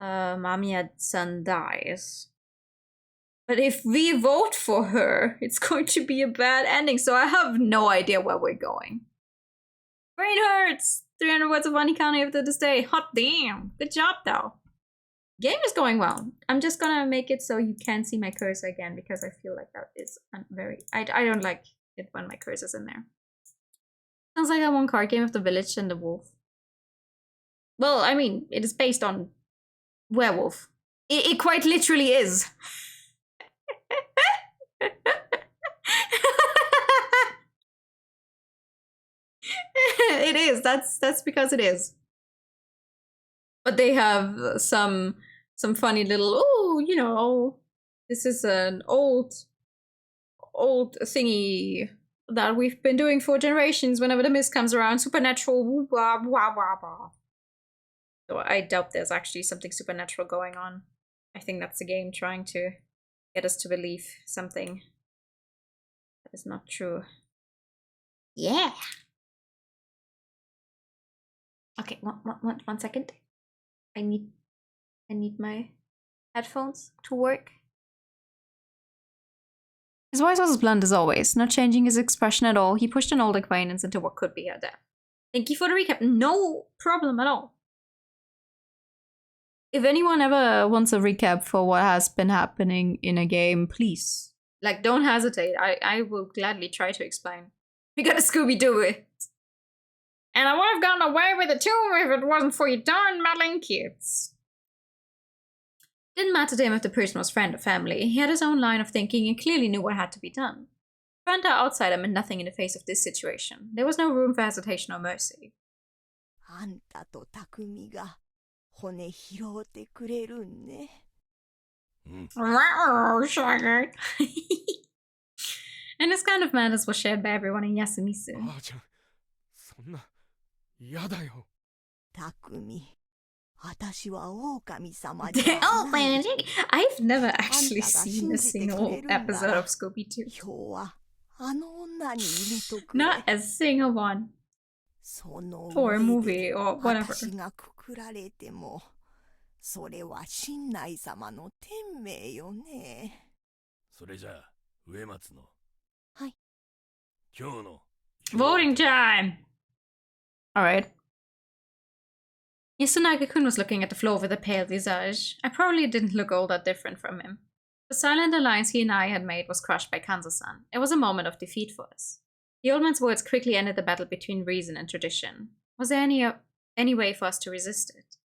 Mamiya-san dies. But if we vote for her, it's going to be a bad ending, so I have no idea where we're going. Brain hurts! 300 words of money counting after this day. Hot damn! Good job, though. Game is going well. I'm just gonna make it so you can't see my cursor again, because I feel like that is very... I don't like it when my cursor's in there. Sounds like a one-card game of the village and the wolf. Well, I mean, it is based on werewolf. It quite literally is. It is. That's because it is. But they have some funny little, oh, you know, this is an old thingy that we've been doing for generations. Whenever the mist comes around, supernatural. Woo, wah, wah, wah, wah. So I doubt there's actually something supernatural going on. I think that's the game trying to get us to believe something that is not true. Yeah. Okay, one second. I need my headphones to work. His voice was blunt as always, not changing his expression at all. He pushed an old acquaintance into what could be her death. Thank you for the recap. No problem at all. If anyone ever wants a recap for what has been happening in a game, please, like, don't hesitate. I will gladly try to explain. We gotta Scooby-Doo it. And I would have gotten away with it too if it wasn't for you darn meddling kids. Didn't matter to him if the person was friend or family. He had his own line of thinking and clearly knew what had to be done. Friend or outsider meant nothing in the face of this situation. There was no room for hesitation or mercy. あんたと匠が骨拾うてくれるんね。Shaggy. And this kind of madness was shared by everyone in Yasumisu. ばあちゃん、そんな嫌だよ。匠、私は狼様じゃない。 I've never actually seen a single episode of Scooby-Doo. 今日はあの女に入れとくれ。 Not a single one. その For a 上 movie で or whatever. 私がくくられても、それは親内様の天命よね。それじゃあ、植松の。はい。今日の。Voting time! Alright. Yasunagi-kun was looking at the floor with a pale visage. I probably didn't look all that different from him. The silent alliance he and I had made was crushed by Kanzo-san. It was a moment of defeat for us. The old man's words quickly ended the battle between reason and tradition. Was there any way for us to resist it?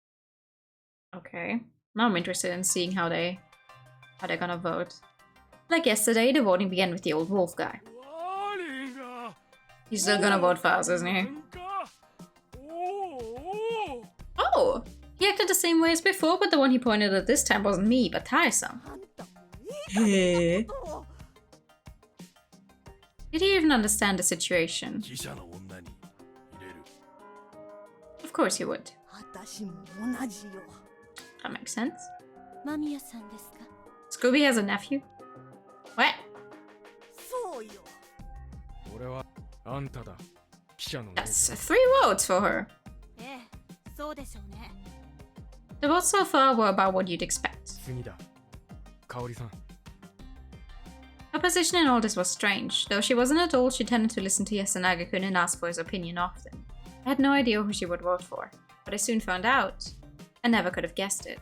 Okay. Now I'm interested in seeing how they're gonna vote. Like yesterday, the voting began with the old wolf guy. He's still gonna vote for us, isn't he? Oh! He acted the same way as before, but the one he pointed at this time wasn't me, but Tai-san. Hey. Did he even understand the situation? Of course he would. That makes sense. Scooby has a nephew? What? That's 3 votes for her. The votes so far were about what you'd expect. Her position in all this was strange. Though she wasn't at all, she tended to listen to Yasunagi-kun and ask for his opinion often. I had no idea who she would vote for, but I soon found out. I never could have guessed it.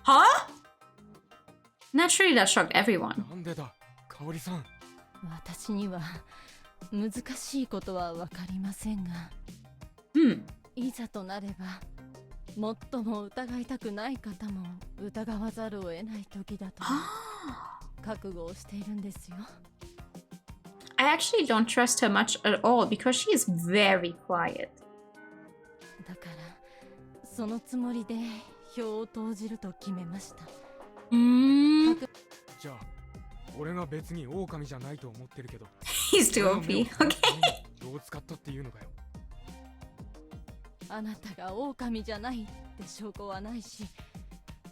Huh? Naturally, that shocked everyone. 私には難しいことはわかりませんが、いざとなれば、最も疑いたくない方も疑わざるを得ない時だと覚悟をしているんですよ。I actually don't trust her much at all because she is very quiet. だからそのつもりで票を投じると決めました。じゃあ、俺が別に狼じゃないと思ってるけど。He's too OP. Okay. どう使ったっていうのかよ。あなたが狼じゃないって証拠はないし、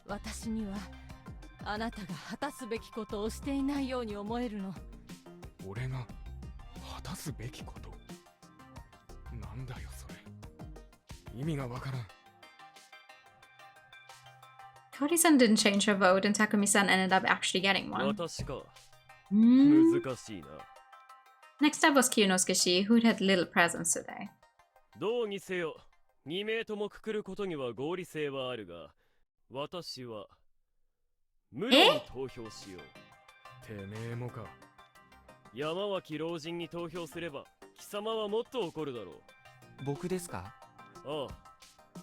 私にはあなたが果たすべきことをしていないように思えるの。俺が果たすべきこと？なんだよそれ。意味がわからん。Kaori-san didn't change her vote and Takumi-san ended up actually getting one. 私か。難しいな。Next up was Kyunosuke-shi, who'd had little presence today. どうにせよ、2名ともくくることには合理性はあるが、私は無理に投票しよう。てめえもか。山脇老人に投票すれば、貴様はもっと怒るだろう。僕ですか？ああ。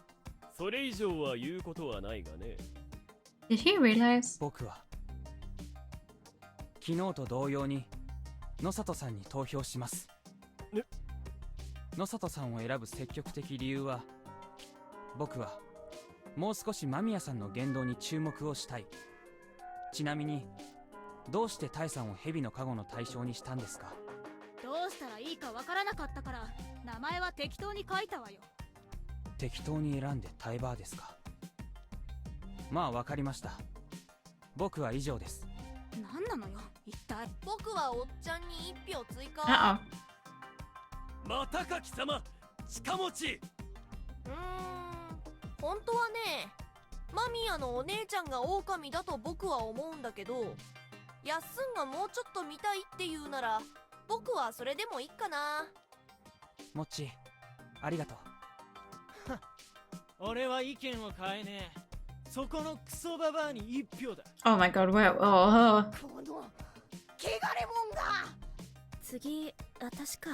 それ以上は言うことはないがね。Did he realize? 僕は昨日と同様に野里さんに投票します。野里さんを選ぶ積極的理由は、僕はもう少し間宮さんの言動に注目をしたい。ちなみにどうしてタイさんを蛇の加護の対象にしたんですか？どうしたらいいかわからなかったから名前は適当に書いたわよ。適当に選んでタイバーですか？まあわかりました。僕は以上です。何なのよ一体。僕はおっちゃんに1票追加。またか貴様、近持ち。本当はね、間宮のお姉ちゃんが狼だと僕は思うんだけど、やっすんがもうちょっと見たいって言うなら僕はそれでもいいかな。もっち、ありがとう。俺は意見を変えねえ。そこのクソババアに1票だ。Oh my god, wow. Oh. この汚れもんが。次、私か。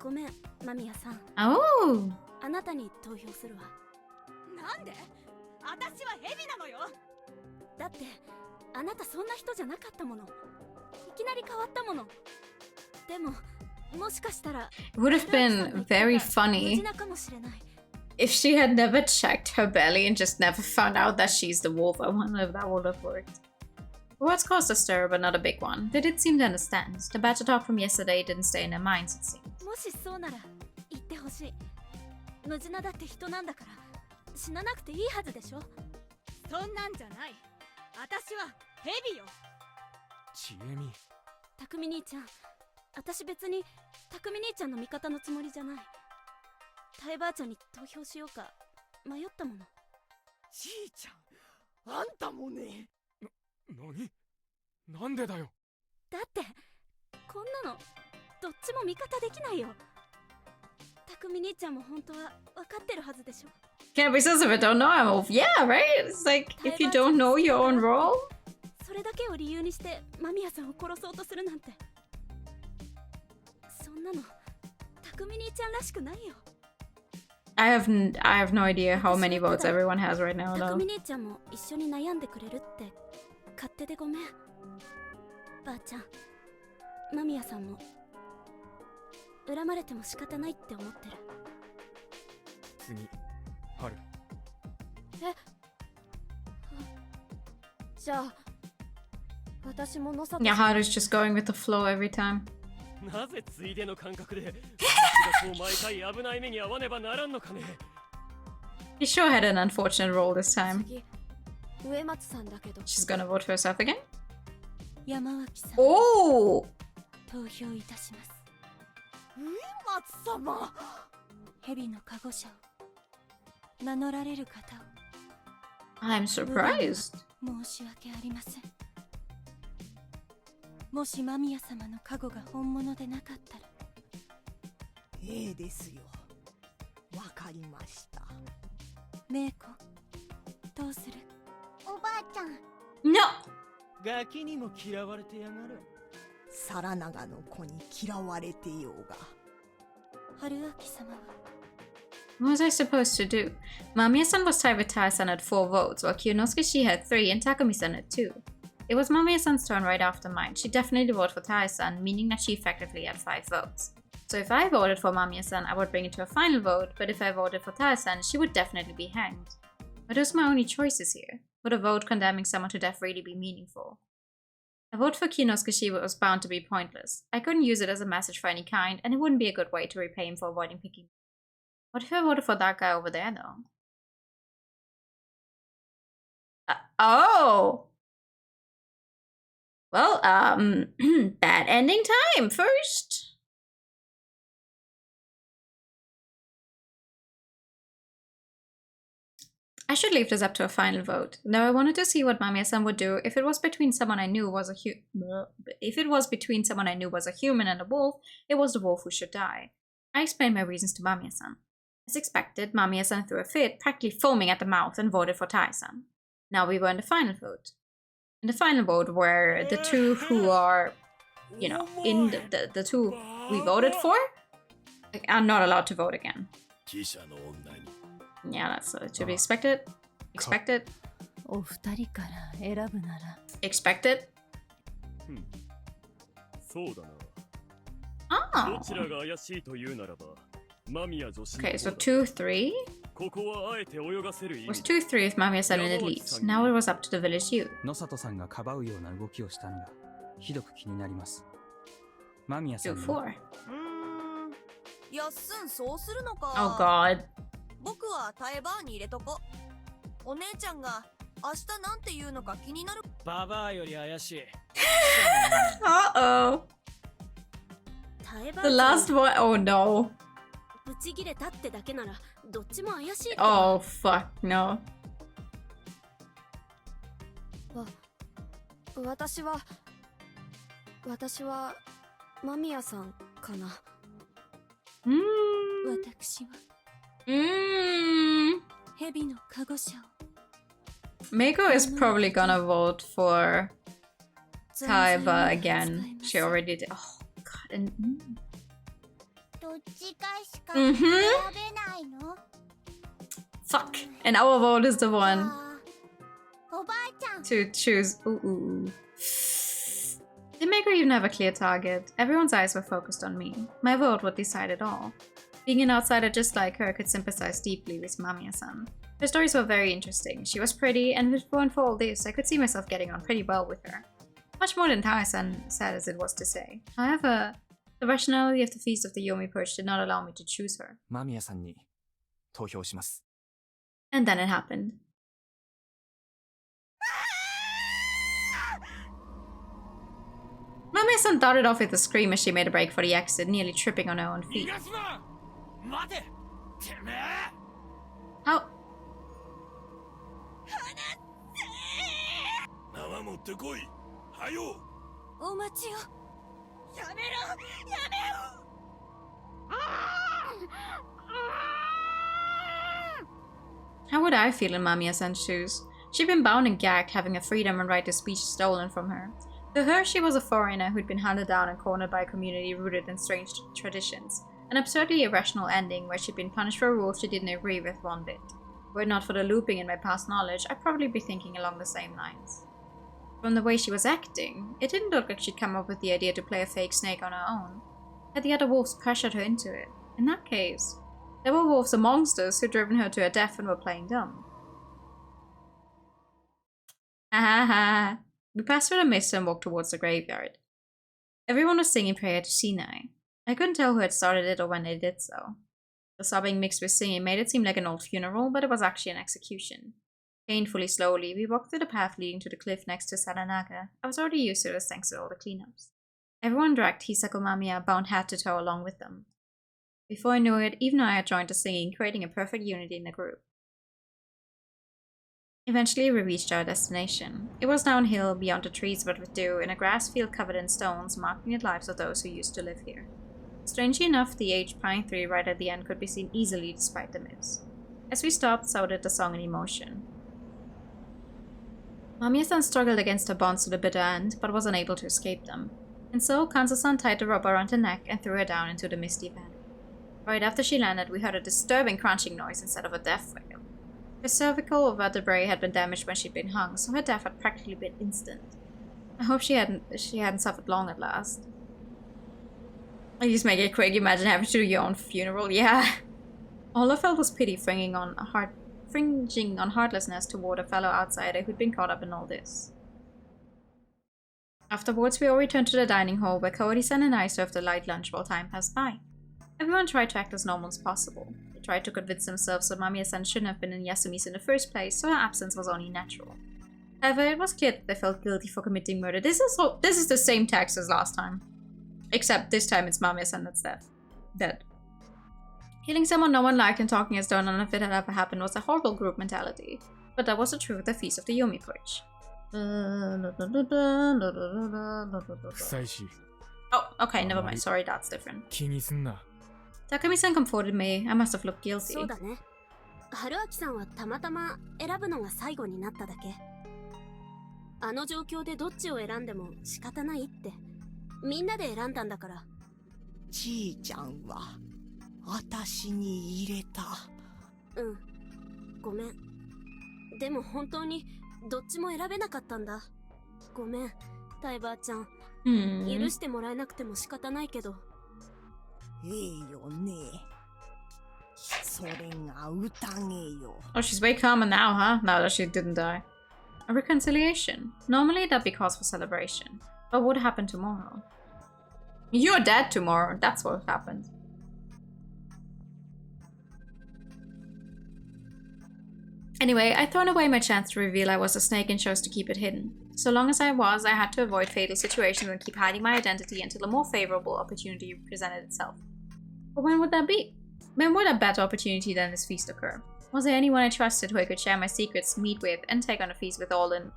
ごめん、間宮さん。Oh! あなたに投票するわ。なんで？私はヘビなのよ。だって、あなたそんな人じゃなかったもの。いきなり変わったもの。でも、もしかしたら It would have been very funny if she had never checked her belly and just never found out that she's the wolf. I wonder if that would have worked. Words caused a stir, but not a big one. They did seem to understand. The badger talk from yesterday didn't stay in their minds, it seemed. もしそうなら言ってほしい。ムジナだって人なんだから死ななくていいはずでしょ。そんなんじゃない。私はヘビよ。ちえみ。たくみ兄ちゃん、私別にたくみ兄ちゃんの味方のつもりじゃない。タエばあちゃんに投票しようか迷ったもの。じいちゃん、あんたもね。何？なんでだよ。だってこんなのどっちも味方できないよ。たくみ兄ちゃんも本当は分かってるはずでしょ。 Can't be sus if I don't know I'm wolf. Yeah, right? It's like if you don't know your own role. それだけを理由にして間宮さんを殺そうとするなんて、そんなのたくみ兄ちゃんらしくないよ。I have no idea how many votes everyone has right now たく though. み兄ちゃんも一緒に悩んでくれるって勝手でごめん。ばあちゃん、間宮さんも恨まれても仕方ないって思ってる。次、春。じゃあ私ものさと Yeah, Haru's just going with the flow every time. なぜついでの感覚で私がこう毎回危ない目に遭わねばならんのかね。 He sure had an unfortunate roll this time. 上松さんだけど She's gonna vote for herself again? 山脇さん Oh! 投票いたします。上松様。蛇の加護者を名乗られる方を I'm surprised. 申し訳ありません。もし間宮様の加護が本物でなかったら。ええですよ。わかりました。メイコ、どうする？おばあちゃん。No! ガキにも嫌われてやがる。皿長の子に嫌われてようが。春明様は What was I supposed to do? Mamiya-san was tied with Tai-san at 4 votes, while Kyunosuke had 3 and Takumi-san at 2. It was Mamiya-san's turn right after mine. She definitely voted for Tai-san, meaning that she effectively had 5 votes. So if I voted for Mamiya-san, I would bring it to a final vote, but if I voted for Tai-san, she would definitely be hanged. But those are my only choices here. Would a vote condemning someone to death really be meaningful? A vote for Kyunosuke was bound to be pointless. I couldn't use it as a message for any kind, and it wouldn't be a good way to repay him for avoiding picking. What if I voted for that guy over there, though? Oh! Well, bad ending time first. I should leave this up to a final vote. Though I wanted to see what Mamiya-san would do if it was between someone I knew was a human and a wolf. It was the wolf who should die. I explained my reasons to Mamiya-san. As expected, Mamiya-san threw a fit, practically foaming at the mouth, and voted for Tai-san. Now we were in the final vote. In the final vote, where the two who are, you know, in the two we voted for are not allowed to vote again. Yeah, that's to be expected. Expected. お二人から選ぶなら Expected. そうだな。 Ah. どちらが怪しいというならば、間宮女子の Okay, so 2-3. ここはあえて泳がせる意 Was 味。 2-3 with Mamiya-san in the lead. Now it was up to the village youth. 野里さんがかばうような動きをしたのがひどく気になります。間宮さんも 2-4. やっすんそうするのか。 Oh god. 僕はタエバーに入れとこ。お姉ちゃんが明日なんて言うのか気になる。ババアより怪しい。Uh-oh. タエバ The last one. Oh no. ブチギレたってだけならどっちも怪しいって。 Oh fuck no. 私は間宮さんかな。私は蛇の加護者を。 Meiko is probably gonna vote for Taiba again. She already did. Oh god. And fuck. And our vote is the one to choose. Ooh. Didn't make her even have a clear target. Everyone's eyes were focused on me. My vote would decide it all. Being an outsider just like her, I could sympathize deeply with Mamiya-san. Her stories were very interesting. She was pretty, and if it weren't for all this, I could see myself getting on pretty well with her. Much more than Tae-san said as it was to say. However, the rationality of the Feast of the Yomi Purge did not allow me to choose her. Mamiya-sanに投票します. And then it happened. Mamiya-san darted off with a scream as she made a break for the exit, nearly tripping on her own feet. How? How would I feel in Mamiya-san's shoes? She'd been bound and gagged, having her freedom and right to speech stolen from her. To her, she was a foreigner who'd been hunted down and cornered by a community rooted in strange traditions. An absurdly irrational ending where she'd been punished for a rule she didn't agree with one bit. Were it not for the looping in my past knowledge, I'd probably be thinking along the same lines. From the way she was acting, it didn't look like she'd come up with the idea to play a fake snake on her own. Had the other wolves pressured her into it? In that case, there were wolves amongst us who'd driven her to her death and were playing dumb. Ha. We passed through the mist and walked towards the graveyard. Everyone was singing prayer to Sinai. I couldn't tell who had started it or when they did so. The sobbing mixed with singing made it seem like an old funeral, but it was actually an execution. Painfully slowly, we walked through the path leading to the cliff next to Saranaga. I was already used to this thanks to all the cleanups. Everyone dragged Hisako Mamiya bound hat to toe along with them. Before I knew it, even I had joined the singing, creating a perfect unity in the group. Eventually, we reached our destination. It was downhill, beyond the trees but with dew, in a grass field covered in stones, marking the lives of those who used to live here. Strangely enough, the aged pine tree right at the end could be seen easily despite the mist. As we stopped, so did the song in emotion. Mamiya-san struggled against her bonds to the bitter end, but was unable to escape them. And so, Kanzo-san tied the rope around her neck and threw her down into the misty valley. Right after she landed, we heard a disturbing crunching noise instead of a death wail. Her cervical vertebrae had been damaged when she'd been hung, so her death had practically been instant. I hope she hadn't suffered long at last. I just make it quick, imagine having to do your own funeral, yeah. All I felt was pity fringing on heartlessness toward a fellow outsider who'd been caught up in all this. Afterwards, we all returned to the dining hall where Kaori-san and I served a light lunch while time passed by. Everyone tried to act as normal as possible. They tried to convince themselves that Mamiya-san shouldn't have been in Yasumi's in the first place, so her absence was only natural. However, it was clear that they felt guilty for committing murder. This is the same text as last time. Except this time it's Mamiya-san that's dead. Killing someone no one liked and talking as though none of it had ever happened was a horrible group mentality. But that was the truth of the Feast of the Yomi Purge. Oh, okay, never mind. Sorry, that's different. Takumi-san comforted me. I must have looked guilty. そうだね。春明さんはたまたま選ぶのが最後になっただけ。あの状況でどっちを選んでも仕方ないって。みんなで選んだんだから。じいちゃんは私に入れた。うん。ごめん。でも本当にどっちも選べなかったんだ。ごめん、タイバーちゃん。許してもらえなくても仕方ないけど。よね。それが宴よ。Oh, she's way calmer now, huh? Now that she didn't die. A reconciliation. Normally that'd be cause for celebration. But what would happen tomorrow? You're dead tomorrow. That's what happened. Anyway, I'd thrown away my chance to reveal I was a snake and chose to keep it hidden. So long as I was, I had to avoid fatal situations and keep hiding my identity until a more favorable opportunity presented itself. But when would that be? When would a better opportunity than this feast occur? Was there anyone I trusted who I could share my secrets, meet with, and take on a feast with all in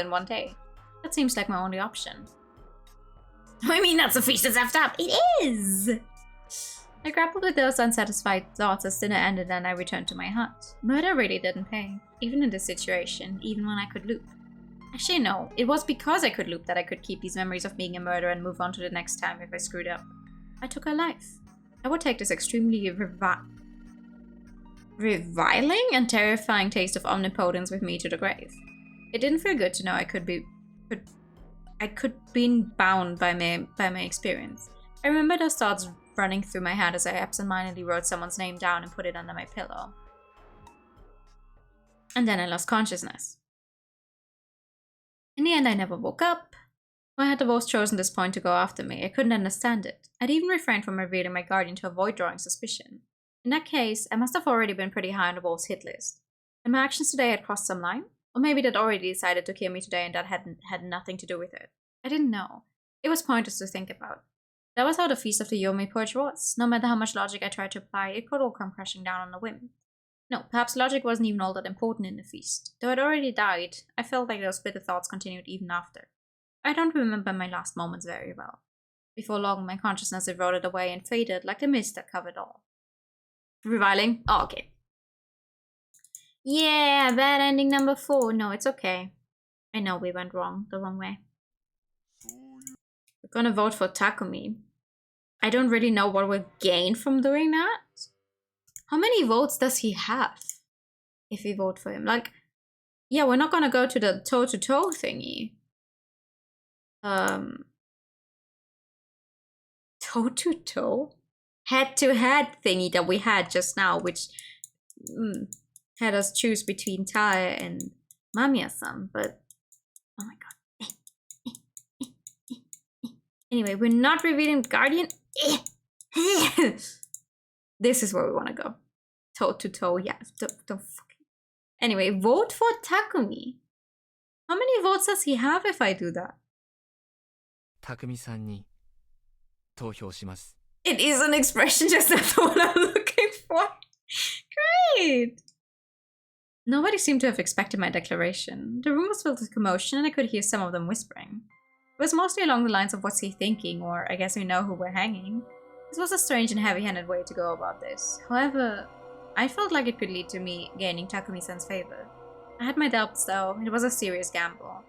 one day? That seems like my only option. I mean, that's a feast that's effed up. It is! I grappled with those unsatisfied thoughts as dinner ended and I returned to my hut. Murder really didn't pay, even in this situation, even when I could loop. Actually, no. It was because I could loop that I could keep these memories of being a murderer and move on to the next time if I screwed up. I took her life. I would take this extremely reviling and terrifying taste of omnipotence with me to the grave. It didn't feel good to know I could be bound by my experience. I remember those thoughts running through my head as I absentmindedly wrote someone's name down and put it under my pillow. And then I lost consciousness. In the end, I never woke up. Why had the wolves chosen this point to go after me? I couldn't understand it. I'd even refrained from revealing my guardian to avoid drawing suspicion. In that case, I must have already been pretty high on the wolves' hit list. And my actions today had crossed some line? Or maybe they'd already decided to kill me today and that had nothing to do with it. I didn't know. It was pointless to think about. That was how the Feast of the Yomi Purge was. No matter how much logic I tried to apply, it could all come crashing down on a whim. No, perhaps logic wasn't even all that important in the feast. Though I'd already died, I felt like those bitter thoughts continued even after. I don't remember my last moments very well. Before long, my consciousness eroded away and faded like the mist that covered all. Reviling? Oh, okay. Yeah, bad ending number 4. No, it's okay. I know we went the wrong way. We're gonna vote for Takumi. I don't really know what we'll gain from doing that. How many votes does he have if we vote for him? Like, yeah, we're not gonna go to the toe-to-toe thingy. Toe-to-toe? Head-to-head thingy that we had just now, which had us choose between Tae and Mamiya-san, but oh my god. Anyway, we're not revealing Guardian. This is where we want to go. Toe-to-toe, yeah. Don't fucking... Anyway, vote for Takumi. How many votes does he have if I do that? Takumi-san ni tohyo shimasu. It is an expression, just not the one I'm looking for. Great! Nobody seemed to have expected my declaration. The room was filled with commotion and I could hear some of them whispering. It was mostly along the lines of what's he thinking, or I guess we know who we're hanging. This was a strange and heavy-handed way to go about this. However, I felt like it could lead to me gaining Takumi-san's favor. I had my doubts though, it was a serious gamble.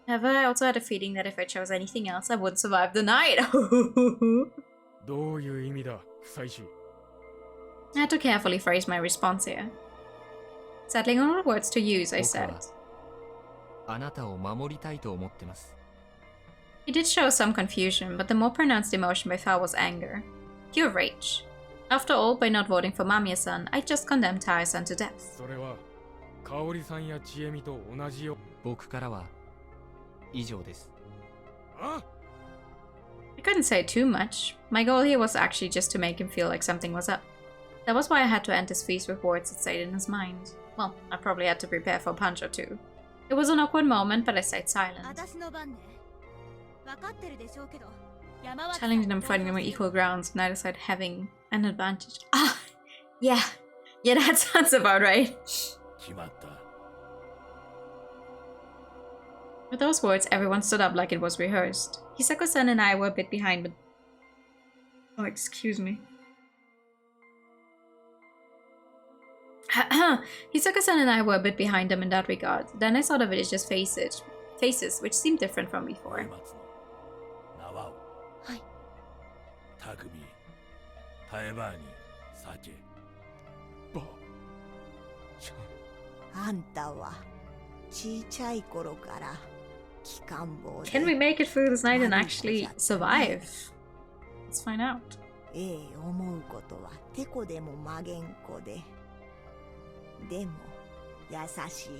However, I also had a feeling that if I chose anything else, I wouldn't survive the night. I had to carefully phrase my response here. Settling on what words to use, I said. He did show some confusion, but the more pronounced emotion I felt was anger. Pure rage. After all, by not voting for Mamiya-san, I just condemned Tae-san to death. I couldn't say too much. My goal here was actually just to make him feel like something was up. That was why I had to end his feast with words that stayed in his mind. Well, I probably had to prepare for a punch or two. It was an awkward moment, but I stayed silent. Challenging them, fighting them on equal grounds, neither side having an advantage. Ah! Yeah, that sounds about right. With those words, everyone stood up like it was rehearsed. Hisako-san and I were a bit behind, but... Oh, excuse me. Hisako-san and I were a bit behind them in that regard. Then I saw the villagers' faces, which seemed different from before. Can we make it through this night and actually survive? Let's find out. でも優しい子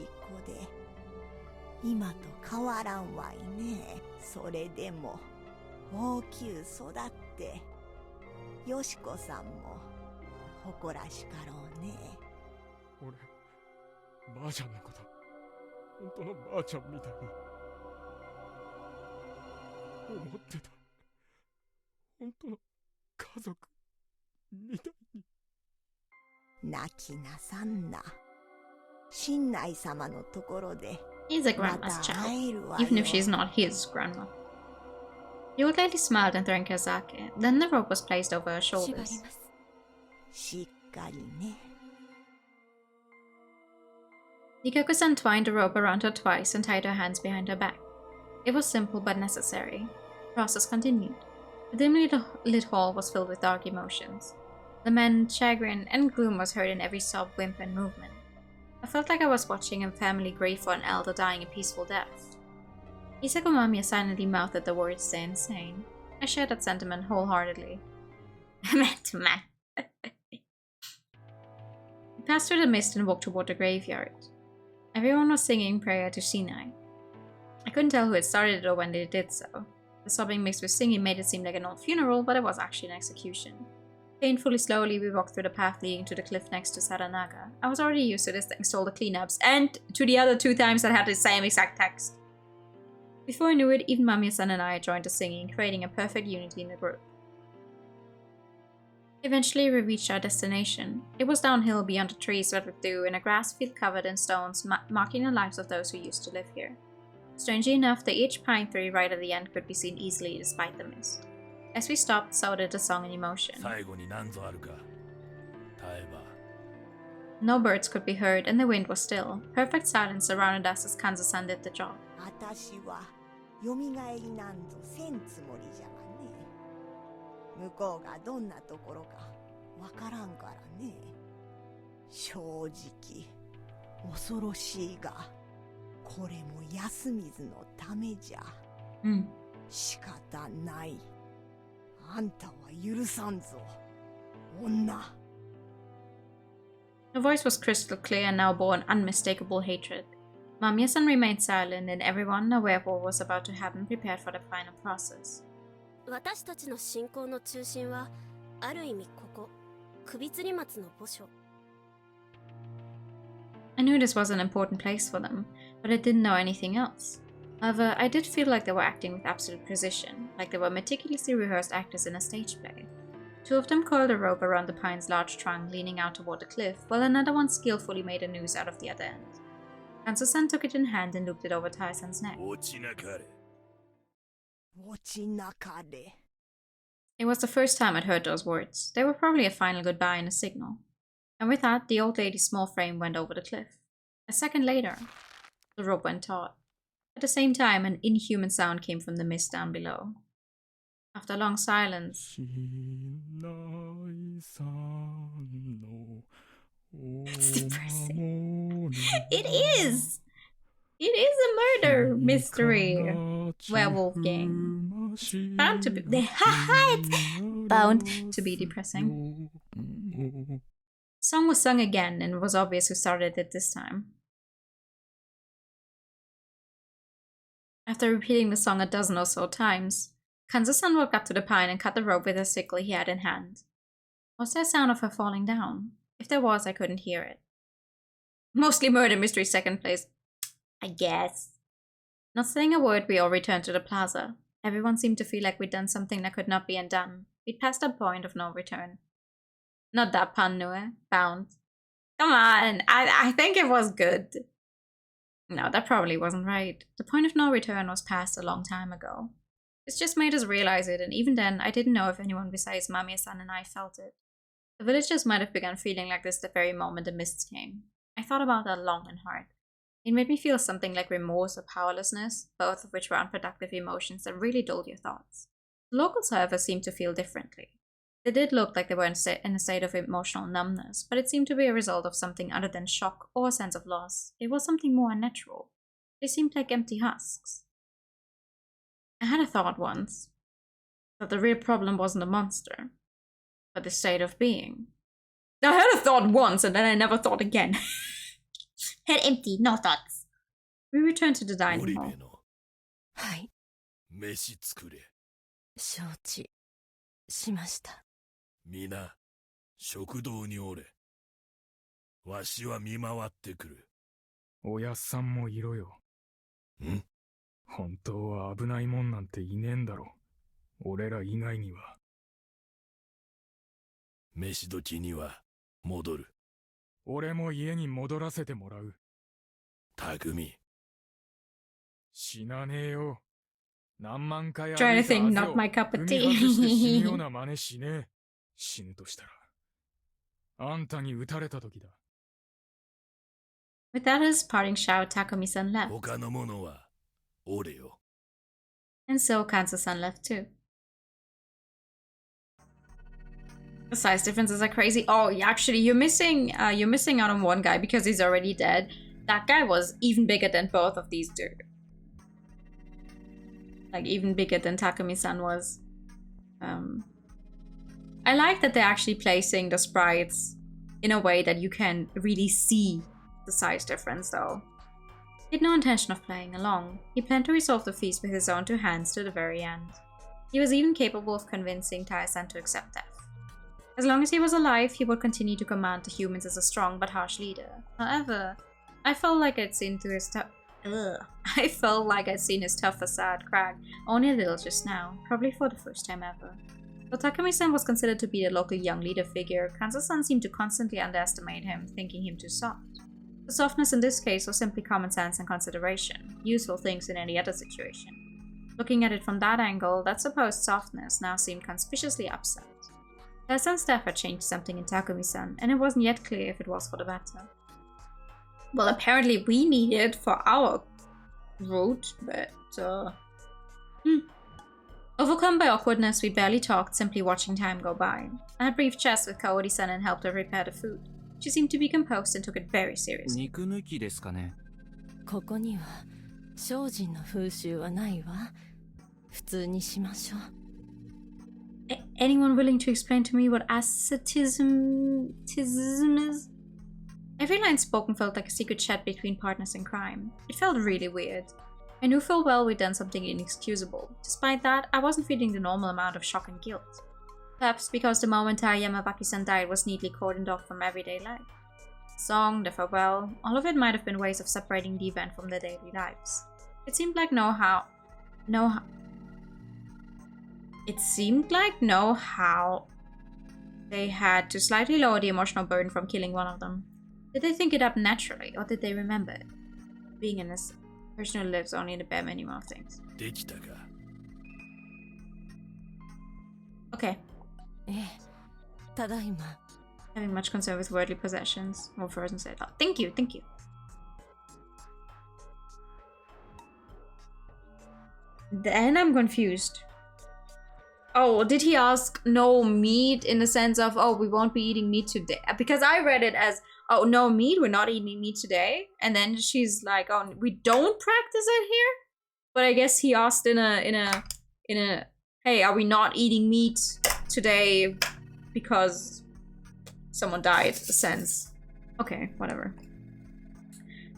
で今と変わらんわいね。それでも大きゅう育ってよしこさんも誇らしかろうね。俺ばあちゃんのこと本当のばあちゃんみたいに思ってた。本当の家族みたいに。泣きなさんな。新内様のところで He's a grandma's child, even if she's not his grandma. The old lady smiled and drank her sake. Then the rope was placed over her shoulders. しっかりね。Nikaku-san twined the rope around her twice and tied her hands behind her back. It was simple but necessary. The process continued. The dimly lit hall was filled with dark emotions. Lament, chagrin, and gloom was heard in every sob, whimper, and movement. I felt like I was watching a family grieve for an elder dying a peaceful death. Isako Mamiya silently mouthed the words "stay insane." I shared that sentiment wholeheartedly. Man to man. We passed through the mist and walked toward the graveyard. Everyone was singing prayer to Shinai. I couldn't tell who had started it or when they did so. The sobbing mixed with singing made it seem like an old funeral, but it was actually an execution. Painfully slowly, we walked through the path leading to the cliff next to Saranaga. I was already used to this thanks to all the cleanups, and to the other 2 times that had the same exact text. Before I knew it, even Mamiya-san and I joined the singing, creating a perfect unity in the group. Eventually, we reached our destination. It was downhill beyond the trees swept with dew in a grass field covered in stones, marking the lives of those who used to live here. Strangely enough, the aged pine tree right at the end could be seen easily despite the mist. As we stopped, so did the song in emotion. No birds could be heard, and the wind was still. Perfect silence surrounded us as Kanzo-san did the job. Her voice was crystal clear and now bore an unmistakable hatred. Mamiya-san remained silent, and everyone, aware of what was about to happen, prepared for the final process. 私たちの信仰の中心はある意味ここ首吊り松の墓所 I knew this was an important place for them, but I didn't know anything else. However, I did feel like they were acting with absolute precision, like they were meticulously rehearsed actors in a stage play. 2 of them coiled a rope around the pine's large trunk leaning out toward the cliff, while another one skillfully made a noose out of the other end. Kanzo-san took it in hand and looped it over Tai-san's neck. It was the first time I'd heard those words. They were probably a final goodbye and a signal. And with that, the old lady's small frame went over the cliff. A second later, the rope went taut. At the same time, an inhuman sound came from the mist down below. After a long silence, it's depressing. It is! It is a murder mystery. Werewolf game. Bound to be. It's bound to be depressing. The song was sung again, and it was obvious who started it this time. After repeating the song a dozen or so times, Kanzo-san walked up to the pine and cut the rope with a sickle he had in hand. Was there a sound of her falling down? If there was, I couldn't hear it. Mostly murder mystery second place, I guess. Not saying a word, we all returned to the plaza. Everyone seemed to feel like we'd done something that could not be undone. We'd passed a point of no return. Not that pun, Nue. Bound. Come on, I think it was good. No, that probably wasn't right. The point of no return was passed a long time ago. This just made us realize it, and even then, I didn't know if anyone besides Mamiya-san and I felt it. The villagers might have begun feeling like this the very moment the mists came. I thought about that long and hard. It made me feel something like remorse or powerlessness, both of which were unproductive emotions that really dulled your thoughts. The locals, however, seemed to feel differently. They did look like they were in a state of emotional numbness, but it seemed to be a result of something other than shock or a sense of loss. It was something more unnatural. They seemed like empty husks. I had a thought once that the real problem wasn't a monster, but the state of being. I had a thought once and then I never thought again. Head empty, no thoughts. We returned to the dining hall. はい。飯作れ。承知しました。皆、食堂におれ。わしは見回ってくる。おやっさんもいろよ。ん？本当は危ないもんなんていねえんだろ。俺ら以外には。飯時には戻る。俺も家に戻らせてもらう。匠。死なねえよ。何万回 Trying to think, not my cup of 踏み外して死ぬよう tea. な真似しねえ。死ぬとしたら。あんたに撃たれた時だ。Without his parting shout, Takumi-san left. 他のものは俺よ。 And so Kanzo-san left too. The size differences are crazy. Oh, actually, you're missing out on one guy because he's already dead. That guy was even bigger than both of these two. Like, even bigger than Takumi-san was. I like that they're actually placing the sprites in a way that you can really see the size difference, though. He had no intention of playing along. He planned to resolve the feast with his own two hands to the very end. He was even capable of convincing Tai-san to accept death. As long as he was alive, he would continue to command the humans as a strong but harsh leader. However, I felt like I'd seen through his tough facade crack only a little just now, probably for the first time ever. Though Takumi-san was considered to be the local young leader figure, Kanzo-san seemed to constantly underestimate him, thinking him too soft. The softness in this case was simply common sense and consideration, useful things in any other situation. Looking at it from that angle, that supposed softness now seemed conspicuously absent. Tai-san's death had changed something in Takumi-san, and it wasn't yet clear if it was for the better. Well, apparently we need it for our route, but Overcome by awkwardness, we barely talked, simply watching time go by. I had brief chats with Kaori-san and helped her prepare the food. She seemed to be composed and took it very seriously. 肉抜きですかね。ここには精進の風習はないわ。普通にしましょう。Anyone willing to explain to me what asceticism is? Every line spoken felt like a secret chat between partners in crime. It felt really weird. I knew full well we'd done something inexcusable. Despite that, I wasn't feeling the normal amount of shock and guilt. Perhaps because the moment Yamabaki-san died was neatly cordoned off from everyday life. The song, the farewell, all of it might have been ways of separating the event from their daily lives. It seemed like no how they had to slightly lower the emotional burden from killing one of them. Did they think it up naturally, or did they remember it? Being in this person who lives only in the bare minimum of things. Okay. Having much concern with worldly possessions. Well, Frozen said, oh, thank you. Then I'm confused. Oh, did he ask no meat in the sense of, oh, we won't be eating meat today? Because I read it as, oh, no meat, we're not eating meat today. And then she's like, oh, we don't practice it here? But I guess he asked in a, hey, are we not eating meat today because someone died sense. Okay, whatever.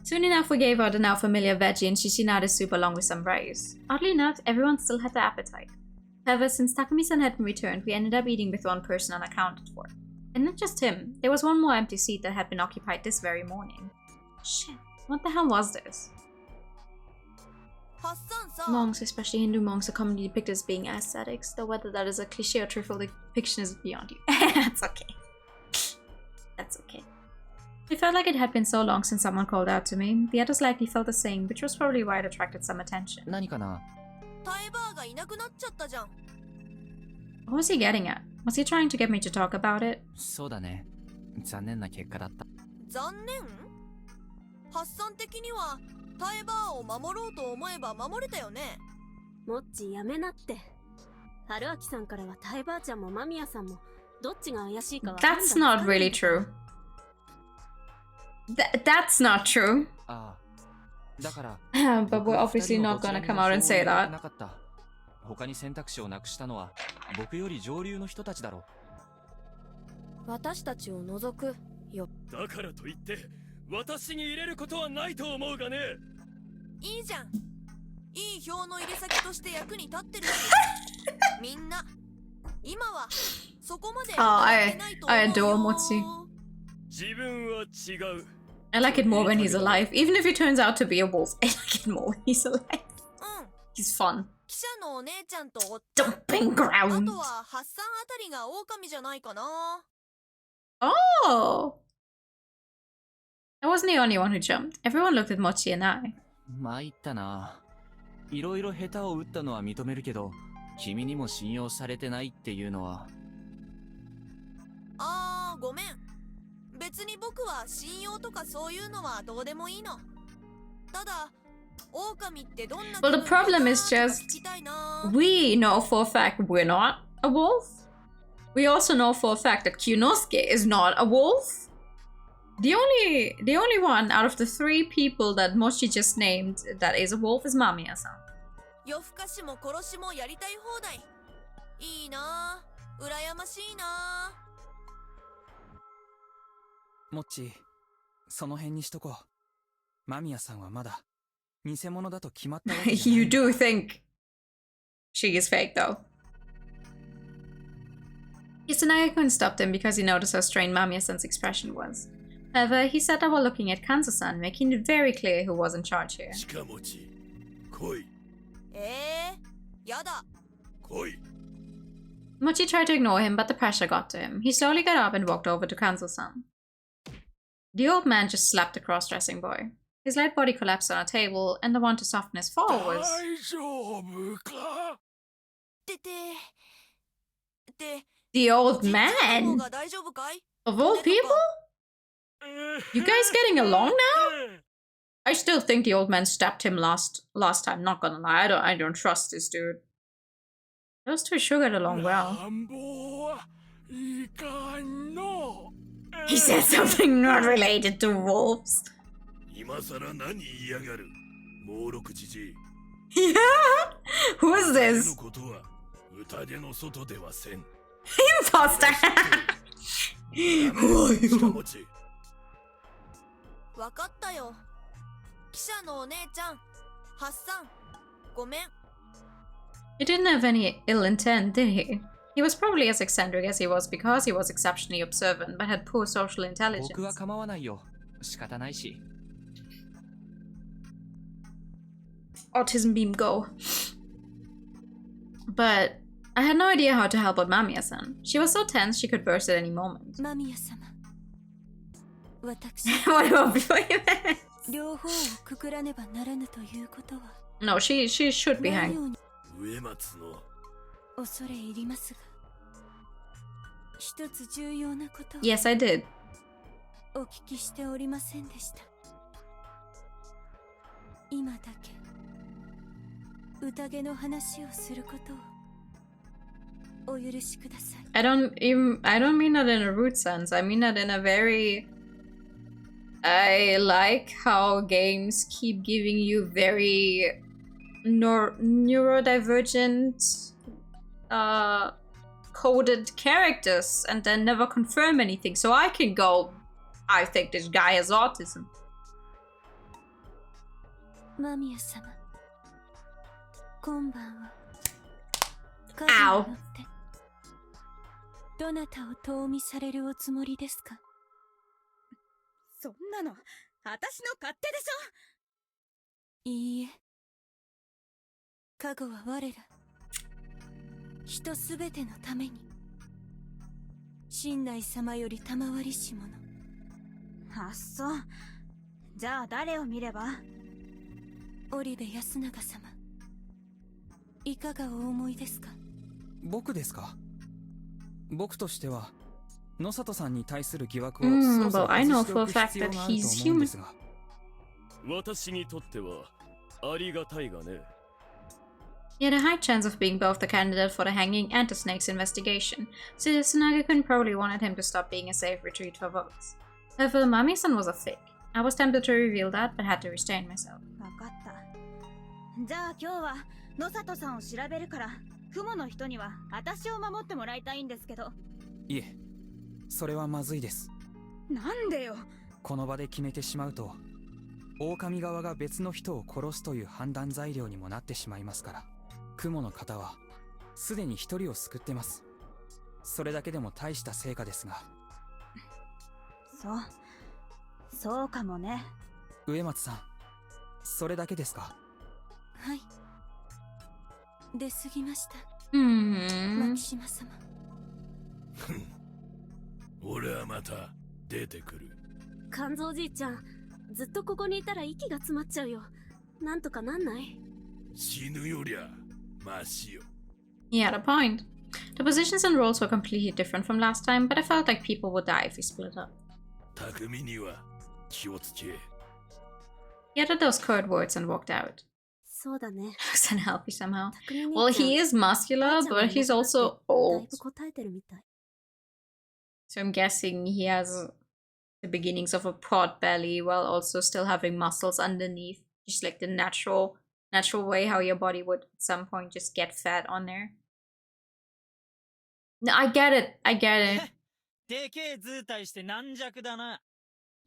Soon enough, we gave her the now familiar veggie and shishinaru soup along with some rice. Oddly enough, everyone still had their appetite. However, since Takumi-san hadn't returned, we ended up eating with one person unaccounted for. And not just him, there was one more empty seat that had been occupied this very morning. Shit, what the hell was this? Monks, especially Hindu monks, are commonly depicted as being ascetics, though whether that is a cliché or truthful depiction is beyond you. That's okay. That's okay. It felt like it had been so long since someone called out to me. The others likely felt the same, which was probably why it attracted some attention. What was he getting at? Was he trying to get me to talk about it? そうだね。残念な結果だった。残念？発散的にはタイバーを守ろうと思えば守れたよね。もっちやめなって。春明さんからはタイバーちゃんも間宮さんもどっちが怪しいかは。That's not really true. That's not true. But we're obviously not gonna come out and say that. 他に選択肢をなくしたのは僕より上流の人たちだろう。私たちを除くよ。だからといって私に入れることはないと思うがね。いいじゃん。いい票の入れ先として役に立ってるし。みんな今はそこまでないと思うよ。I adore Mochi. 自分は違う。I like it more when he's alive. Even if he turns out to be a wolf, I like it more when he's alive. He's fun. 記者のお姉ちゃんと Dumping ground. あとは発散あたりが狼じゃないかな。Oh! I wasn't the only one who jumped. Everyone looked at Mochi and I. 参ったな。いろいろ下手を打ったのは認めるけど、君にも信用されてないっていうのは。ごめん。別に僕は信用とかそういうのはどうでもいいの。ただ、狼ってどんな Well, the problem is just we know for a fact we're not a wolf. We also know for a fact that Kyunosuke is not a wolf. The only one out of the 3 people that Mochi just named that is a wolf is Mamiya-san. 夜更かしも殺しもやりたい放題。いいなぁ、羨ましいなぁ。もっち、その辺にしとこう。間宮さんはまだ偽物だと決まったわけじゃない。You do think she is fake though. Kusanagi-kun stopped him because he noticed how strained Mamiya-san's expression was. However, he sat up while looking at Kanzo-san, making it very clear who was in charge here. Mochi tried to ignore him, but the pressure got to him. He slowly got up and walked over to Kanzo-san. The old man just slapped the cross-dressing boy. His light body collapsed on a table, and the one to soften his fall was... The old man? Of all people? You guys getting along now? I still think the old man stabbed him last time, not gonna lie. I don't trust this dude. Those two sure get along well. He said something not related to wolves. Yeah? Who is this? Imposter! Who are you? わかったよ。記者のお姉ちゃん、ハッサン、ごめん。He didn't have any ill intent, did he? He was probably as eccentric as he was because he was exceptionally observant but had poor social intelligence. 僕は構わないよ。仕方ないし。Autism beam go. But I had no idea how to help out Mamiya-san. She was so tense she could burst at any moment. Mamiya-sama. What about before you met? No, she should be hanged. Yes, I did. I don't mean that in a rude sense. I mean that in a very... I like how games keep giving you very neurodivergent coded characters and then never confirm anything. So I can go, I think this guy has autism. Mamiya-sama. Konbanwa. Ow. どなたを遠見されるおつもりですか？そんなの、私の勝手でしょ。いいえ。加護は我ら人すべてのために。神内様より賜りし者。あっそう。じゃあ誰を見れば？織部安永様。いかがお思いですか？僕ですか？僕としては野里さんに対する疑惑を Well, I know for a fact that he's human. 私にとってはありがたいがね。He had a high chance of being both the candidate for the hanging and the snake's investigation, so Tsunade-kun probably wanted him to stop being a safe retreat for votes. However, Mami-san was a fake. I was tempted to reveal that, but had to restrain myself. わかった。じゃあ今日は野里さんを調べるから、雲の人には私を守ってもらいたいんですけど。いえ、それはまずいです。なんでよ。この場で決めてしまうと、狼側が別の人を殺すという判断材料にもなってしまいますから。雲の方はすでに一人を救ってます。それだけでも大した成果ですが。そうかもね。植松さん、それだけですか？はい。出過ぎました。牧島様。俺はまた出てくる。肝臓じいちゃん、ずっとここにいたら息が詰まっちゃうよ。なんとかなんない？死ぬよりゃマシよ。 He had a point. The positions and roles were completely different from last time, but I felt like people would die if we split up. 匠には気をつけ。 He uttered those code words and walked out. そうだね。Looks unhealthy somehow. 匠兄 Well, ちゃん he is muscular, but he's also だい old. ぶ答えてるみたい。 So I'm guessing he has the beginnings of a pot belly while also still having muscles underneath. Just like the natural way how your body would at some point just get fat on there. No, I get it. I get it. でけえ図体して軟弱だな。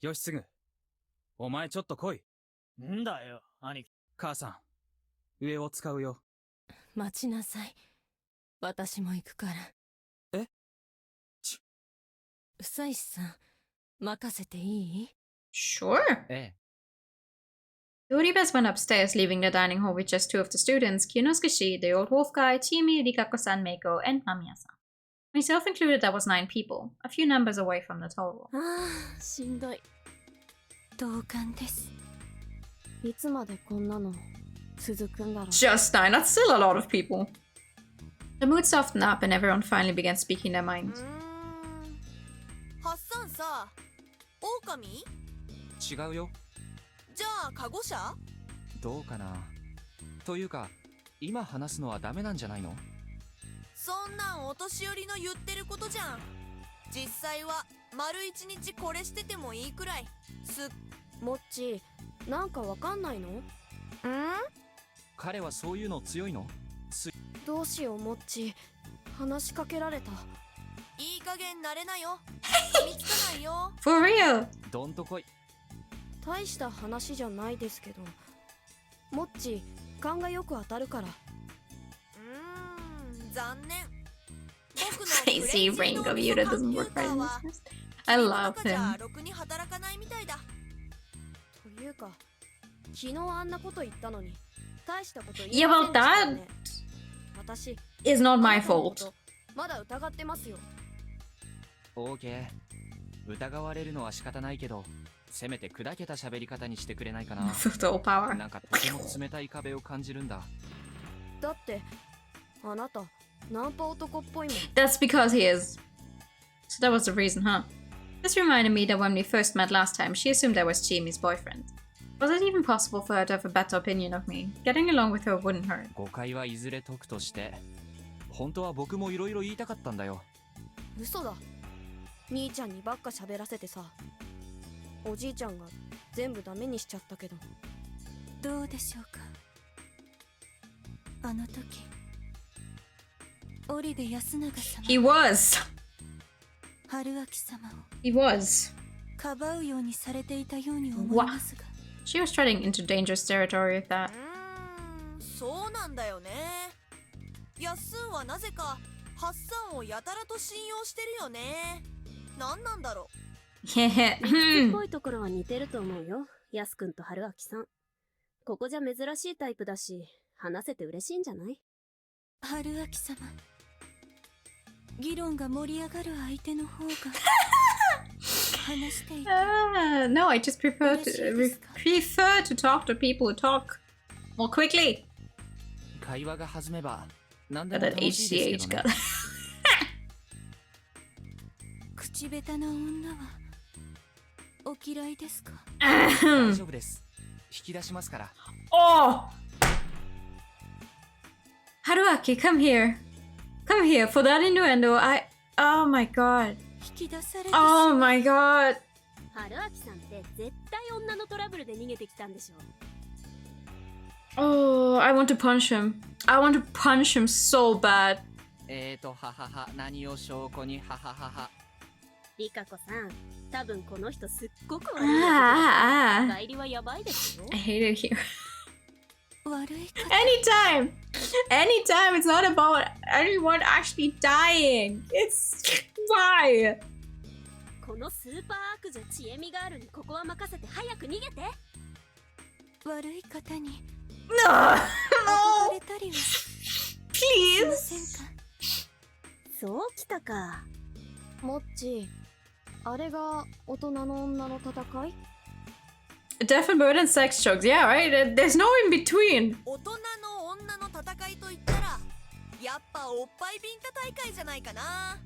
よしすぐ。お前ちょっと来い。んだよ、兄貴。母さん、上を使うよ。待ちなさい。私も行くから。え？うさいしさん、任せていい？ Sure. ええ。 The Uribes went upstairs, leaving the dining hall with just two of the students, Kyonosuke, the old wolf guy, Chimi, Rikako-san, Meiko, and Namiya-san. Myself included, that was 9 people, a few numbers away from the total. ああ、しんどい。同感です。いつまでこんなの続くんだろう。 Just 9, that's still a lot of people. The mood softened up and everyone finally began speaking their mind. ハッサンさ、狼？違うよ。じゃあ、カゴ車？どうかな。というか、今話すのはダメなんじゃないの？そんなんお年寄りの言ってることじゃん。実際は丸一日これしててもいいくらい。もっち、なんかわかんないの？彼はそういうの強いの？どうしようもっち、話しかけられた。いい加減なれなよ。噛みつかないよ。For real? どんとこい。大した話じゃないですけど、もっち、勘がよく当たるから。残念。 Crazy ring of Yura doesn't work right in this test. I love him. ろくに働かないみたいだ。というか、昨日あんなこと言ったのに、大したこと言 Yeah, いませ well, んでしたよ that ね。私、 is not my あなたのこ fault. とまだ疑ってますよ。オーケー。疑われるのは仕方ないけど、せめて砕けた喋り方にしてくれないかな。Total power. なんかとても冷たい壁を感じるんだ。だって、あなた、ナンパ男っぽいもん。 That's because he is. So that was the reason, huh? This reminded me that when we first met last time, she assumed I was Chimi's boyfriend. Was it even possible for her to have a better opinion of me? Getting along with her wouldn't hurt. 誤解はいずれ解くとして、本当は僕もいろいろ言いたかったんだよ。嘘だ。兄ちゃんにばっか喋らせてさ。おじいちゃんが全部ダメにしちゃったけど。どうでしょうか。あの時、折で安永様。 He was. 春明様を。He was. かばうようにされていたように思いますが。She was treading into dangerous territory with that. そうなんだよね。ヤッスンはなぜかハッサンをやたらと信用してるよね。なんなんだろう。理屈っぽいところは似てると思うよ、ヤス君と春明さん。ここじゃ珍しいタイプだし、話せて嬉しいんじゃない？春明様、議論が盛り上がる相手の方が話していて。No, I just prefer to talk to people who talk more quickly. 会話が弾めば何でも楽しいですけどね。口下手な女はお嫌いですか？大丈夫です。引き出しますから。Oh! Haruaki, come here. Come here for that innuendo. Oh my god. Oh my god. 春明さんって絶対女のトラブルで逃げてきたんでしょ。Oh, I want to punch him. I want to punch him so bad. ははは、何を証拠にはははは。リカコさん、多分この人すっごく悪いやつだ。帰りはやばいですよ。I hate it here. 悪いか。Anytime! Anytime! It's not about anyone actually dying. It's why? このスーパー悪女ちえみがあるにここは任せて早く逃げて。悪い方に。No! No! たりは Please! そうきたか。もっち、あれが大人の女の戦い？ Death and bird and sex jokes, yeah, right? There's no in between. 大人の女の戦いと言ったら、やっぱおっぱいビンタ大会じゃないかな。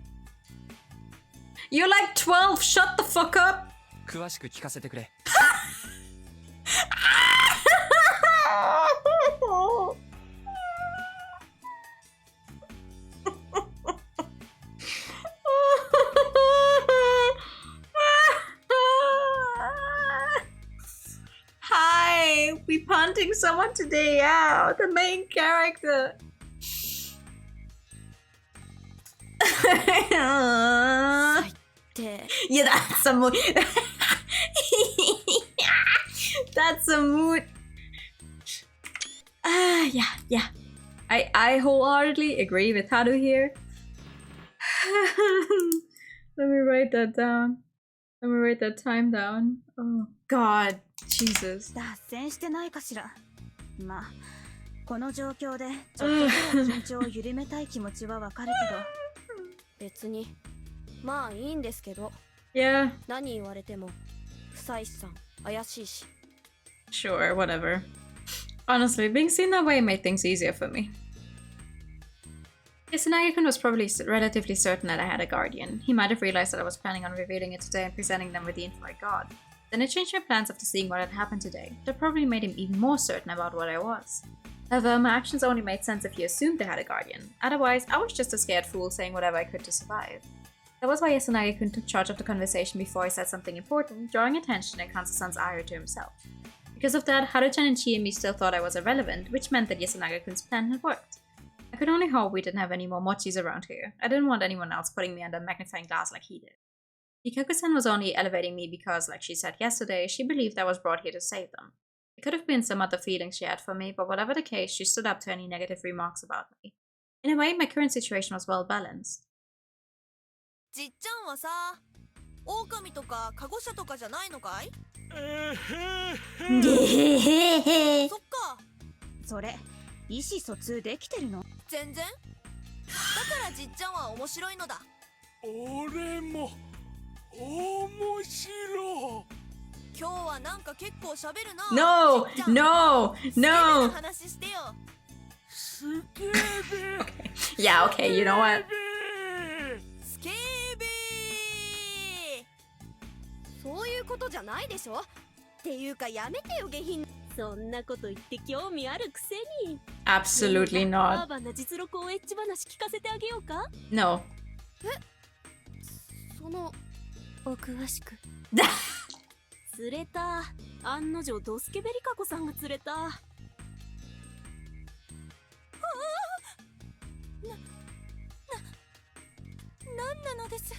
You're like 12, shut the fuck up! 詳しく聞かせてくれ。Hi, we punting someone today out. The main character. Yeah, that's a mood. That's a mood. Yeah. I wholeheartedly agree with Haru here. Let me write that down. Let me write that time down. Oh God, Jesus. 脱線してないかしら。まあ、この状況でちょっとぐらい緊張を緩めたい気持ちはわかるけど。別にまあいいんですけど。Yeah. 何言われても不採しさん怪しいし。Sure, whatever. Honestly, being seen that way made things easier for me. Yasunagi-kun was probably relatively certain that I had a guardian. He might have realized that I was planning on revealing it today and presenting them with the info I got. Then I changed my plans after seeing what had happened today. That probably made him even more certain about what I was. However, my actions only made sense if he assumed I had a guardian. Otherwise, I was just a scared fool saying whatever I could to survive. That was why Yasunagi-kun took charge of the conversation before I said something important, drawing attention and Kansa-san's ire to himself. Because of that, Haru-chan and Chiemi still thought I was irrelevant, which meant that Yasunagi-kun's plan had worked. I could only hope we didn't have any more mochis around here. I didn't want anyone else putting me under a magnifying glass like he did. Hikaku-san was only elevating me because, like she said yesterday, she believed I was brought here to save them. It could have been some other feelings she had for me, but whatever the case, she stood up to any negative remarks about me. In a way, my current situation was well balanced. じっちゃんはさ、狼とかカゴ車とかじゃないのかい？そっか。それ、意思疎通できてるの？全然。だからじっちゃんは面白いのだ。俺も面白い。今日はなんか結構喋るな。No! No! No! 話してよ。スケベ。Yeah, okay, you know what? スケベ。そういうことじゃないでしょ。っていうかやめてよ下品。そんなこと言って興味あるくせに。Absolutely アー not. バンな実力をエッチ話聞かせてあげようか。No. そのお詳しく。釣れた。案の定ドスケベリカコさんが釣れた。なんなのです。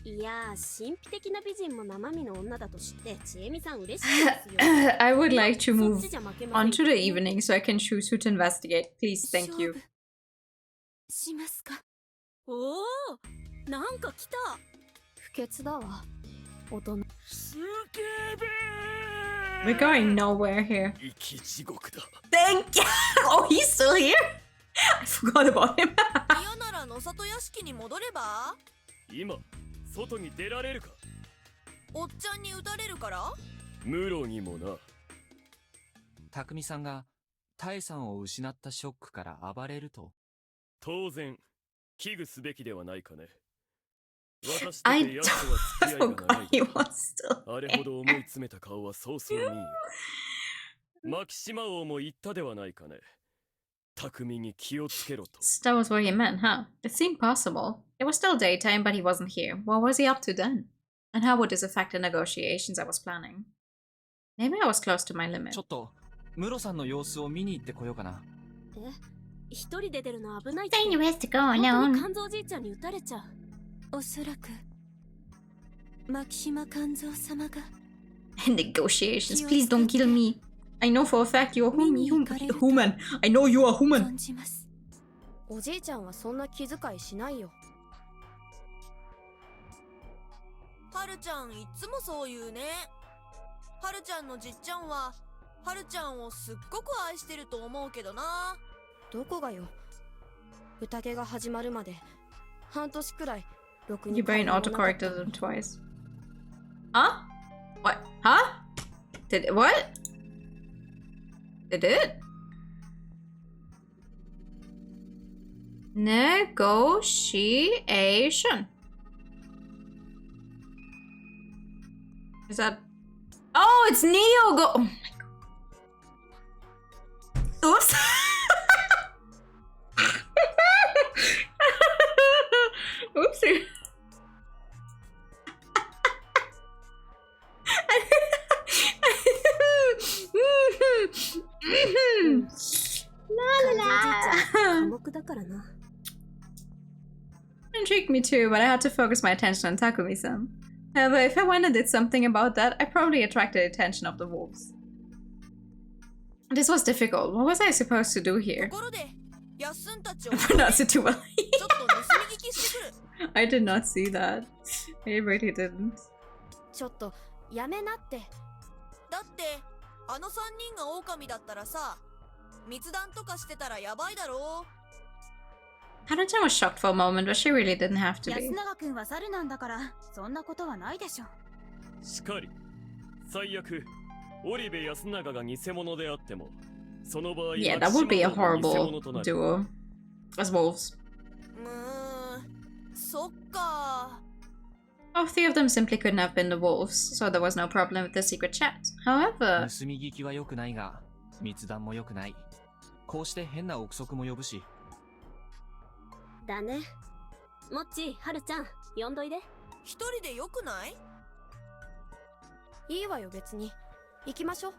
いや神秘的な美人も生身の女だと知ってちえみさん嬉しいですよ。I would like to move on to the evening so I can choose who to investigate. Please, thank you. しますか。おお、なんか来た。不潔だわ。大人。スケベ。 We're going nowhere here. 生き地獄だ。 Thank you! Oh, he's still here? I forgot about him. 嫌なら野里屋敷に戻れば？今外に出られるか？おっちゃんに撃たれるから？無論にもな。匠さんがタエさんを失ったショックから暴れると。当然危惧すべきではないかね。私とて奴は付き合いがない。あれほど思い詰めた顔はそうそう見んよ。マキシマ王も言ったではないかね。匠に気をつけろと。That was what he meant, huh? It seemed possible. It was still daytime, but he wasn't here. What was he up to then? And how would this affect the negotiations I was planning? Maybe I was close to my limit. ちょっとムロさんの様子を見に行ってこようかな。え、一人で出るの危ないって。Then you have to go 本当 alone. に肝臓じいちゃんに撃たれちゃう。おそらく牧島肝臓様が。Negotiations, please don't kill me. I know for a fact you're human. I know you are human. おじいちゃんはそんな気遣いしないよ。はるちゃんいつもそう言うね。はるちゃんのじっちゃんははるちゃんをすっごく愛してると思うけどな。どこがよ。宴が始まるまで半年くらいろくに。 Your brain autocorrected them twice. Huh? What? Huh? Did it? What? Did it? Negotiation. Is that... Oh, it's Neo go... Oh my god. Oops. Oopsie. Intrigued me too, but I had to focus my attention on Takumi-san. However, if I went and did something about that, I probably attracted the attention of the wolves. This was difficult. What was I supposed to do here? Pronounce it too well. I did not see that. I really didn't. ちょっとやめなって。だってあの3人が狼だったらさ、密談とかしてたらやばいだろう。Hana-chan was shocked for a moment, but she really didn't have to be. 安永君は猿なんだから、そんなことはないでしょ。しかり、最悪、織部安永が偽物であっても、その場合、Yeah, that would be a horrible duo. As wolves. そっか。All three of them simply couldn't have been the wolves, so there was no problem with the secret chat. However... 盗み聞きは良くないが、密談も良くない。こうして変な憶測も呼ぶし。だね。もっち、はるちゃん、呼んどいで。一人でよくない？いいわよ別に。行きましょう。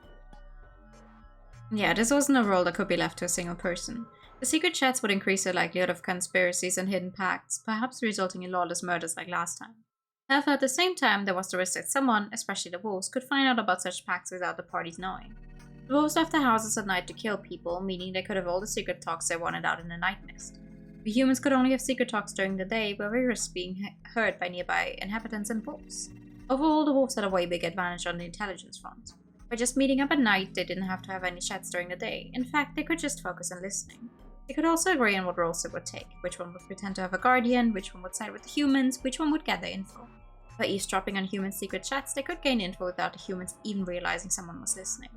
Yeah, this wasn't a role that could be left to a single person. The secret chats would increase the likelihood of conspiracies and hidden pacts, perhaps resulting in lawless murders like last time. However, at the same time, there was the risk that someone, especially the wolves, could find out about such pacts without the parties knowing. The wolves left their houses at night to kill people, meaning they could have all the secret talks they wanted out in the night mist. We humans could only have secret talks during the day, where we risked being heard by nearby inhabitants and wolves. Overall, the wolves had a way big advantage on the intelligence front. By just meeting up at night, they didn't have to have any chats during the day. In fact, they could just focus on listening. They could also agree on what roles they would take, which one would pretend to have a guardian, which one would side with the humans, which one would gather info. By eavesdropping on human secret chats, they could gain info without the humans even realizing someone was listening.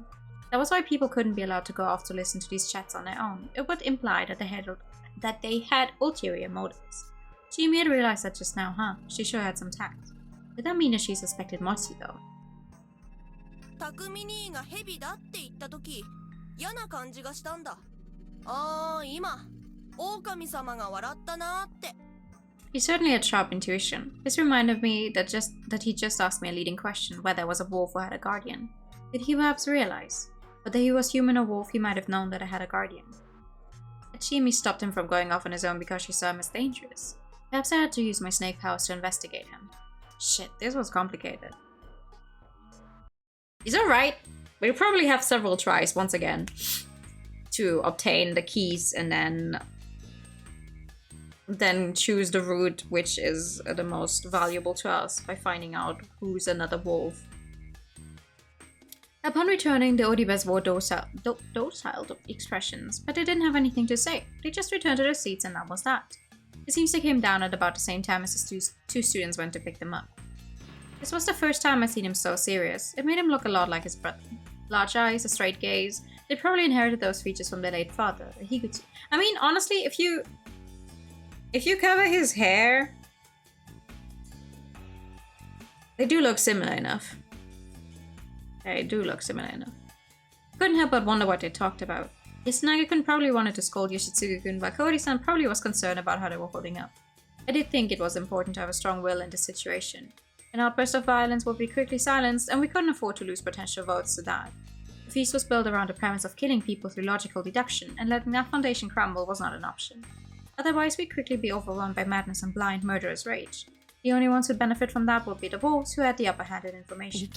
That was why people couldn't be allowed to go off to listen to these chats on their own. It would imply that they had ulterior motives. Jimmy had realized that just now, huh? She sure had some tact. Did that mean that she suspected Mochi, though? 匠兄がヘビだって言った時、嫌な感じがしたんだ。ああ、今、狼様が笑ったなって。He certainly had sharp intuition. This reminded me that he just asked me a leading question, whether I was a wolf or had a guardian. Did he perhaps realize? Whether he was human or wolf, he might have known that I had a guardian. Chimi stopped him from going off on his own because she saw him as dangerous. Perhaps I had to use my snake powers to investigate him. Shit, this was complicated. He's alright. We'll probably have several tries once again to obtain the keys and then choose the route which is the most valuable to us by finding out who's another wolf. Upon returning, the Odibes wore docile expressions, but they didn't have anything to say. They just returned to their seats and that was that. It seems they came down at about the same time as the two students went to pick them up. This was the first time I'd seen him so serious. It made him look a lot like his brother. Large eyes, a straight gaze. They probably inherited those features from their late father. I mean, honestly, if you cover his hair, they do look similar enough. They do look similar enough. Couldn't help but wonder what they talked about. Yasunagi-kun probably wanted to scold Yoshitsugu-kun, but Kaori-san probably was concerned about how they were holding up. I did think it was important to have a strong will in this situation. An outburst of violence would be quickly silenced, and we couldn't afford to lose potential votes to that. The feast was built around the premise of killing people through logical deduction, and letting that foundation crumble was not an option. Otherwise, we'd quickly be overrun by madness and blind, murderous rage. The only ones who'd benefit from that would be the wolves, who had the upper hand in information.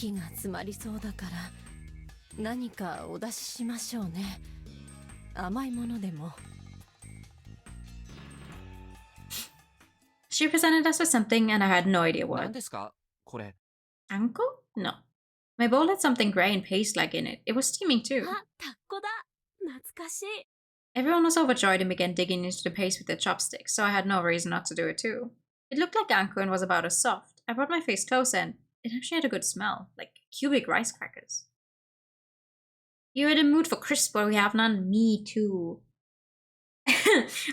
She presented us with something, and I had no idea what. Anko? No. My bowl had something grey and paste-like in it. It was steaming too. Everyone was overjoyed and began digging into the paste with their chopsticks, so I had no reason not to do it too. It looked like anko and was about as soft. I brought my face closer and it actually had a good smell, like cubic rice crackers. You're in the mood for crisps, but we have none. Me too.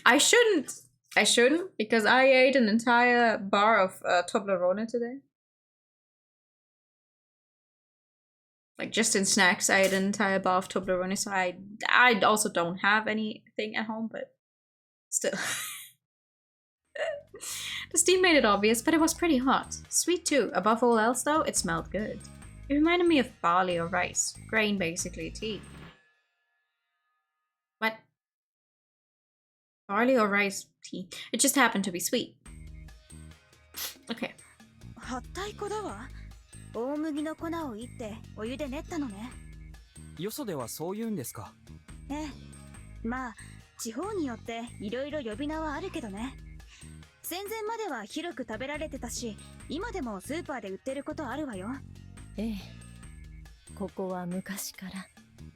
I shouldn't, because I ate an entire bar of Toblerone today. Like just in snacks, I had an entire bar of Toblerone, so I also don't have anything at home, but still. The steam made it obvious, but it was pretty hot. Sweet too. Above all else though, it smelled good. It reminded me of barley or rice. Grain basically, tea. What? Barley or rice tea. It just happened to be sweet. Okay. はったい粉だわ。大麦の粉をいってお湯で練ったのね。よそではそう言うんですか？ええ。まあ、地方によっていろいろ呼び名はあるけどね。戦前までは広く食べられてたし、今でもスーパーで売ってることあるわよ。ええ。ここは昔から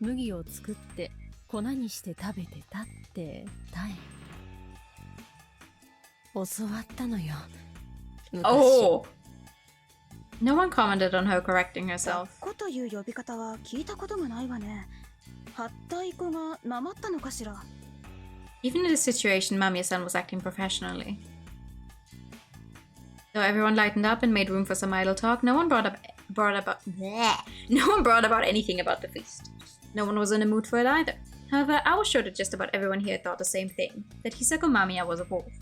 麦を作って粉にして食べてたってタエ。教わったのよ。Oh! No one commented on her correcting herself. 粉という呼び方は聞いたことがないわね。はったい粉がなまったのかしら。Even in this situation, Mamiya-san was acting professionally. Though everyone lightened up and made room for some idle talk, no one brought about anything about the feast. No one was in the mood for it either. However, I was sure that just about everyone here thought the same thing, that Hisako Mamiya was a wolf.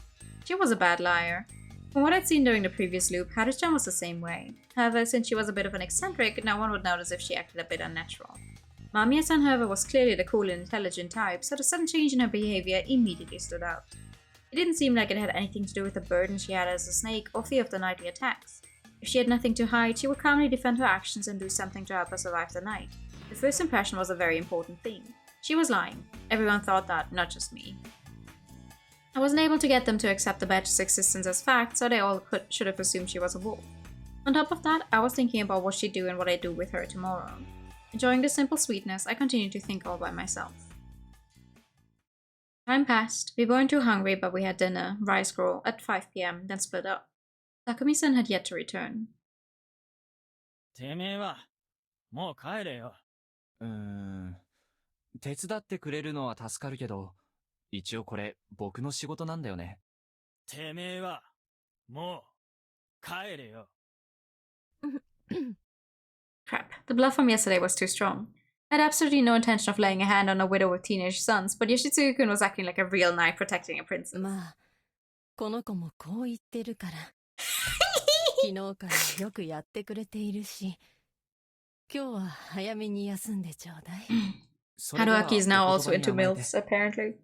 She was a bad liar. From what I'd seen during the previous loop, Haruchan was the same way. However, since she was a bit of an eccentric, no one would notice if she acted a bit unnatural. Mamiya-san, however, was clearly the cool and intelligent type, so the sudden change in her behavior immediately stood out. It didn't seem like it had anything to do with the burden she had as a snake or fear of the nightly attacks. If she had nothing to hide, she would calmly defend her actions and do something to help her survive the night. The first impression was a very important thing. She was lying. Everyone thought that, not just me. I wasn't able to get them to accept the badge's existence as fact, so they all should have assumed she was a wolf. On top of that, I was thinking about what she'd do and what I'd do with her tomorrow. Enjoying the simple sweetness, I continued to think all by myself. Time passed. We weren't too hungry, but we had dinner, rice gruel, at 5 p.m., then split up. Takumi-san had yet to return. てめえはもう帰れよ。手伝ってくれるのは助かるけど、一応これ僕の仕事なんだよね。てめえはもう帰れよ。Crap. The bluff from yesterday was too strong. I had absolutely no intention of laying a hand on a widow with teenage sons, but Yoshitsugu-kun was acting like a real knight protecting a princess. まあ、この子もこう言ってるから。昨日からよくやってくれているし、今日は早めに休んでちょうだい。Haruaki is now also into MILFs, apparently.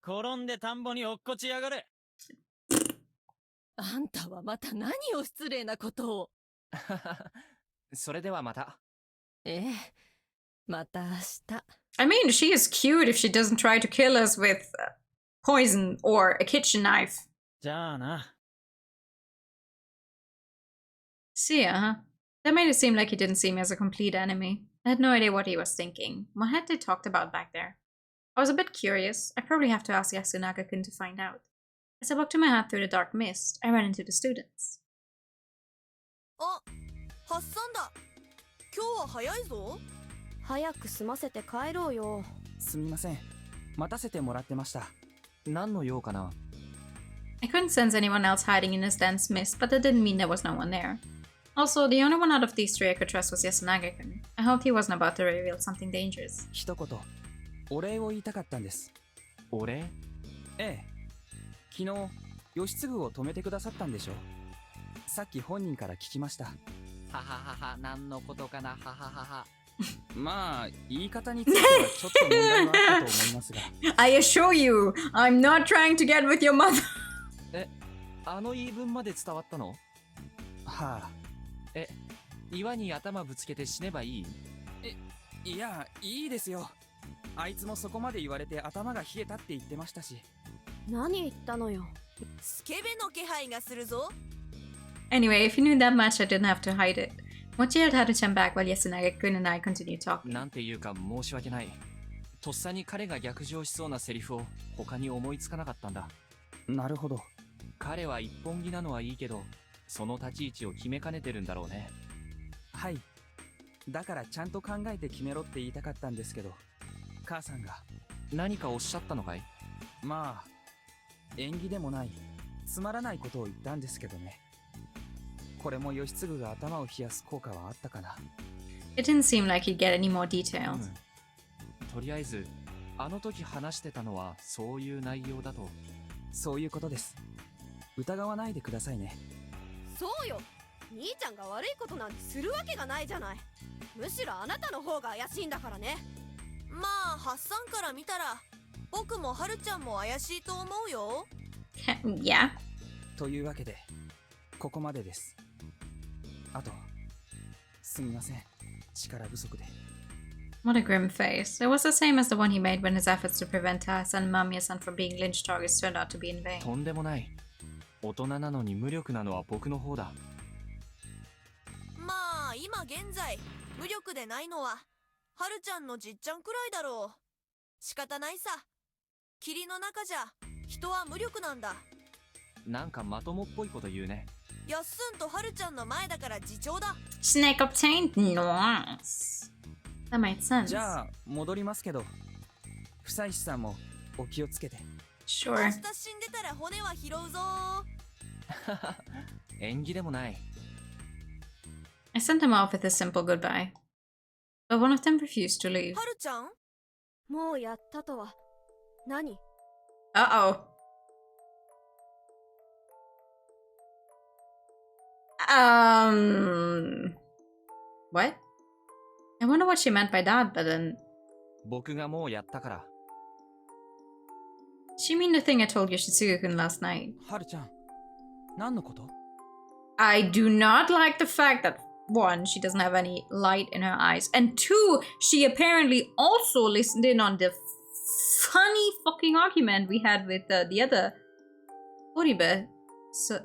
転んで田んぼに落っこちやがれ。あんたはまた何を失礼なことを。それではまた。ええ。また明日。I mean, she is cute if she doesn't try to kill us with poison or a kitchen knife. じゃあな。See ya, huh? That made it seem like he didn't see me as a complete enemy. I had no idea what he was thinking. What had they talked about back there? I was a bit curious. I probably have to ask Yasunaga-kun to find out. As I walked my hat through the dark mist, I ran into the students. あ、ハッサンだ。今日は早いぞ。早く済ませて帰ろうよ。すみません。待たせてもらってました。何の用かな？ I couldn't sense anyone else hiding in this dense mist, but that didn't mean there was no one there. Also, the only one out of these three I could trust was Yasunaga-kun. I hoped he wasn't about to reveal something dangerous. 一言、お礼を言いたかったんです。お礼？ええ。昨日、義継を止めてくださったんでしょ？さっき本人から聞きました。はははは、何のことかな、はははは。まあ、言い方についてはちょっと問題はあったと思いますが。I assure you, I'm not trying to get with your mother. あの言い分まで伝わったの？はあ。岩に頭ぶつけて死ねばいい？いや、いいですよ。あいつもそこまで言われて頭が冷えたって言ってましたし。何言ったのよ。スケベの気配がするぞ。Anyway, if you knew that much, I didn't have to hide it. Mochi had Haruchan back while Yasunaga-kun and I continued talking. なんていうか申し訳ない。とっさに彼が逆上しそうなセリフを他に思いつかなかったんだ。なるほど。彼は一本気なのはいいけど、その立ち位置を決めかねてるんだろうね。はい。だからちゃんと考えて決めろって言いたかったんですけど、母さんが。何かおっしゃったのかい？まあ、縁起でもない、つまらないことを言ったんですけどね。これも義継が頭を冷やす効果はあったかな。It didn't seem like he'd get any more details. とりあえずあの時話してたのはそういう内容だと。そういうことです。疑わないでくださいね。そうよ。兄ちゃんが悪いことなんてするわけがないじゃない。むしろあなたの方が怪しいんだからね。まあハッサンから見たら僕もハルちゃんも怪しいと思うよ。Yeah. というわけでここまでです。あとすみません、力不足で。What a grim face. It was the same as the one he made when his efforts to prevent us and Mamiya-san from being lynch targets turned out to be in vain. とんでもない。大人なのに無力なのは僕の方だ。まあ今現在無力でないのはハルちゃんのじっちゃんくらいだろう。仕方ないさ。霧の中じゃ人は無力なんだ。なんかまともっぽいこと言うね。やっすんとハルちゃんの前だから自重だ。 Snake obtained. Nice. That made sense. じゃあ戻りますけど、不妻子さんもお気をつけて。Sure. 明日死んでたら骨は拾うぞ。縁起でもない。I sent him off with a simple goodbye, but one of them refused to leave. ハルちゃん、もうやったとは何？ Uh-oh. What? I wonder what she meant by that, but then... 僕がもうやったから。She mean the thing I told Yoshitsugu-kun last night. はるちゃん、何のこと？ I do not like the fact that, one, she doesn't have any light in her eyes, and two, she apparently also listened in on the funny fucking argument we had with the other Oribe. So,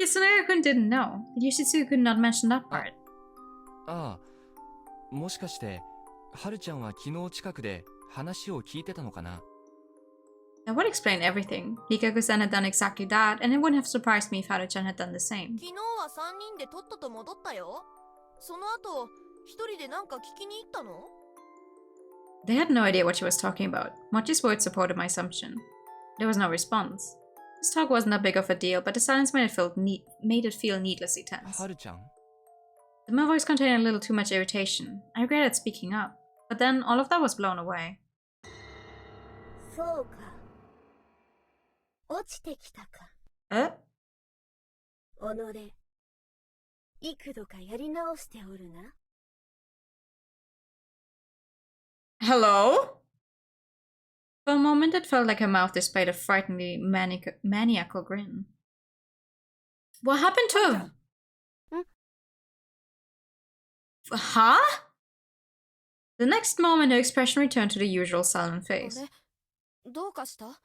Yasunari-kun didn't know. Yoshitsugu could not mention that part. ああ、もしかしてはるちゃんは昨日近くで話を聞いてたのかな。 That would explain everything. Hikaku-san had done exactly that, and it wouldn't have surprised me if Haru-chan had done the same. 昨日は3人でとっとと戻ったよ。その後、一人でなんか聞きに行ったの？ They had no idea what she was talking about. Mochi's words supported my assumption. There was no response. This talk wasn't that big of a deal, but the silence made it feel needlessly tense. はるちゃん？ My voice contained a little too much irritation. I regretted speaking up, but then all of that was blown away. そうか。落ちてきたか。Eh? 己、幾度かやり直しておるな。Hello? For a moment, it felt like her mouth displayed a frighteningly maniacal grin. What happened to her? Huh? The next moment, her expression returned to the usual sullen face. どうかした？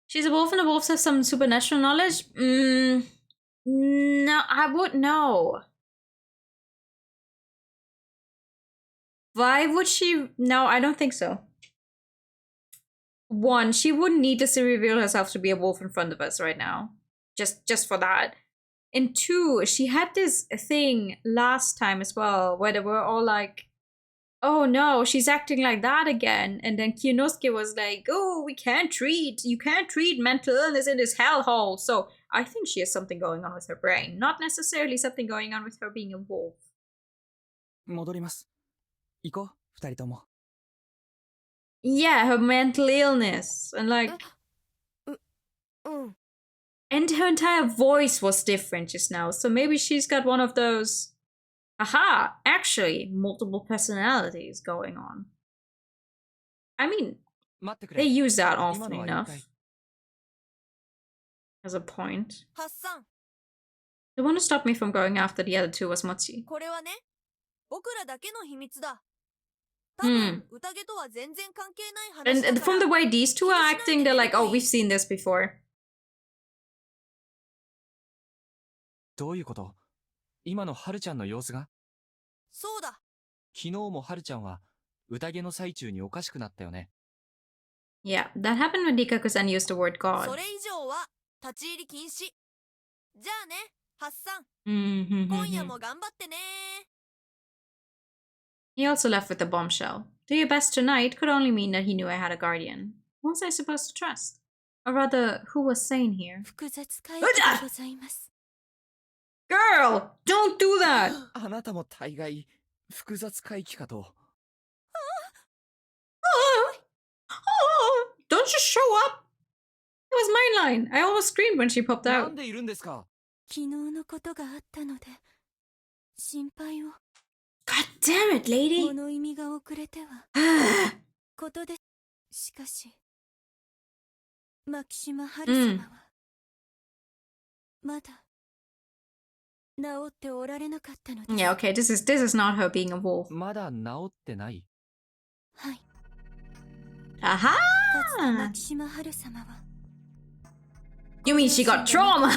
She's a wolf and the wolves have some supernatural knowledge? No, I wouldn't know. Why would she? No, I don't think so. One, she wouldn't needlessly reveal herself to be a wolf in front of us right now. Just for that. And two, she had this thing last time as well, where they were all like, oh no, she's acting like that again. And then Kyonosuke was like, oh, you can't treat mental illness in this hellhole. So I think she has something going on with her brain, not necessarily something going on with her being a wolf. 戻ります。行こう、二人とも。Yeah, her mental illness. And like... And her entire voice was different just now. So maybe she's got one of those... Aha! Actually, multiple personalities going on. I mean, they use that often enough. As a point. The one who stopped me from going after the other two was Mochi. これはね、僕らだけの秘密だ。多分、宴とは全然関係ない話だから。And from the way these two are acting, they're like, oh, we've seen this before. どういうこと？今のはるちゃんの様子が？そうだ。昨日もはるちゃんは宴の最中におかしくなったよね。Yeah, that happened when Dikaku-san used the word God. それ以上は立ち入り禁止。じゃあね、ハッサン。今夜も頑張ってね。He also left with the bombshell. Do your best tonight could only mean that he knew I had a guardian. Who was I supposed to trust? Or rather, who was sane here? 複雑回帰でございます。Girl, don't do that! あなたも大概複雑回帰かと。Don't just show up! That was my line. I almost screamed when she popped な out. んでいるんですか？昨日のことがあったので心配を。 God damn it, lady! 物意味が遅れてはことで。しかし牧島春様はまだ治っておられなかったのです。 Yeah, okay, this is not her being a wolf. まだ治ってない。はい。 Aha! かつて牧島春様は You mean she got trauma?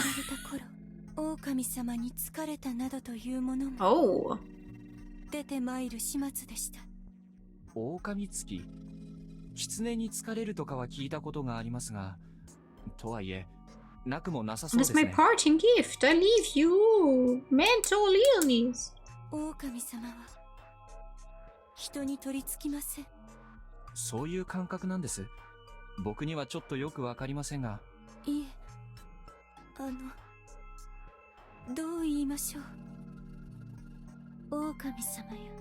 狼様に疲れたなどというものも Oh. 出て参る始末でした。狼つき、狐に疲れるとかは聞いたことがありますが、とはいえ、なくもなさそうですね。 That's my parting gift. I leave you mental illness. 狼様は人に取り付きません。そういう感覚なんです。僕にはちょっとよくわかりませんが。いえ、どう言いましょう。狼様や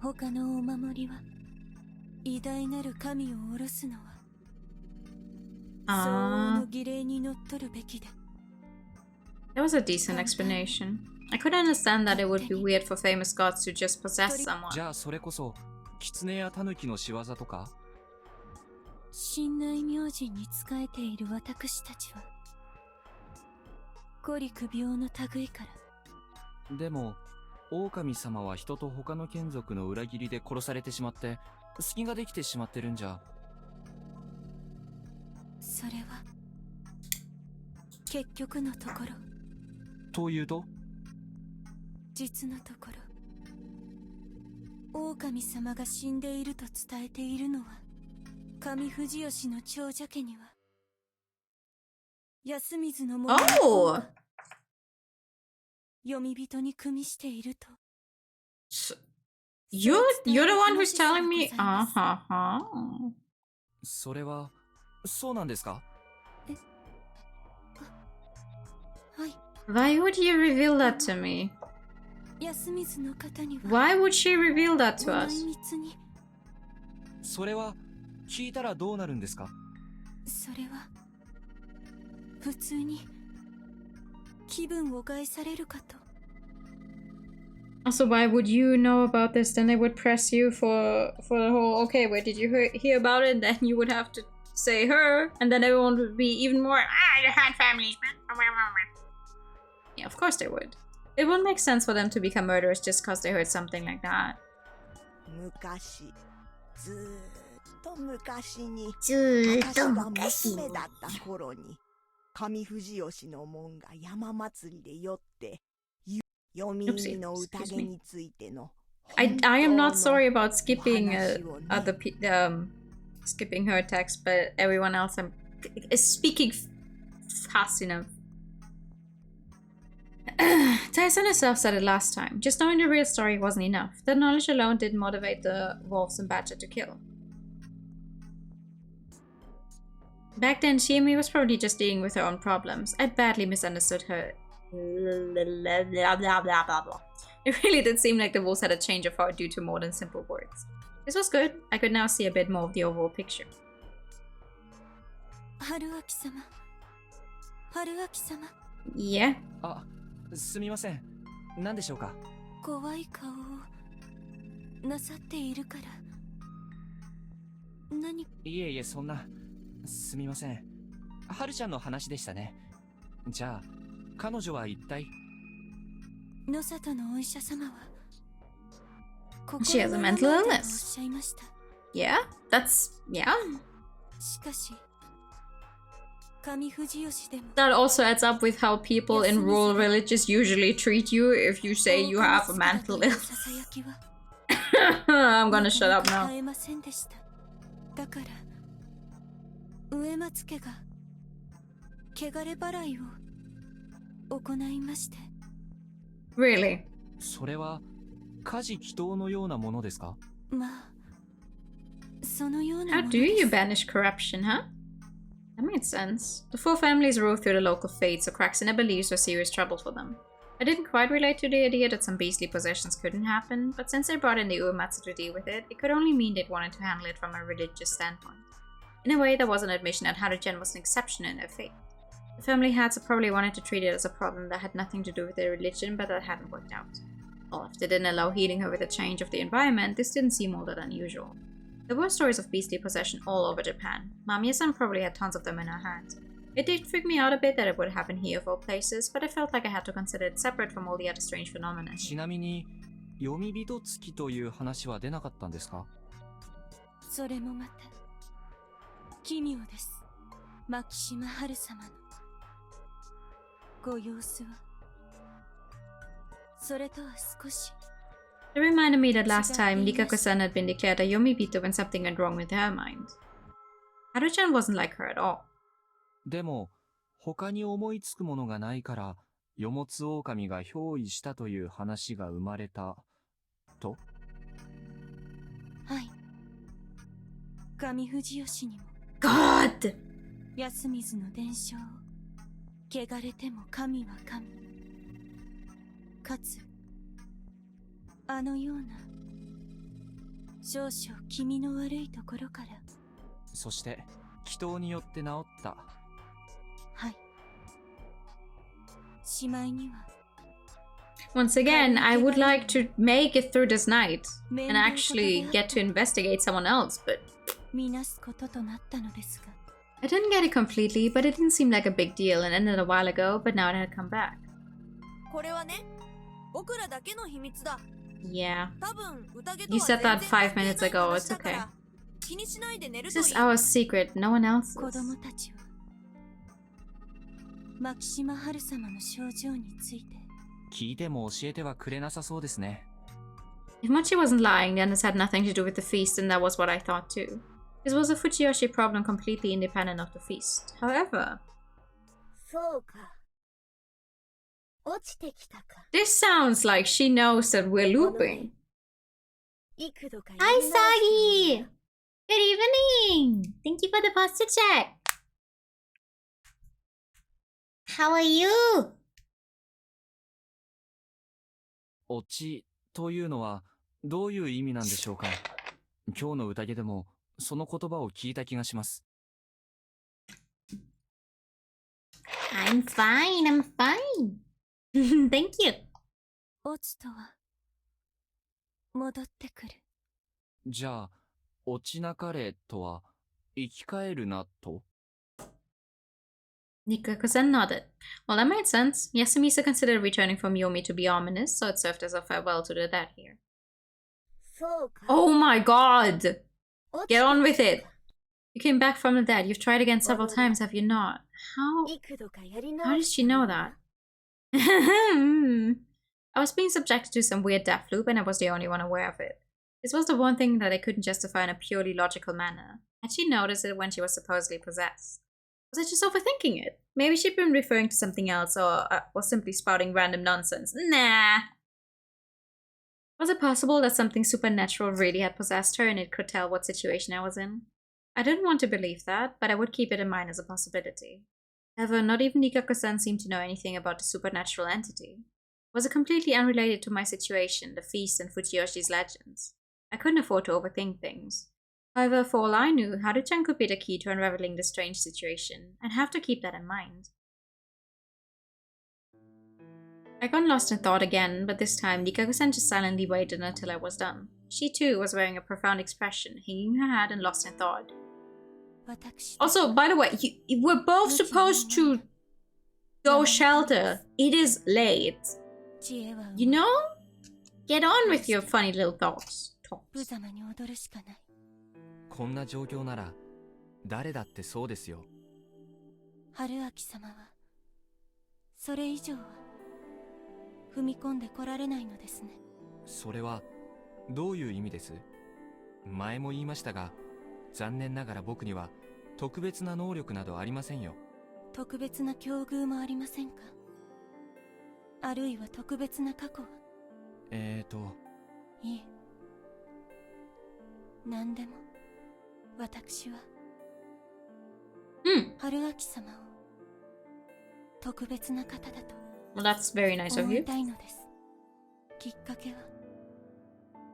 他のお守りは偉大なる神を下ろすのは相応の儀礼にのっとるべきで。 That was a decent explanation. I could understand that it would be weird for famous gods to just possess someone. じゃあそれこそ狐や狸の仕業とか？神内明神に仕えている私たちはゴリク病の類から。でも狼様は人と他の眷属の裏切りで殺されてしまって隙ができてしまってるんじゃ。それは結局のところ。というと？実のところ狼様が死んでいると伝えているのは上藤吉の長者家には安水の者が読み人に組みしていると。You're the one who's telling me? それはそうなんですか？はい。 Why would you reveal that to me? 安水の方には Why would she reveal that to us? それは聞いたらどうなるんですか？それは普通に気分を害されるかと。 Also, why would you know about this? Then they would press you for the whole, okay, where did you hear about it? Then you would have to say her, and then everyone would be even more, you had families. Yeah, of course they would. It wouldn't make sense for them to become murderers just because they heard something like that. 昔、ずーっと昔に、ずーっと私が昔に娘だった頃に、上藤吉の門が山祭りで酔って、読み入りの宴についての I am not sorry about skipping skipping her text, but everyone else is speaking fast enough. Tyson herself said it last time. Just knowing the real story wasn't enough. That knowledge alone didn't motivate the wolves and Badger to kill. Back then, Shiemi was probably just dealing with her own problems. I badly misunderstood her. It really did seem like the wolves had a change of heart due to more than simple words. This was good. I could now see a bit more of the overall picture. 春秋様。春秋様。 Yeah? あ、すみません。何でしょうか？怖い顔をなさっているから。何？いえいえ、そんな。すみません。はるちゃんの話でしたね。じゃあ、彼女は一体？野里のお医者様は She has a mental おっ illness. しゃいました。 Yeah? That's... yeah? しかし上藤吉でも That also adds up with how people in rural villages usually treat you if you say you have a mental illness. I'm gonna shut up now. 会えませんでした。だから植松家が汚れ払いを行いまして。 Really? それは家事祈祷のようなものですか？まあそのような How もの do です。 you banish corruption, huh? That made sense. The four families rode through the local fates, so cracks in their beliefs were serious trouble for them. I didn't quite relate to the idea that some beastly possessions couldn't happen, but since they brought in the Uematsu to deal with it, it could only mean they'd wanted to handle it from a religious standpoint. In a way, that was an admission that Haruchen was an exception in their faith. The family heads probably wanted to treat it as a problem that had nothing to do with their religion, but that hadn't worked out. Well, if they didn't allow healing her with the change of the environment, this didn't seem all that unusual. There were stories of beastly possession all over Japan. Mamiya-san probably had tons of them in her hand. It did freak me out a bit that it would happen here of all places, but I felt like I had to consider it separate from all the other strange phenomena. ちなみに、読み人付きという話は出なかったんですか？それもまた奇妙です。牧島春様のご様子はそれとは少し It reminded me that last time Nikako-san had been declared a Yomibito when something went wrong with her mind. Haruchan wasn't like her at all. でも、他に思いつくものがないから、よもつ狼が憑依したという話が生まれた、と？はい。上藤吉にも。God! 安水の伝承を、汚れても神は神。かつ、あのような少々気味の悪いところからそして祈祷によって治った。はい。しまいには Once again, I would like to make it through this night and actually get to investigate someone else, but みなすこととなったのですが I didn't get it completely, but it didn't seem like a big deal and ended a while ago, but now it had come back. これはね、僕らだけの秘密だ。Yeah. You said that 5 minutes ago, it's okay. This is our secret, no one else's. 子供たちは牧島春様の症状について聞いても教えてはくれなさそうですね。If Mochi wasn't lying, then this had nothing to do with the feast, and that was what I thought too. This was a Fujiyoshi problem completely independent of the feast. However, this sounds like she knows that we're looping. Hi, Sagi! Good evening! Thank you for the posture check. How are you? オチというのはどういう意味なんでしょうか。今日の宴でもその言葉を聞いた気がします。I'm fine, I'm fine. Thank you. オチとは戻ってくる。じゃあ、落ちなかれとは生き返るなと？ Nikako-san nodded. Well, that made sense. Yasumisa considered returning from Yomi to be ominous, so it served as a farewell to the dead here. Oh my god! Get on with it! You came back from the dead. You've tried again several times, have you not? How did she know that? I was being subjected to some weird death loop and I was the only one aware of it. This was the one thing that I couldn't justify in a purely logical manner. Had she noticed it when she was supposedly possessed? Was I just overthinking it? Maybe she'd been referring to something else or was simply spouting random nonsense. Nah! Was it possible that something supernatural really had possessed her and it could tell what situation I was in? I didn't want to believe that, but I would keep it in mind as a possibility. However, not even Nikako-san seemed to know anything about the supernatural entity. Was it completely unrelated to my situation, the feast and Fujiyoshi's legends? I couldn't afford to overthink things. However, for all I knew, Haru-chan could be the key to unraveling the strange situation. I'd have to keep that in mind. I got lost in thought again, but this time Nikako-san just silently waited until I was done. She too was wearing a profound expression, hanging her head and lost in thought. Also, by the way, we're both supposed to go shelter. It is late. You know? Get on with your funny little thoughts. こんな状況なら誰だってそうですよ。春明様はそれ以上は踏み込んでこられないのですね。それはどういう意味です？前も言いましたが、残念ながら僕には特別な能力などありませんよ。特別な境遇もありませんか？あるいは特別な過去は？いえ、何でも私は。春明様を特別な方だと Well, that's very nice of 思い you. たいのです。きっかけは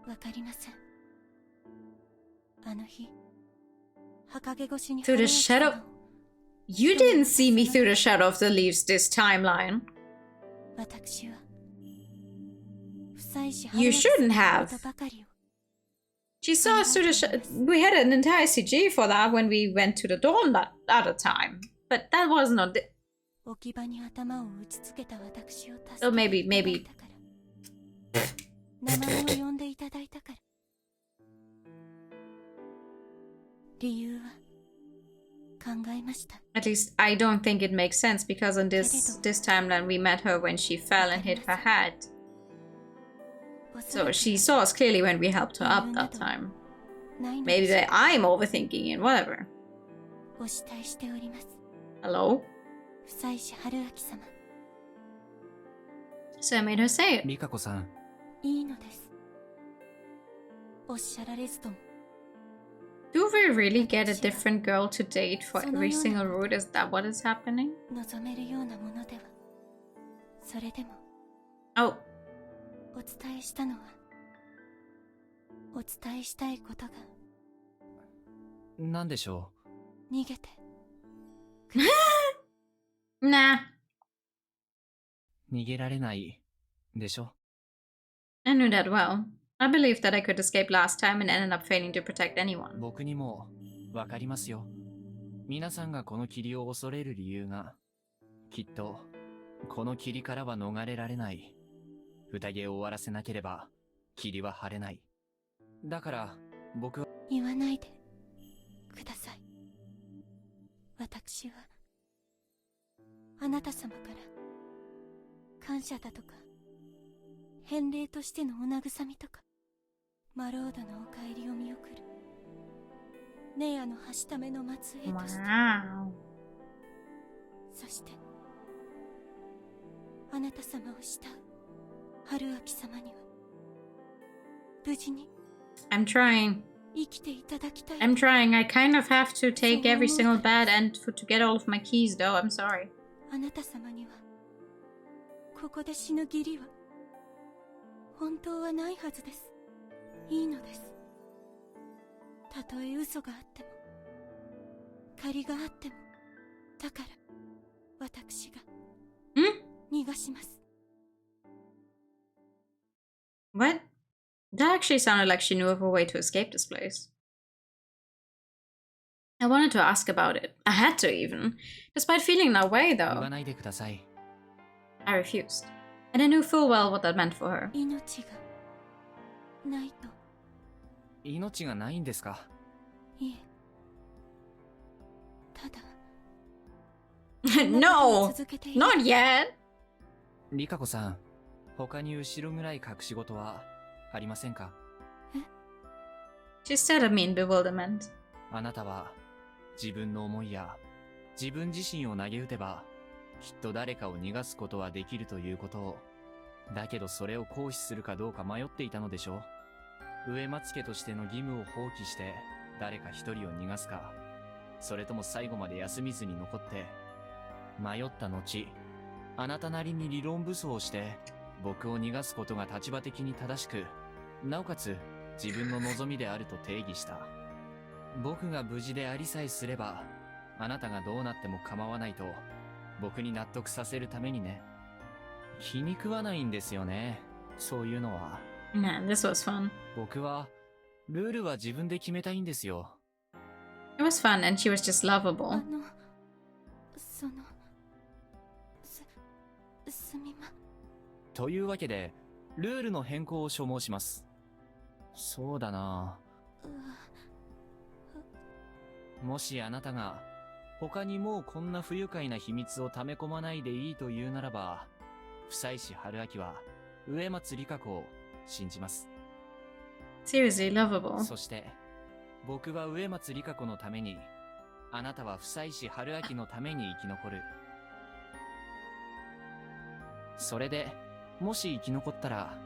わかりません。あの日、墓越しに Through the shadow. You didn't see me through the shadow of the leaves this timeline. 私は不妻子 You 春 shouldn't 明様 have. のことばかりを She saw us through the we had an entire CG for that when we went to the dawn that other time. But that was not the 置き場に頭を打ちつけた私を助けて oh, maybe 名前を呼んでいただいたから。理由は考えました。 At least I don't think it makes sense because in this timeline we met her when she fell and hit her head. So she saw us clearly when we helped her up that time. Maybe that I'm overthinking it, whatever. お慕いしております。 Hello? 不妻子春明様。 So I made her say it. リカ子さん。いいのです。おっしゃられずとも。 Do we really get a different girl to date for every single route? Is that what is happening? 望めるようなものでは。それでも。 Oh. お伝えしたのは。お伝えしたいことが。なんでしょう。逃げて。Nah. 逃げられないでしょ。 I knew that well. I believed that I could escape last time and ended up failing to protect anyone. 僕にもわかりますよ。皆さんがこの霧を恐れる理由が、きっとこの霧からは逃れられない。宴を終わらせなければ霧は晴れない。だから僕は言わないでください。私はあなた様から感謝だとか返礼としてのお慰みとかマロードのお帰りを見送るネアのはしための末裔として、そしてあなた様を慕う春明様には無事に I'm trying. 生きていただきたい。 I'm trying. I kind of have to take every single bad end to get all of my keys though. I'm sorry. あなた様にはここで死ぬ義理は本当はないはずです。いいのです。たとえ嘘があっても借りがあってもだから私が逃がします。 What? That actually sounded like she knew of a way to escape this place. I wanted to ask about it. I had to even. Despite feeling that way though. 言わないでください。 I refused. And I knew full well what that meant for her. 命がないと。命がないんですか？いえ。ただ。No! Not yet! リカ子さん、他に後ろ暗い隠し事はありませんか？ She stared at me in bewilderment. あなたは自分の思いや自分自身を投げ打てばきっと誰かを逃がすことはできるということを。だけどそれを行使するかどうか迷っていたのでしょう。植松家としての義務を放棄して誰か一人を逃がすか、それとも最後まで休みずに残って。迷った後、あなたなりに理論武装をして僕を逃がすことが立場的に正しく、なおかつ自分の望みであると定義した。僕が無事でありさえすればあなたがどうなっても構わないと僕に納得させるためにね。気に食わないんですよね、そういうのは。Man, this was fun. 僕はルールは自分で決めたいんですよ。 It was fun and she was just lovable. すみま。というわけでルールの変更を所望します。そうだな、もしあなたが他にもうこんな不愉快な秘密を溜め込まないでいいというならば、不妻子春明は植松里香子を信じます。 Seriously lovable. そして僕は植松里香子のために、あなたは不妻子春明のために生き残る。それでもし生き残ったら、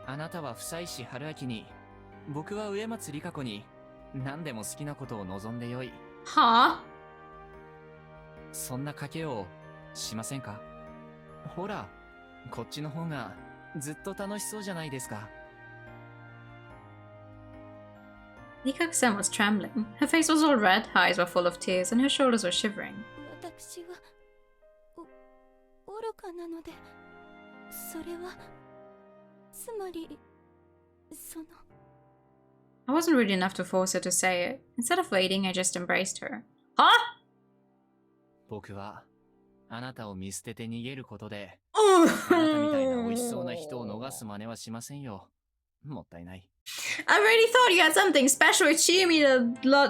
あなたは不妻子春明に、僕は植松里香子に何でも好きなことを望んでよい。はそんな賭けをしませんか？ほら、こっちの方がずっと楽しそうじゃないですか。Nikako-san was trembling. Her face was all red, her eyes were full of tears, and her shoulders were shivering. 私は愚かなので、それはつまりその I wasn't rude enough to force her to say it. Instead of waiting, I just embraced her. Huh? 僕はあなたを見捨てて逃げることで、あなたみたいな美味しそうな人を逃す真似はしませんよ。もったいない。I really thought you had something special with Shimi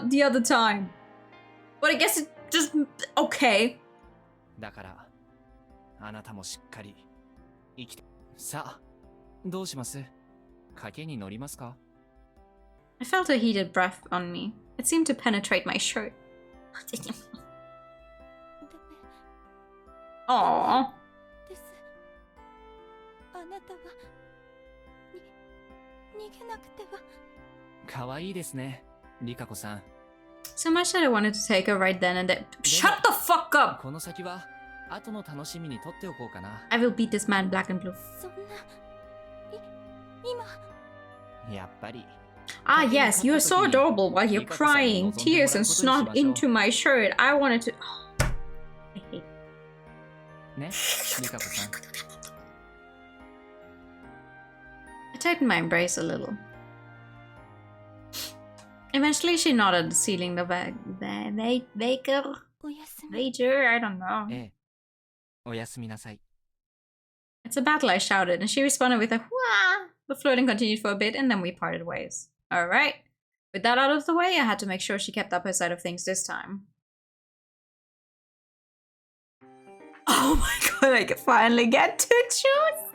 the other time. But I guess it just okay. だから、あなたもしっかり生きて。さあ、どうします？賭けに乗りますか？ I felt her heated breath on me. It seemed to penetrate my shirt. Aww. です。あなたは逃げなくては。可愛いですね、リカコさん。 So much that I wanted to take her right then and there. Shut the fuck up! この先は後の楽しみにとっておこうかな。I will beat this man black and blue. そんな今。やっぱり。Ah yes, you are so adorable while you're crying, tears and snot into my shirt. I wanted to. I hate. ね、リカコさん。I tightened my embrace a little. Eventually, she nodded, sealing the Vader. I don't know. ええ、おやすみなさい。 It's a battle, I shouted, and she responded with a wah. The flirting continued for a bit, and then we parted ways. Alright. With that out of the way, I had to make sure she kept up her side of things this time. Oh my god, I can finally get to choose!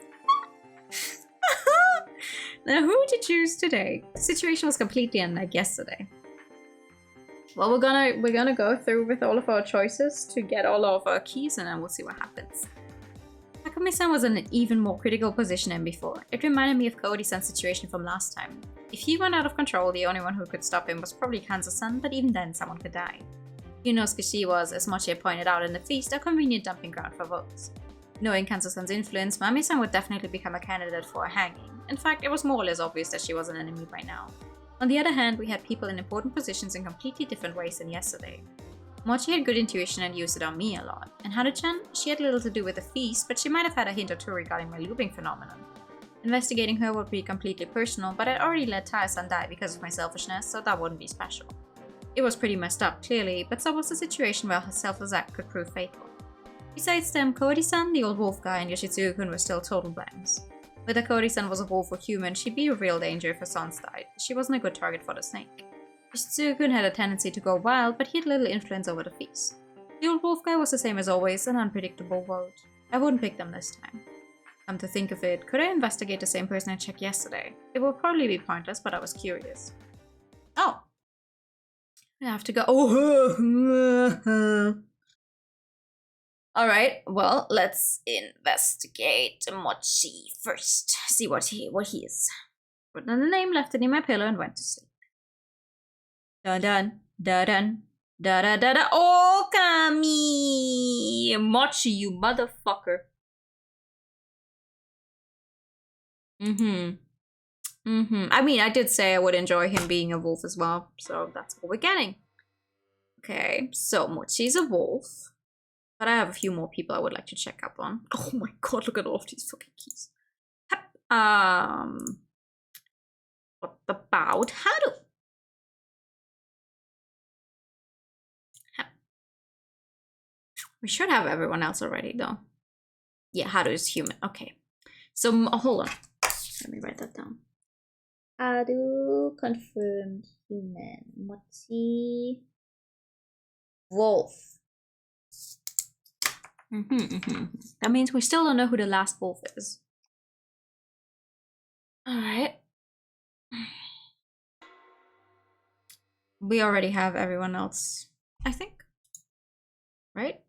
Now, who to choose today? The situation was completely unlike yesterday. Well, we're gonna go through with all of our choices to get all of our keys, and then we'll see what happens. Takumi-san was in an even more critical position than before. It reminded me of Kaori-san's situation from last time. If he went out of control, the only one who could stop him was probably Kanzo-san, but even then, someone could die. Yunosuke was, as Mochi had pointed out in the feast, a convenient dumping ground for votes. Knowing Kanzo-san's influence, Mami-san would definitely become a candidate for a hanging. In fact, it was more or less obvious that she was an enemy by now. On the other hand, we had people in important positions in completely different ways than yesterday. Mochi had good intuition and used it on me a lot, and Haru-chan, she had little to do with the feast, but she might have had a hint or two regarding my looping phenomenon. Investigating her would be completely personal, but I'd already let Taya-san die because of my selfishness, so that wouldn't be special. It was pretty messed up, clearly, but so was the situation where her selfless act could prove fatal. Besides them, Kaori-san, the old wolf guy, and Yoshitsugu-kun were still total blanks. Whether Kaori-san was a wolf or human, she'd be a real danger if her sons died. She wasn't a good target for the snake. Yoshitsugu-kun had a tendency to go wild, but he had little influence over the feast. The old wolf guy was the same as always, an unpredictable vote. I wouldn't pick them this time. Come to think of it, could I investigate the same person I checked yesterday? It would probably be pointless, but I was curious. Oh! I have to go. Oh! Alright, well, let's investigate Mochi first. See what he is. Wrote down the name, left it in my pillow, and went to sleep. Dun dun, dun dun, da da da da. Okami! Mochi, you motherfucker. I mean, I did say I would enjoy him being a wolf as well, so that's what we're getting. Okay, so Mochi's a wolf. But I have a few more people I would like to check up on. Oh my god, look at all of these fucking keys. What about Haru? We should have everyone else already, though. Yeah, Haru is human. Okay. So, hold on. Let me write that down. Haru confirmed human. Mochi wolf. That means we still don't know who the last wolf is. Alright. We already have everyone else, I think. Right?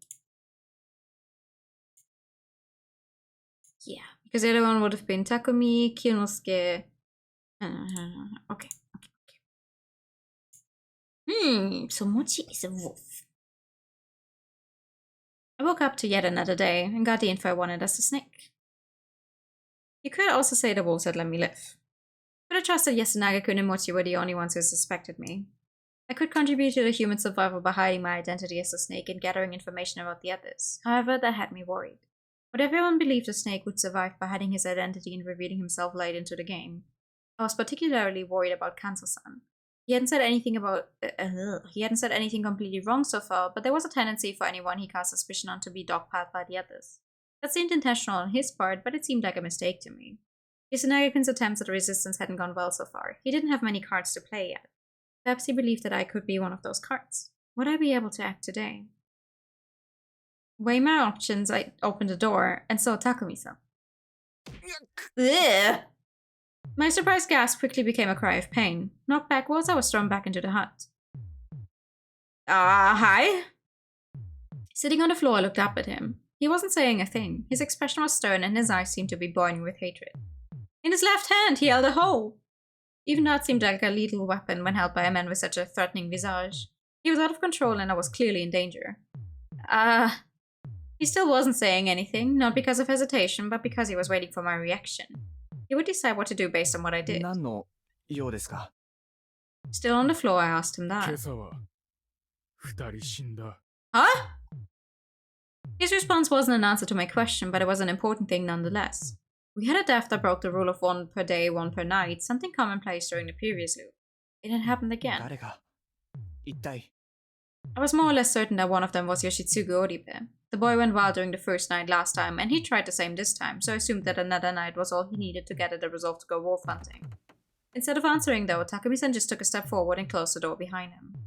Yeah, because the other one would have been Takumi, Kyonosuke. Okay. So Mochi is a wolf. I woke up to yet another day and got the info I wanted as a snake. You could also say the wolves had let me live. Could have trusted Yasunagi-kun and Mochi were the only ones who suspected me. I could contribute to the human survival by hiding my identity as a snake and gathering information about the others. However, that had me worried. Would everyone believe the snake would survive by hiding his identity and revealing himself late into the game? I was particularly worried about Kanzo-san. He hadn't said anything completely wrong so far, but there was a tendency for anyone he cast suspicion on to be dogpiled by the others. That seemed intentional on his part, but it seemed like a mistake to me. Yasunagi-kun's attempts at resistance hadn't gone well so far. He didn't have many cards to play yet. Perhaps he believed that I could be one of those cards. Would I be able to act today? Weighing my options, I opened the door and saw Takumi-san. Ugh. My surprised gasp quickly became a cry of pain. Knocked backwards, I was thrown back into the hut. Hi? Sitting on the floor, I looked up at him. He wasn't saying a thing. His expression was stern and his eyes seemed to be boiling with hatred. In his left hand, he held a hoe. Even though it seemed like a lethal weapon when held by a man with such a threatening visage. He was out of control and I was clearly in danger. He still wasn't saying anything, not because of hesitation, but because he was waiting for my reaction. He would decide what to do based on what I did. Still on the floor, I asked him that. Huh? His response wasn't an answer to my question, but it was an important thing nonetheless. We had a death that broke the rule of 1 per day, 1 per night, something commonplace during the previous loop. It had happened again. I was more or less certain that one of them was Yoshitsugu Oribe. The boy went wild during the first night last time, and he tried the same this time, so I assumed that another night was all he needed to gather the resolve to go wolf hunting. Instead of answering though, Takumi-san just took a step forward and closed the door behind him.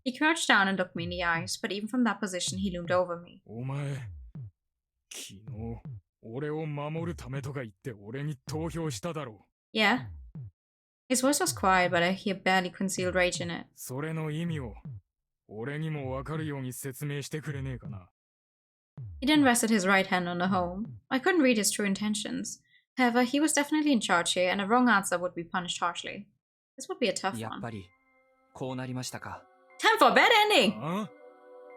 He crouched down and looked me in the eyes, but even from that position he loomed over me. Yeah? His voice was quiet, but he barely concealed rage in it. He then rested his right hand on the hoe. I couldn't read his true intentions. However, he was definitely in charge here, and a wrong answer would be punished harshly. This would be a tough one. Time for a bad ending! I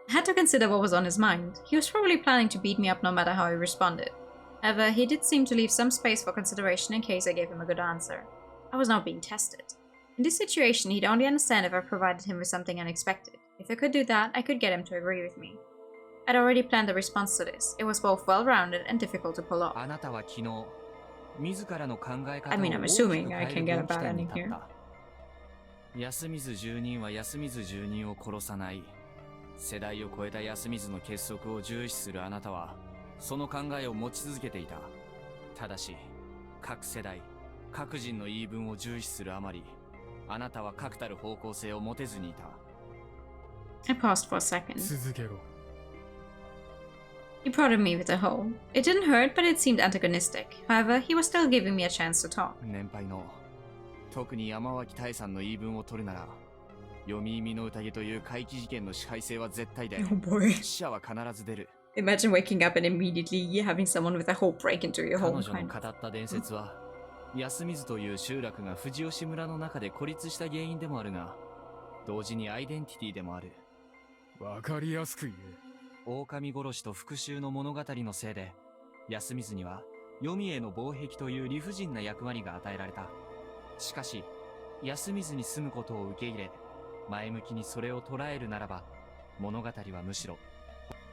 had to consider what was on his mind. He was probably planning to beat me up no matter how he responded. However, he did seem to leave some space for consideration in case I gave him a good answer. I was now being tested. In this situation, he'd only understand if I provided him with something unexpected. If I could do that, I could get him to agree with me. I'd already planned a response to this. It was both well-rounded and difficult to pull off. I mean, I'm assuming I can get a bad ending here. 安水住人は安水住人を殺さない。世代を超えた安水の結束を重視するあなたは、その考えを持ち続けていた。ただし、各世代、各人の言い分を重視するあまり、あなたは確たる方向性を持てずにいた。I paused for a second. 続けろ。He prodded me with a hoe. It didn't hurt, but it seemed antagonistic. However, he was still giving me a chance to talk. 年配の、特に山脇大さんの言い分を取るなら、読み意味の宴という怪奇事件の支配性は絶対で、死者は必ず出る。Imagine waking up and immediately having someone with a hoe break into your home. 彼女の語った伝説は、安水という集落が藤吉村の中で孤立した原因でもあるが、同時にアイデンティティでもある。わかりやすく言え。狼殺しと復讐の物語のせいで、安水には黄泉への防壁という理不尽な役割が与えられた。しかし、安水に住むことを受け入れ、前向きにそれを捉えるならば、物語はむしろ。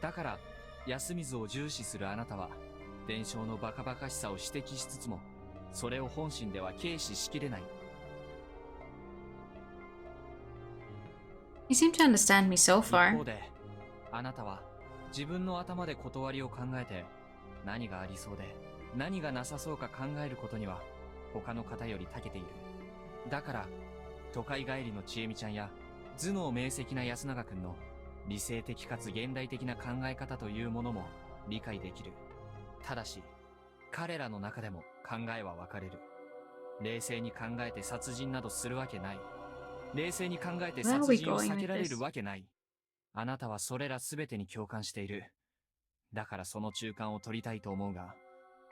だから、安水を重視するあなたは、伝承のバカバカしさを指摘しつつも、それを本心では軽視しきれない。You seem to understand me so far. 一方で、あなたは自分の頭で断りを考えて、何がありそうで、何がなさそうか考えることには、他の方より長けている。だから、都会帰りのちえみちゃんや、頭脳明晰な安永くんの理性的かつ現代的な考え方というものも理解できる。ただし、彼らの中でも考えは分かれる。冷静に考えて殺人などするわけない。冷静に考えて殺人を避けられるわけない。あなたはそれらすべてに共感している。だからその中間を取りたいと思うが、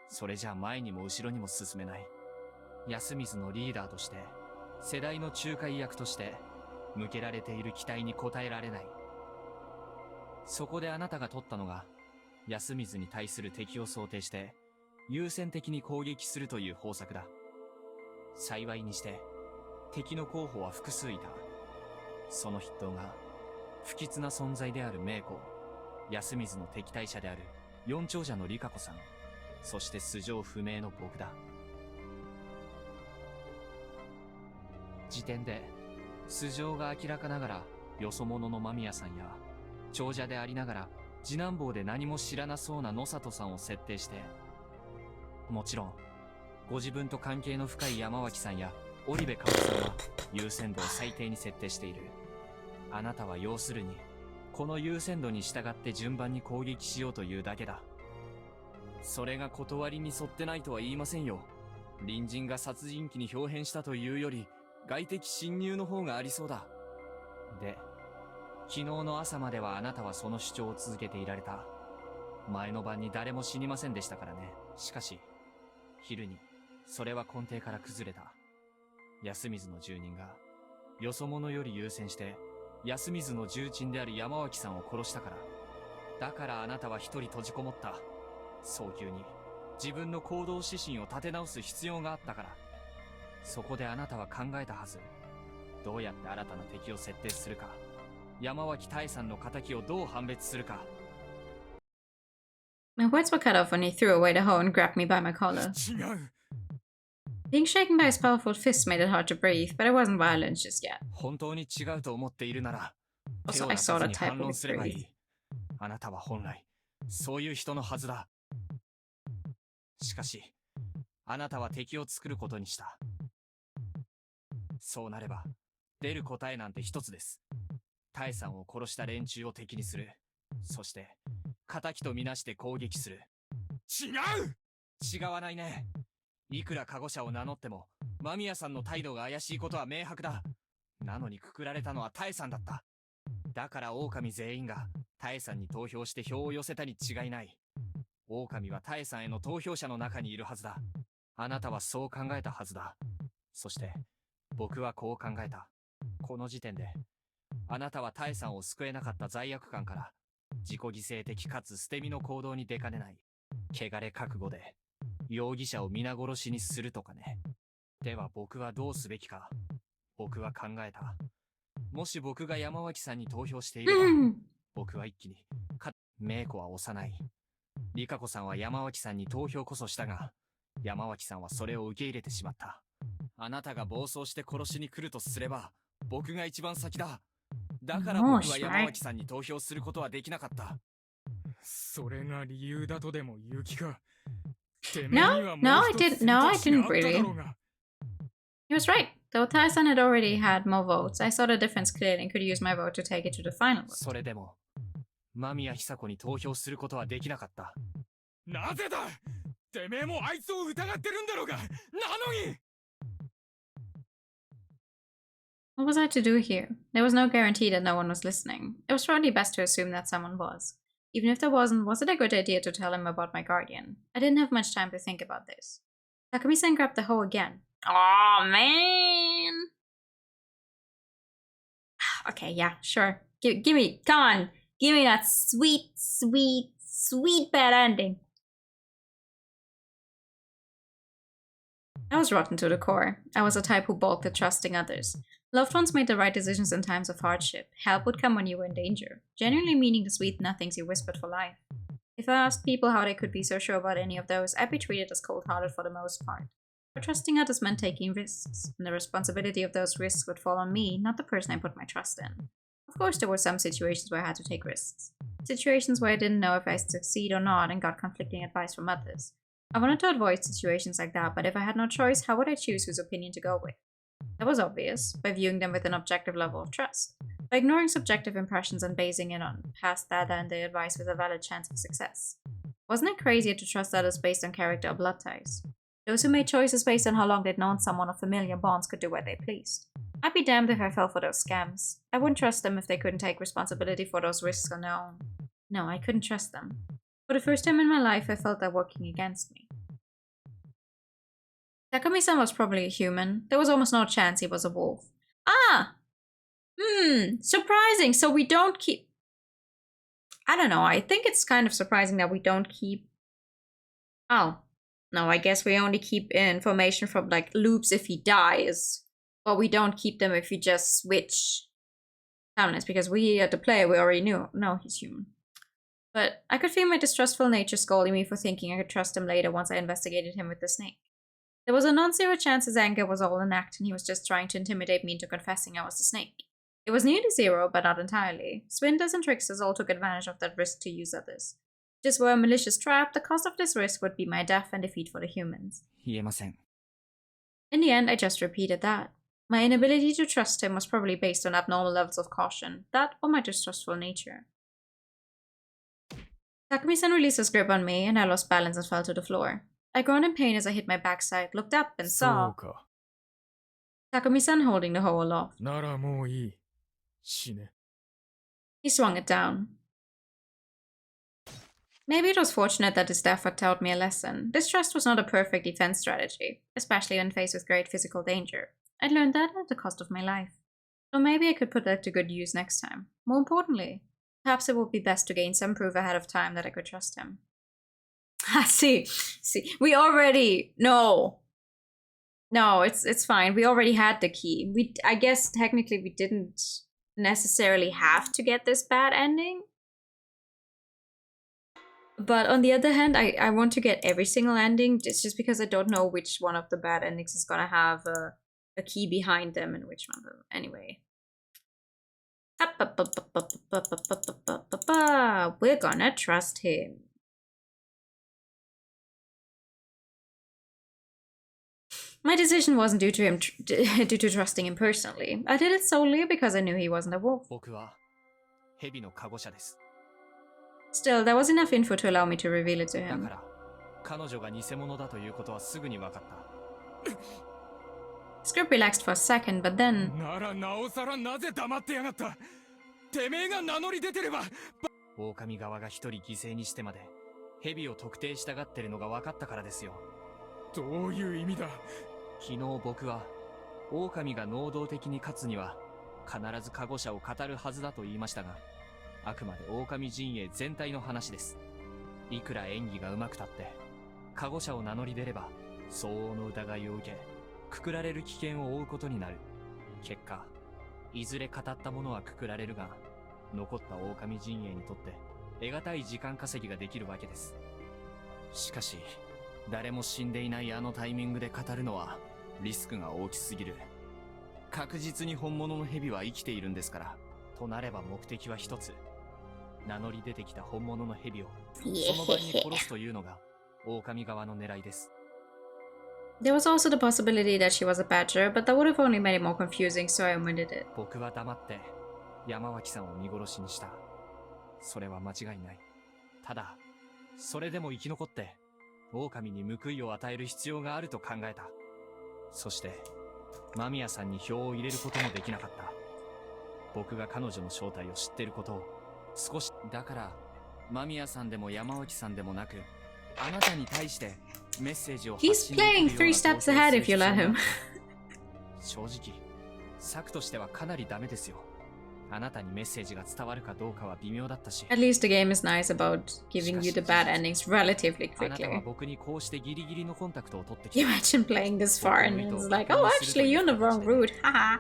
それじゃ前にも後ろにも進めない。安水のリーダーとして、世代の仲介役として、向けられている期待に応えられない。そこであなたが取ったのが、安水に対する敵を想定して優先的に攻撃するという方策だ。幸いにして敵の候補は複数いた。その筆頭が不吉な存在である名子、安水の敵対者である四長者の理香子さん、そして素性不明の僕だ。時点で素性が明らかながらよそ者の間宮さんや、長者でありながら次男坊で何も知らなそうな野里さんを設定して、もちろんご自分と関係の深い山脇さんや織部香織さんは優先度を最低に設定している。あなたは要するにこの優先度に従って順番に攻撃しようというだけだ。それが断りに沿ってないとは言いませんよ。隣人が殺人鬼に表変したというより外的侵入の方がありそうだ。で、昨日の朝まではあなたはその主張を続けていられた。前の晩に誰も死にませんでしたからね。しかし昼にそれは根底から崩れた。安水の住人がよそ者より優先して安水の重鎮である山脇さんを殺したから。だからあなたは一人閉じこもった。早急に自分の行動指針を立て直す必要があったから。そこであなたは考えたはず。どうやって新たな敵を設定するか、山脇大さんの仇をどう判別するか。My words were cut off when he threw away the hoe and grabbed me by my collar. Being shaken by his powerful fist made it hard to breathe, but it wasn't violence just yet. 本当に違うと思っているなら、 Also, I saw the type of 反論すればい victory. い。あなたは本来そういう人のはずだ。しかしあなたは敵を作ることにした。そうなれば出る答えなんて一つです。タエさんを殺した連中を敵にする。そして仇とみなして攻撃する。違わないね。いくらカゴ者を名乗っても間宮さんの態度が怪しいことは明白だ。なのにくくられたのはタエさんだった。だから狼全員がタエさんに投票して票を寄せたに違いない。狼はタエさんへの投票者の中にいるはずだ。あなたはそう考えたはずだ。そして僕はこう考えた。この時点であなたはタエさんを救えなかった罪悪感から自己犠牲的かつ捨て身の行動に出かねない。汚れ覚悟で容疑者を皆殺しにするとかね。では僕はどうすべきか。僕は考えた。もし僕が山脇さんに投票していれば、僕は一気にメイコは幼い。リカ子さんは山脇さんに投票こそしたが、山脇さんはそれを受け入れてしまった。あなたが暴走して殺しに来るとすれば僕が一番先だ。だから僕は山脇さんに投票することはできなかった。それが理由だとでも言う気か。 No, I didn't really. He was right. Though Tyson had already had more votes, I saw the difference clearly and could use my vote to take it to the final vote. それでも間宮久子に投票することはできなかった。なぜだ。てめえもあいつを疑ってるんだろうが。なのに What was I to do here? There was no guarantee that no one was listening. It was probably best to assume that someone was. Even if there wasn't, was it a good idea to tell him about my guardian? I didn't have much time to think about this. Takumi-san grabbed the hoe again. Oh man! Okay, yeah, sure. Give me, come on! Give me that sweet, sweet, sweet bad ending. I was rotten to the core. I was a type who balked at trusting others. Loved ones made the right decisions in times of hardship. Help would come when you were in danger, genuinely meaning the sweet nothings you whispered for life. If I asked people how they could be so sure about any of those, I'd be treated as cold-hearted for the most part. But trusting others meant taking risks, and the responsibility of those risks would fall on me, not the person I put my trust in. Of course, there were some situations where I had to take risks. Situations where I didn't know if I'd succeed or not and got conflicting advice from others. I wanted to avoid situations like that, but if I had no choice, how would I choose whose opinion to go with? That was obvious, by viewing them with an objective level of trust. By ignoring subjective impressions and basing it on past data and the advice with a valid chance of success. Wasn't it crazier to trust others based on character or blood ties? Those who made choices based on how long they'd known someone or familiar bonds could do what they pleased. I'd be damned if I fell for those scams. I wouldn't trust them if they couldn't take responsibility for those risks on their own. No, I couldn't trust them. For the first time in my life, I felt that working against me. Takumi-san was probably a human. There was almost no chance he was a wolf. Ah! Surprising. So we don't keep... I don't know. I think it's kind of surprising that we don't keep... Oh. No, I guess we only keep information from, like, loops if he dies. But we don't keep them if you just switch timelines. Because we, at the player, we already knew. No, he's human. But I could feel my distrustful nature scolding me for thinking I could trust him later once I investigated him with the snake. There was a non-zero chance his anger was all an act and he was just trying to intimidate me into confessing I was the snake. It was nearly zero, but not entirely. Swindlers and tricksters all took advantage of that risk to use others. If this were a malicious trap, the cost of this risk would be my death and defeat for the humans. 言えません。 In the end, I just repeated that. My inability to trust him was probably based on abnormal levels of caution, that or my distrustful nature. Takumi-san released his grip on me, and I lost balance and fell to the floor. I groaned in pain as I hit my backside, looked up, and saw Takumi-san holding the hoe aloft. ならもういい。死ね。 He swung it down. Maybe it was fortunate that his death had taught me a lesson. Distrust was not a perfect defense strategy, especially when faced with great physical danger. I'd learned that at the cost of my life. So maybe I could put that to good use next time. More importantly, perhaps it would be best to gain some proof ahead of time that I could trust him. See, we already... No, it's fine. We already had the key. I guess technically we didn't necessarily have to get this bad ending. But on the other hand, I want to get every single ending just because I don't know which one of the bad endings is gonna have a key behind them and which one. Anyway. We're gonna trust him. My decision wasn't due to him due to trusting him personally. I did it solely because I knew he wasn't a wolf. Still, there was enough info to allow me to reveal it to him. Script relaxed for a second, but then... ならなおさらなぜ黙ってやがった。てめえが名乗り出てれば。狼側が一人犠牲にしてまで蛇を特定したがってるのが分かったからですよ。どういう意味だ。昨日僕は狼が能動的に勝つには必ずカゴ車を語るはずだと言いましたが、あくまで狼陣営全体の話です。いくら演技が上手くたってカゴ車を名乗り出れば相応の疑いを受けくくられる危険を負うことになる。結果いずれ語ったものはくくられるが、残った狼陣営にとって得難い時間稼ぎができるわけです。しかし誰も死んでいないあのタイミングで語るのはリスクが大きすぎる。確実に本物の蛇は生きているんですから。となれば目的は一つ。名乗り出てきた本物の蛇をその場に殺すというのが狼側の狙いです。There was also the possibility that she was a badger, but that would have only made it more confusing, so I omitted it. 僕は黙って山脇さんを見殺しにした。それは間違いない。ただ、それでも生き残って狼に報いを与える必要があると考えた。そして間宮さんに票を入れることもできなかった。僕が彼女の正体を知っていることを少しだから、間宮さんでも山脇さんでもなく、あなたに対してメッセージを発信できるような He's playing 3 steps ahead if you let him. 正直、策としてはかなりダメですよ。あなたにメッセージが伝わるかどうかは微妙だったし。At least the game is nice about giving you the bad endings relatively あなたは quickly. 僕にこうしてギリギリのコンタクトを取ってき You た。 imagine playing this far and it's like, oh, actually, you're on the wrong route. Haha.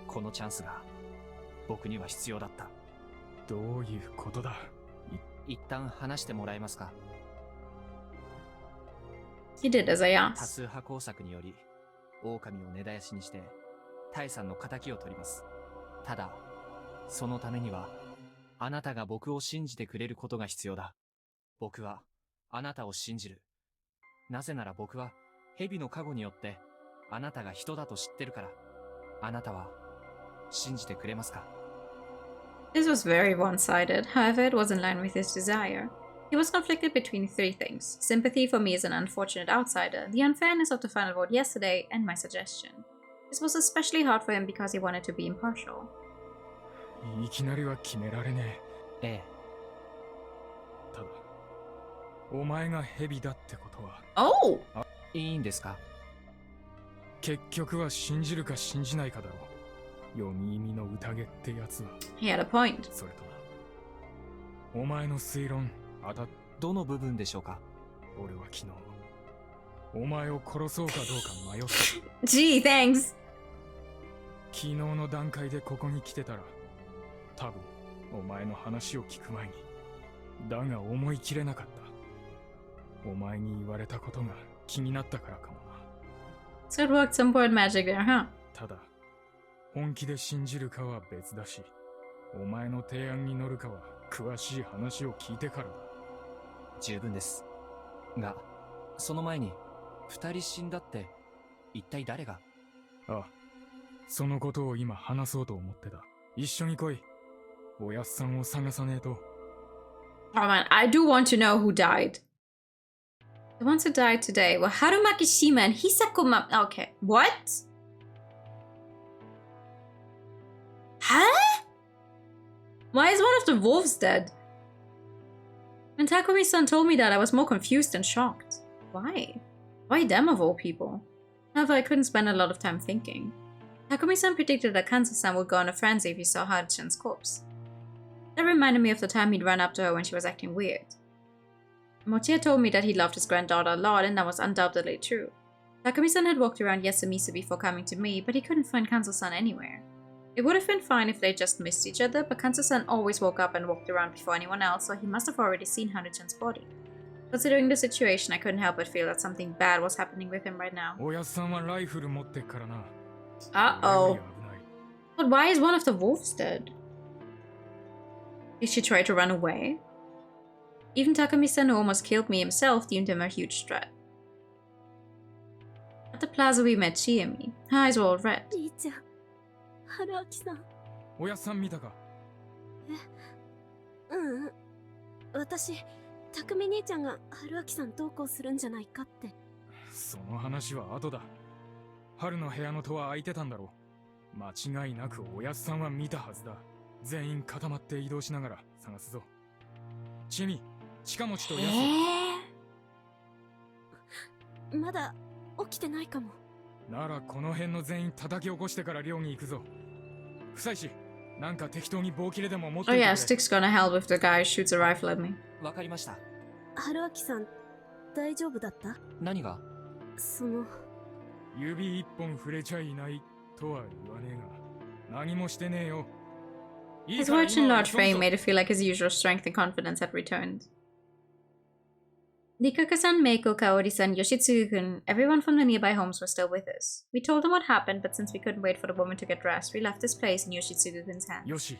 このチャンスが僕には必要だった。どういうことだ。一旦話してもらえますか。 He did as I 多 asked. 数派工作により狼を根絶やしにしてタイさんの仇を取ります。ただそのためにはあなたが僕を信じてくれることが必要だ。僕はあなたを信じる。なぜなら僕は蛇の加護によってあなたが人だと知ってるから。あなたは信じてくれますか。 This was very one-sided, however, it was in line with his desire. He was conflicted between 3 things: sympathy for me as an unfortunate outsider, the unfairness of the final vote yesterday, and my suggestion. This was especially hard for him because he wanted to be impartial. いきなりは決められねえ。ええ。ただ、お前が蛇だってことは。Oh! いいんですか。結局は信じるか信じないかだろう。読み意味の宴ってやつは。 He had a point. それとな、お前の推論当たっ。どの部分でしょうか。俺は昨日お前を殺そうかどうか迷った。Gee, thanks. 昨日の段階でここに来てたら多分お前の話を聞く前に。だが思い切れなかった。お前に言われたことが気になったからかもな。 So it worked some word magic there, huh? ただ本気で信じるかは別だし、お前の提案に乗るかは詳しい話を聞いてからだ。十分です。が、その前に2人死んだって一体誰が。ああ、そのことを今話そうと思ってた。一緒に来い。おやっさんを探さねえと。Oh man, I do want to know who died. The ones who died today were Harumaki Shima and Hisako Okay, what? Huh? Why is one of the wolves dead? When Takumi-san told me that, I was more confused and shocked. Why? Why them of all people? However, I couldn't spend a lot of time thinking. Takumi-san predicted that Kanzo-san would go on a frenzy if he saw Haru-chan's corpse. That reminded me of the time he'd run up to her when she was acting weird. Mochiya told me that he loved his granddaughter a lot, and that was undoubtedly true. Takumi-san had walked around Yasumizu before coming to me, but he couldn't find Kanzo-san anywhere. It would have been fine if they just missed each other, but Kanzo-san always woke up and walked around before anyone else, so he must have already seen Haru-chan's body. Considering the situation, I couldn't help but feel that something bad was happening with him right now. Uh-oh. But why is one of the wolves dead? Did she try to run away? Even Takumi-san, who almost killed me himself, deemed him a huge threat. At the plaza we met Chiemi. Her eyes were all red. 春明さん。おやっさん見たか。私、匠兄ちゃんが春明さん投稿するんじゃないかって。その話は後だ。春の部屋の戸は開いてたんだろう。間違いなくおやっさんは見たはずだ。全員固まって移動しながら探すぞ。チミ、近持ちとやす。まだ起きてないかも。ならこの辺の全員叩き起こしてから寮に行くぞ。不妻子、なんか適当に棒切れでも持って Oh yeah, Stick's gonna help if the guy shoots a rifle at me. わかりました。春明さん、大丈夫だった？何が？その指一本触れちゃいないとは言わねえが、何もしてねえよ。His watch and large frame made it feel like his usual strength and confidence had returned. Nikaka-san, Meiko, Kaori-san, Yoshitsugu-kun, everyone from the nearby homes was still with us. We told them what happened, but since we couldn't wait for the woman to get dressed, we left this place in Yoshitsugu-kun's hands. よし、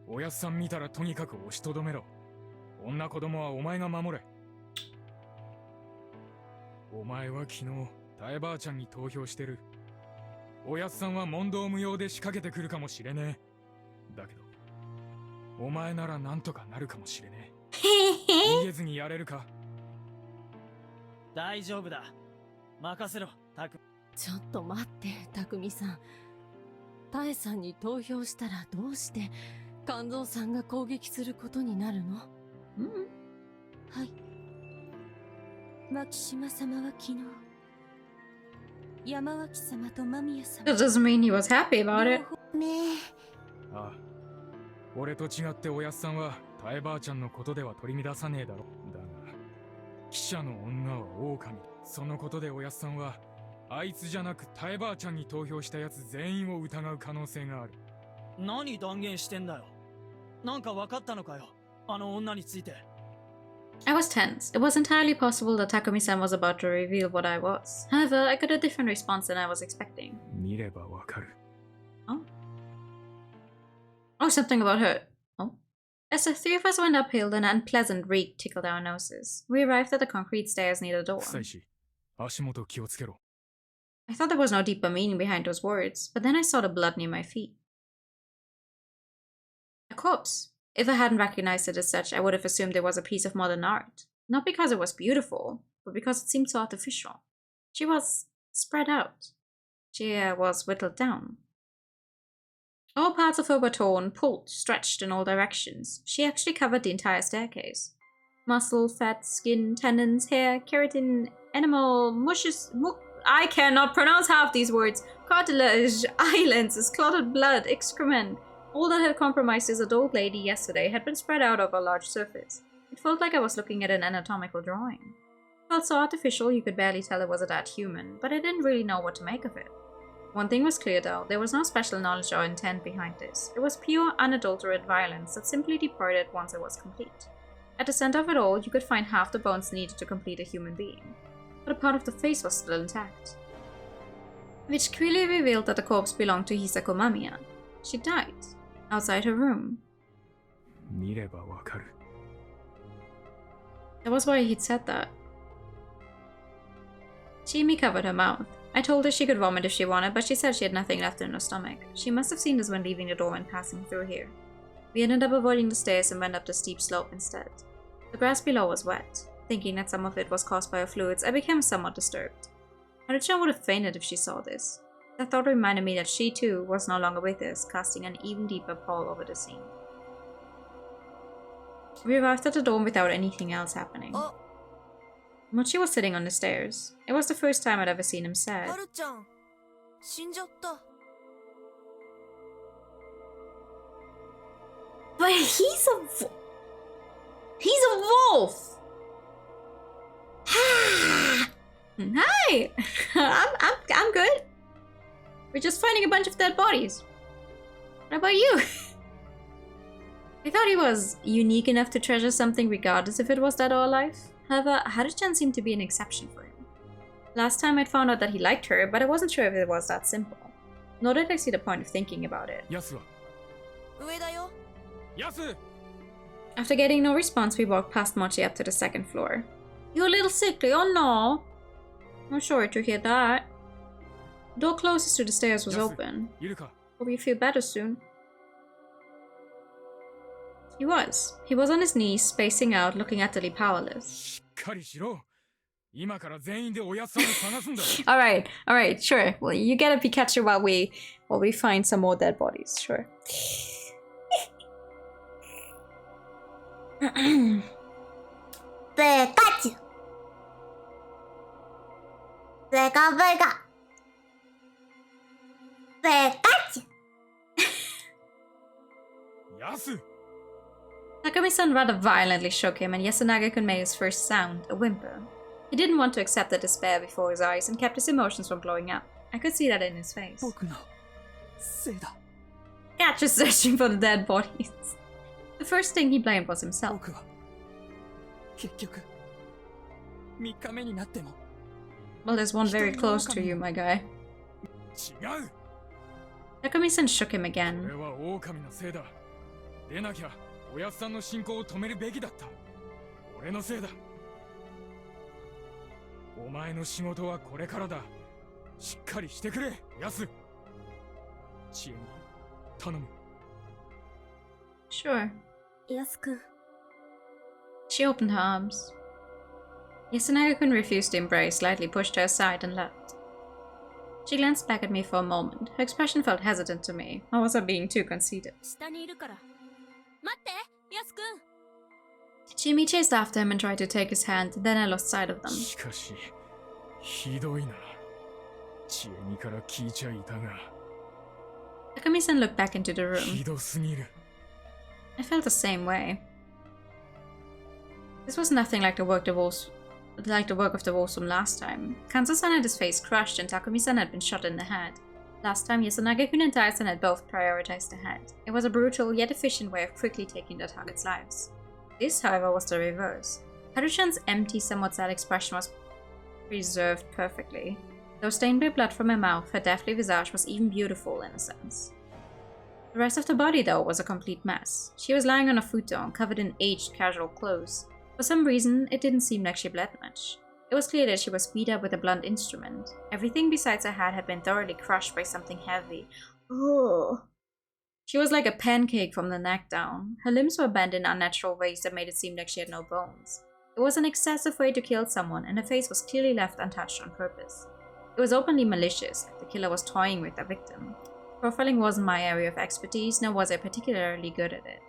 おやっさん見たらとにかく押しとどめろ。女子供はお前が守れ。お前は昨日、タエばあちゃんに投票してる。おやっさんは問答無用で仕掛けてくるかもしれねえ。だけど、お前ならなんとかなるかもしれねえ。逃げずにやれるか？大丈夫だ。任せろ、タク。ちょっと待って、タクミさん。タエさんに投票したらどうして肝臓さんが攻撃することになるの？はい。牧島様は昨日、山脇様と間宮様。That doesn't mean he was happy about it. ねえ。ああ、俺と違っておやっさんはタエばあちゃんのことでは取り乱さねえだろ。だが記者の女は狼。そのことでおやっさんはあいつじゃなくタエばあちゃんに投票したやつ全員を疑う可能性がある。何断言してんだよ。なんか分かったのかよ、あの女について。I was tense. It was entirely possible that Takumi-san was about to reveal what I was. However, I got a different response than I was expecting. 見ればわかる。Oh? Oh, something about her. Oh? As the three of us went uphill, an unpleasant reek tickled our noses. We arrived at the concrete stairs near the door. 不妻子、足元気をつけろ。I thought there was no deeper meaning behind those words, but then I saw the blood near my feet. A corpse. If I hadn't recognized it as such, I would have assumed it was a piece of modern art. Not because it was beautiful, but because it seemed so artificial. She was spread out. She was whittled down. All parts of her were torn, pulled, stretched in all directions. She actually covered the entire staircase. Muscle, fat, skin, tendons, hair, keratin, animal, mushes, I cannot pronounce half these words. Cartilage, eye lenses, clotted blood, excrement, All that had compromised this adult lady yesterday had been spread out over a large surface. It felt like I was looking at an anatomical drawing. It felt so artificial you could barely tell it was a dead human, but I didn't really know what to make of it. One thing was clear though, there was no special knowledge or intent behind this. It was pure, unadulterated violence that simply departed once it was complete. At the center of it all, you could find half the bones needed to complete a human being, but a part of the face was still intact, which clearly revealed that the corpse belonged to Hisako Mamiya. She died outside her room. That was why he'd said that. Chimi covered her mouth. I told her she could vomit if she wanted, but she said she had nothing left in her stomach. She must have seen us when leaving the door and passing through here. We ended up avoiding the stairs and went up the steep slope instead. The grass below was wet. Thinking that some of it was caused by her fluids, I became somewhat disturbed. Haruchan would have fainted if she saw this. The thought reminded me that she too was no longer with us, casting an even deeper pall over the scene. We arrived at the dorm without anything else happening. Mochi was sitting on the stairs. It was the first time I'd ever seen him sad. Haru-chan, 死んじゃった。 But he's a wolf! Hi! I'm good. We're just finding a bunch of dead bodies. What about you? I thought he was unique enough to treasure something regardless if it was dead or alive. However, Haru-chan seemed to be an exception for him. Last time I'd found out that he liked her, but I wasn't sure if it was that simple. Nor did I see the point of thinking about it. After getting no response, we walked past Mochi up to the second floor. You're a little sickly, oh no! I'm sorry to hear that. The door closest to the stairs was open. Hope you feel better soon. He was. He was on his knees, spacing out, looking utterly powerless. Alright, sure. Well, you get a Pikachu while we find some more dead bodies, sure. Pikachu! Pikachu! Pikachu! Yasu! Takumi-san rather violently shook him, and Yasunagi-kun made his first sound, a whimper. He didn't want to accept the despair before his eyes and kept his emotions from blowing up. I could see that in his face. Cat just searching for the dead bodies. The first thing he blamed was himself. Well, there's one very close to you, my guy. Takumi-san shook him again. Sure. Yasu-kun. She opened her arms. Yasunagi-kun refused to embrace, slightly pushed her aside and left. She glanced back at me for a moment. Her expression felt hesitant to me. Or was I being too conceited? Chimi chased after him and tried to take his hand, then I lost sight of them. Takumi-san looked back into the room. I felt the same way. This was nothing like the work of the wolves from last time. Kanzo-san had his face crushed and Takumi-san had been shot in the head. Last time, Yasunagi-kun and Tai-san had both prioritized the head. It was a brutal yet efficient way of quickly taking their targets' lives. This, however, was the reverse. Haru-chan's empty, somewhat sad expression was preserved perfectly. Though stained by blood from her mouth, her deathly visage was even beautiful in a sense. The rest of the body, though, was a complete mess. She was lying on a futon, covered in aged casual clothes. For some reason, it didn't seem like she bled much. It was clear that she was beat up with a blunt instrument. Everything besides her head had been thoroughly crushed by something heavy. Ugh. She was like a pancake from the neck down. Her limbs were bent in unnatural ways that made it seem like she had no bones. It was an excessive way to kill someone, and her face was clearly left untouched on purpose. It was openly malicious, like the killer was toying with their victim. Profiling wasn't my area of expertise, nor was I particularly good at it.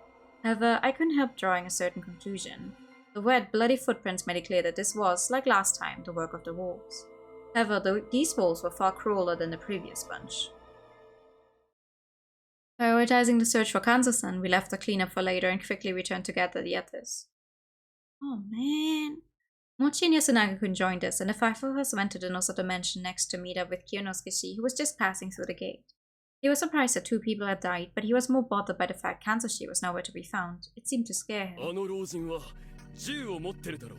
However, I couldn't help drawing a certain conclusion. The wet, bloody footprints made it clear that this was, like last time, the work of the wolves. However, these wolves were far crueler than the previous bunch. Prioritizing the search for Kanzo-san, we left the cleanup for later and quickly returned to gather the others. Oh man. Mochi and Yasunagi-kun joined us, and the five of us went to the Nosoto mansion next to meet up with Kyonosuke, who was just passing through the gate. He was surprised that 2 people had died, but he was more bothered by the fact Kanzo was nowhere to be found. It seemed to scare him.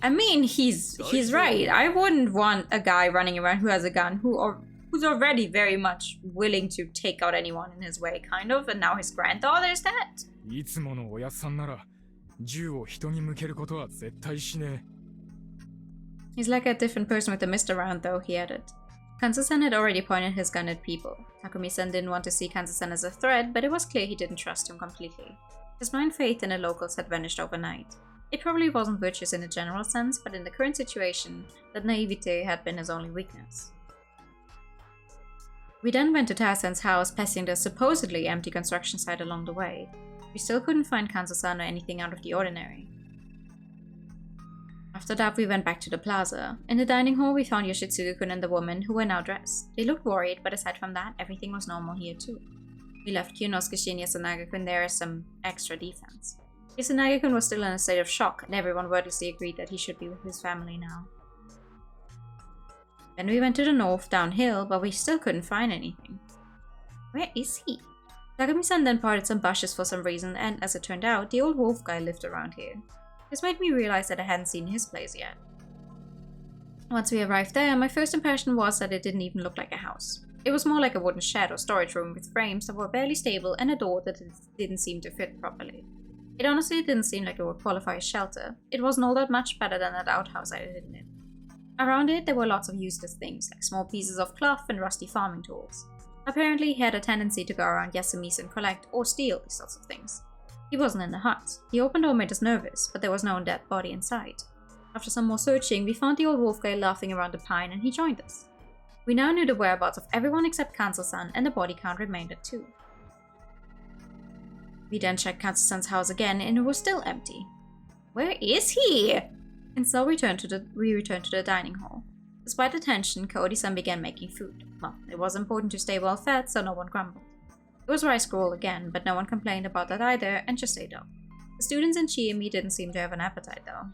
I mean, he's right. I wouldn't want a guy running around who has a gun who's already very much willing to take out anyone in his way, kind of, and now his granddaughter is that? He's like a different person with a mist around, though, he added. Kanzo-san had already pointed his gun at people. Takumi-san didn't want to see Kanzo-san as a threat, but it was clear he didn't trust him completely. His blind faith in the locals had vanished overnight. It probably wasn't virtuous in a general sense, but in the current situation, that naivete had been his only weakness. We then went to Tarzan's house, passing the supposedly empty construction site along the way. We still couldn't find Kanzo-san or anything out of the ordinary. After that, we went back to the plaza. In the dining hall, we found Yoshitsugu-kun and the woman, who were now dressed. They looked worried, but aside from that, everything was normal here too. We left Kyonosuke and Yasunagi-kun there as some extra defense. Yasunagi-kun was still in a state of shock, and everyone wordlessly agreed that he should be with his family now. Then we went to the north, downhill, but we still couldn't find anything. Where is he? Takumi-san then parted some bushes for some reason, and as it turned out, the old wolf guy lived around here. This made me realize that I hadn't seen his place yet. Once we arrived there, my first impression was that it didn't even look like a house. It was more like a wooden shed or storage room with frames that were barely stable and a door that didn't seem to fit properly. It honestly didn't seem like it would qualify as shelter. It wasn't all that much better than that outhouse I had hidden in. Around it, there were lots of useless things, like small pieces of cloth and rusty farming tools. Apparently, he had a tendency to go around Yasumi's and collect or steal these sorts of things. He wasn't in the hut. The open door made us nervous, but there was no dead body inside. After some more searching, we found the old wolf guy laughing around the pine and he joined us. We now knew the whereabouts of everyone except Kanzo-san, and the body count remained at 2. We then checked Kanzo-san's house again and it was still empty. Where is he? And so we returned to the dining hall. Despite the tension, Kaori-san began making food. Well, it was important to stay well fed, so no one grumbled. It was rice gruel again, but no one complained about that either and just ate up. The students and Chiemi didn't seem to have an appetite though.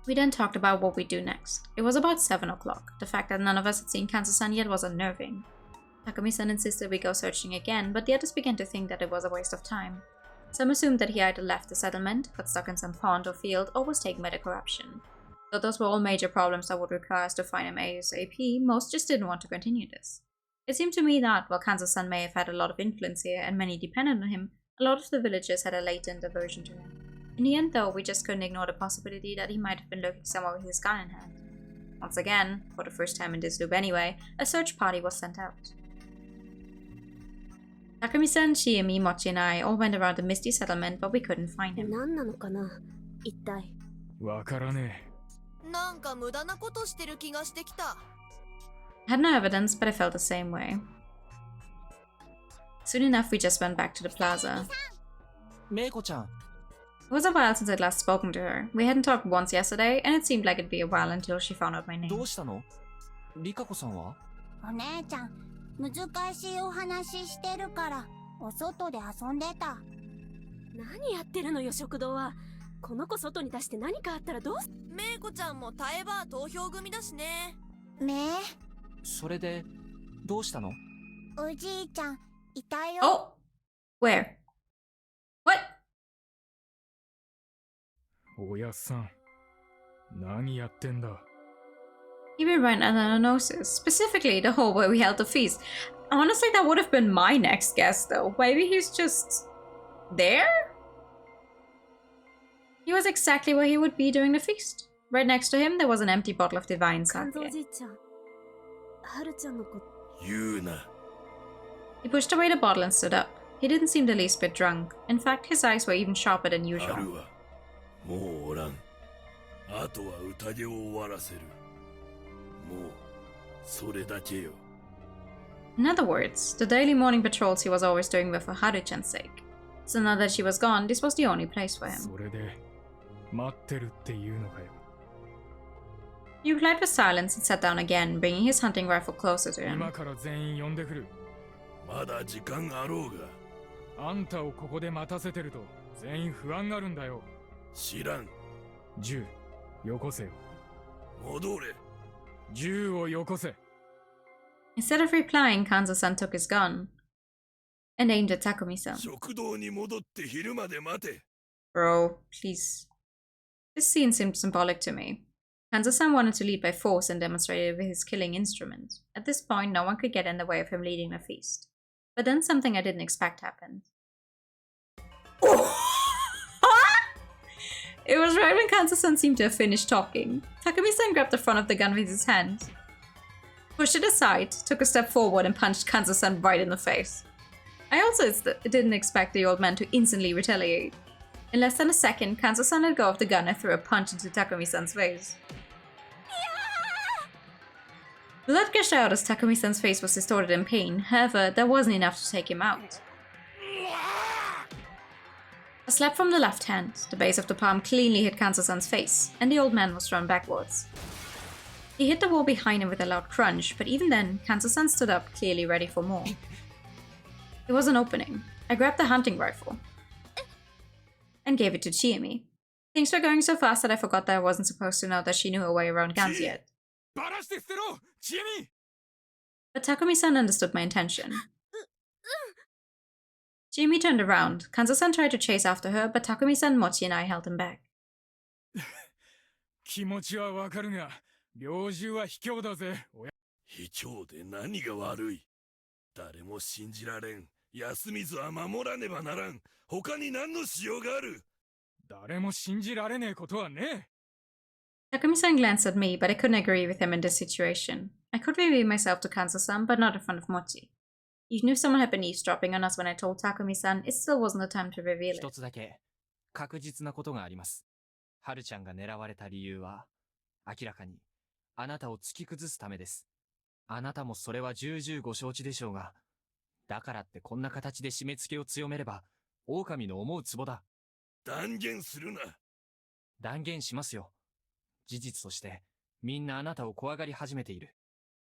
We then talked about what we'd do next. It was about 7 o'clock. The fact that none of us had seen Kanzo-san yet was unnerving. Takumi-san insisted we go searching again, but the others began to think that it was a waste of time. Some assumed that he either left the settlement, got stuck in some pond or field, or was taken by the corruption. Though those were all major problems that would require us to find him ASAP, most just didn't want to continue this. It seemed to me that, while Kanzo-san may have had a lot of influence here and many depended on him, a lot of the villagers had a latent aversion to him. In the end though, we just couldn't ignore the possibility that he might have been lurking somewhere with his gun in hand. Once again, for the first time in this loop anyway, a search party was sent out. Takumi-san, Chiemi, Mochi and I all went around the misty settlement, but we couldn't find him. I had no evidence, but I felt the same way. Soon enough, we just went back to the plaza. Meiko-chan. It was a while since I'd last spoken to her. We hadn't talked once yesterday, and it seemed like it'd be a while until she found out my name. どうしたの? Rikako-sanは? お姉ちゃん、難しいお話してるから、お外で遊んでた。何やってるのよ、食堂は。この子外に出して何かあったらどうす。メイコちゃんもタエバー投票組だしね。ねえ。それで、どうしたの? おじいちゃん、いたよ。Oh! Where? What? おやっさん、何やってんだ? He been right under our noses, specifically the hall where we held the feast. Honestly, that would have been my next guess though. Maybe he's just... there? He was exactly where he would be during the feast. Right next to him, there was an empty bottle of divine sake. He pushed away the bottle and stood up. He didn't seem the least bit drunk. In fact, his eyes were even sharper than usual. In other words, the daily morning patrols he was always doing were for Haru-chan's sake. So now that she was gone, this was the only place for him. He replied with silence and sat down again, bringing his hunting rifle closer to him. まだ時間あろうが。あんたをここで待たせてると全員不安があるんだよ。知らん。銃よこせよ。戻れ。銃をよこせ。 Instead of replying, Kanzo-san took his gun and aimed at Takumi-san. 食堂に戻って昼まで待て。 Bro, please. This scene seemed symbolic to me. Kanzo-san wanted to lead by force and demonstrated with his killing instrument. At this point, no one could get in the way of him leading the feast. But then something I didn't expect happened. It was right when Kanzo-san seemed to have finished talking. Takumi-san grabbed the front of the gun with his hand, pushed it aside, took a step forward and punched Kanzo-san right in the face. I also didn't expect the old man to instantly retaliate. In less than a second, Kanzo-san let go of the gun and threw a punch into Takumi-san's face. Blood gushed out as Takumi-san's face was distorted in pain. However, that wasn't enough to take him out. A slap from the left hand, the base of the palm cleanly hit Kanzo-san's face, and the old man was thrown backwards. He hit the wall behind him with a loud crunch, but even then, Kanzo-san stood up, clearly ready for more. There was an opening. I grabbed the hunting rifle and gave it to Chiemi. Things were going so fast that I forgot that I wasn't supposed to know that she knew her way around guns yet. But Takumi-san understood my intention. Chiemi turned around. Kanzo-san tried to chase after her, but Takumi-san, Mochi, and I held him back. 気持ちはわかるが、猟銃は卑怯だぜ。卑怯で何が悪い。誰も信じられん。安水は守らねばならん。他に何のしようがある。誰も信じられねえことはねえ。 Takumi-san glanced at me, but I couldn't agree with him in this situation. I could reveal myself to Kanzo-san, but not in front of Mochi. Even if someone had been eavesdropping on us when I told Takumi-san, it still wasn't the time to reveal it. 一つだけ確実なことがあります。はるちゃんが狙われた理由は、明らかにあなたを突き崩すためです。あなたもそれは重々ご承知でしょうが、だからってこんな形で締め付けを強めれば、狼の思うツボだ。断言するな。断言しますよ。事実として、みんなあなたを怖がり始めている。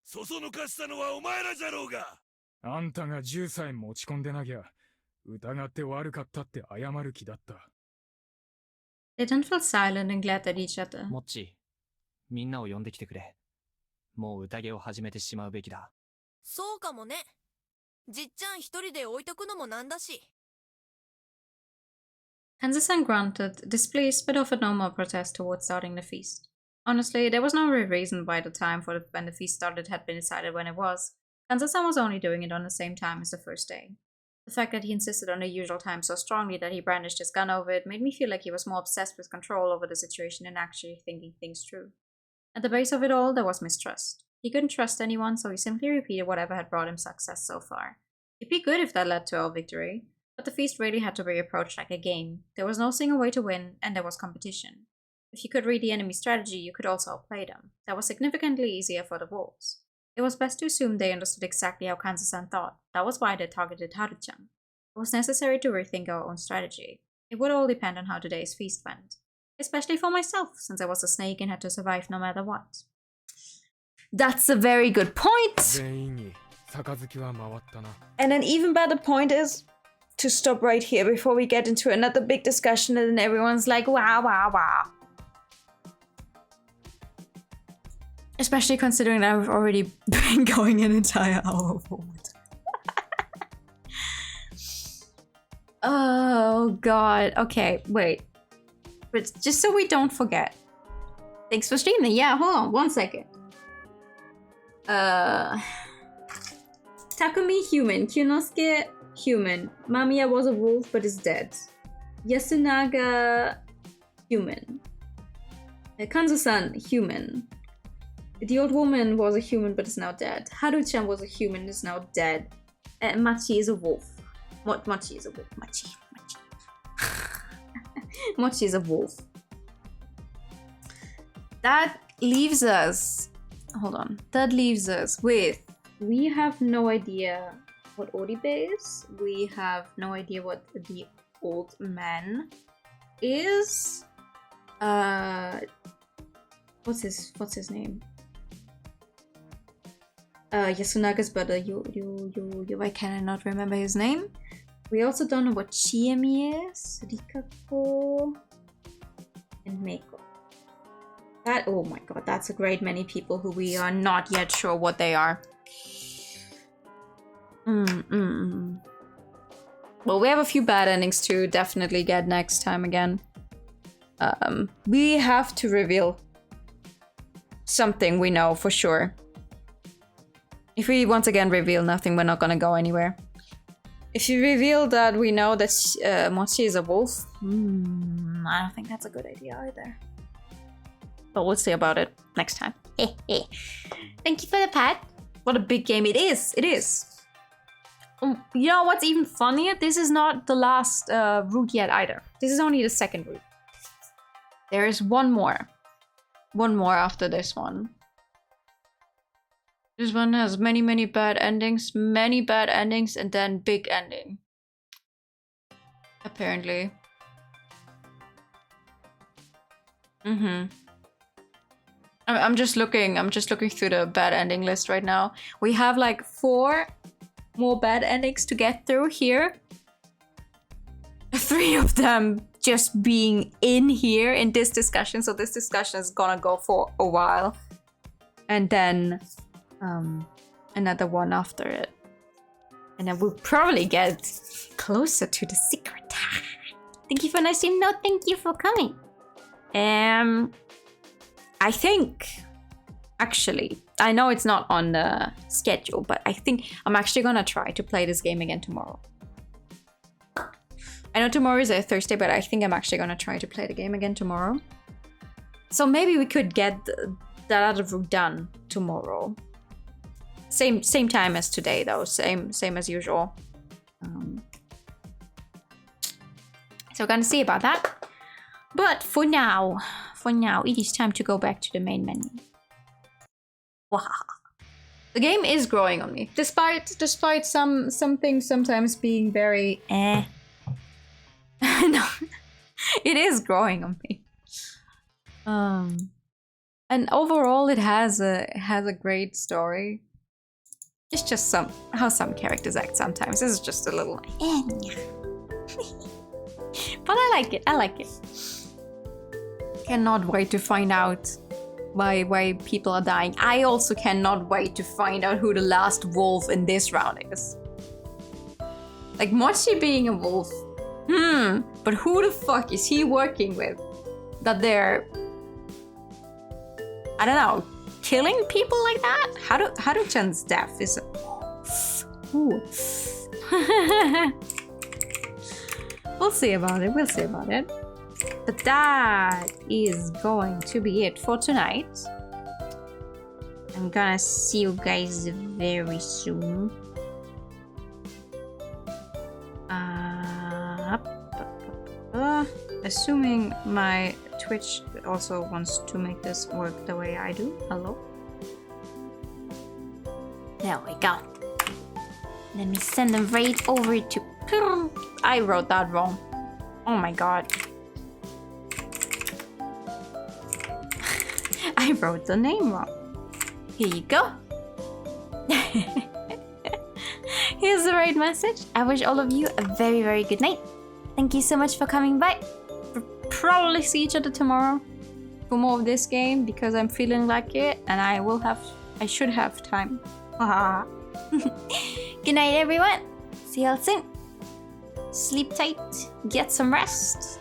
そそのかしたのはお前らじゃろうが。あんたが銃さえ持ち込んでなきゃ、疑って悪かったって謝る気だった。They then fell silent and glared at each other. モッチ、みんなを呼んできてくれ。もう宴を始めてしまうべきだ。そうかもね。じっちゃん一人で置いとくのもなんだし。Kanzo-san grunted, displeased, but offered no more protest towards starting the feast. Honestly, there was no real reason why the time for when the feast started had been decided when it was. Kanzo-san was only doing it on the same time as the first day. The fact that he insisted on the usual time so strongly that he brandished his gun over it made me feel like he was more obsessed with control over the situation than actually thinking things through. At the base of it all, there was mistrust. He couldn't trust anyone, so he simply repeated whatever had brought him success so far. It'd be good if that led to our victory, but the feast really had to be approached like a game. There was no single way to win, and there was competition. If you could read the enemy's strategy, you could also outplay them. That was significantly easier for the wolves. It was best to assume they understood exactly how Kanzo-san thought. That was why they targeted Haru-chan. It was necessary to rethink our own strategy. It would all depend on how today's feast went. Especially for myself, since I was a snake and had to survive no matter what. That's a very good point! And an even better point is to stop right here before we get into another big discussion and then everyone's like, wow, wow, wow. Especially considering that we've already been going an entire hour forward. Oh god. Okay, wait. But just so we don't forget. Thanks for streaming. Yeah, hold on 1 second. Takumi, human. Kyunosuke, human. Mamiya was a wolf but is dead. Yasunaga, human. Kanzo-san, human. The old woman was a human but is now dead. Haru-chan was a human and is now dead. Machi is a wolf. Mochi is a wolf. Machi. Mochi is a wolf. That leaves us... Hold on. That leaves us with... We have no idea what Oribe is. We have no idea what the old man is. What's his name? Yasunaga's brother, I cannot remember his name. We also don't know what Chiemi is. Rikako and Meiko. That, oh my god, that's a great many people who we are not yet sure what they are. Well, we have a few bad endings to definitely get next time again. We have to reveal something we know for sure. If we once again reveal nothing, we're not gonna go anywhere. If you reveal that we know that Mochi is a wolf, I don't think that's a good idea either. But we'll see about it next time. Thank you for the pat. What a big game it is. It is. You know what's even funnier? This is not the last route yet either. This is only the second route. There is one more. One more after this one. This one has many bad endings. Many bad endings and then big ending. Apparently. I'm just looking through the bad ending list right now. We have like 4 more bad endings to get through here. 3 of them just being in here in this discussion. So this discussion is gonna go for a while. And then another one after it. And then we'll probably get closer to the secret. Thank you for nice stream. No, thank you for coming. I think, actually, I know it's not on the schedule, but I think I'm actually gonna try to play this game again tomorrow. I know tomorrow is a Thursday, but I think I'm actually gonna try to play the game again tomorrow. So maybe we could get that other route done tomorrow. Same time as today, though. Same as usual. So we're gonna see about that. But for now, it is time to go back to the main menu. Wow. The game is growing on me, despite some things sometimes being very No, it is growing on me. And overall, it has a great story. It's just how some characters act sometimes. This is just a little. But I like it. I like it. Cannot wait to find out why people are dying. I also cannot wait to find out who the last wolf in this round is. Like Mochi being a wolf. But who the fuck is he working with? That they're, I don't know, killing people like that? Haru-chan's death is Ooh. We'll see about it. We'll see about it. But that is going to be it for tonight. I'm gonna see you guys very soon. Assuming my Twitch also wants to make this work the way I do. Hello? There we go. Let me send them right over to... I wrote that wrong. Oh my god. I wrote the name wrong. Here you go. Here's the right message. I wish all of you a very, very good night. Thank you so much for coming by. We'll probably see each other tomorrow for more of this game because I'm feeling like it and I should have time. Good night, everyone. See y'all soon. Sleep tight, get some rest,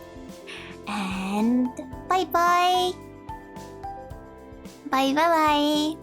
and bye-bye. Bye-bye-bye.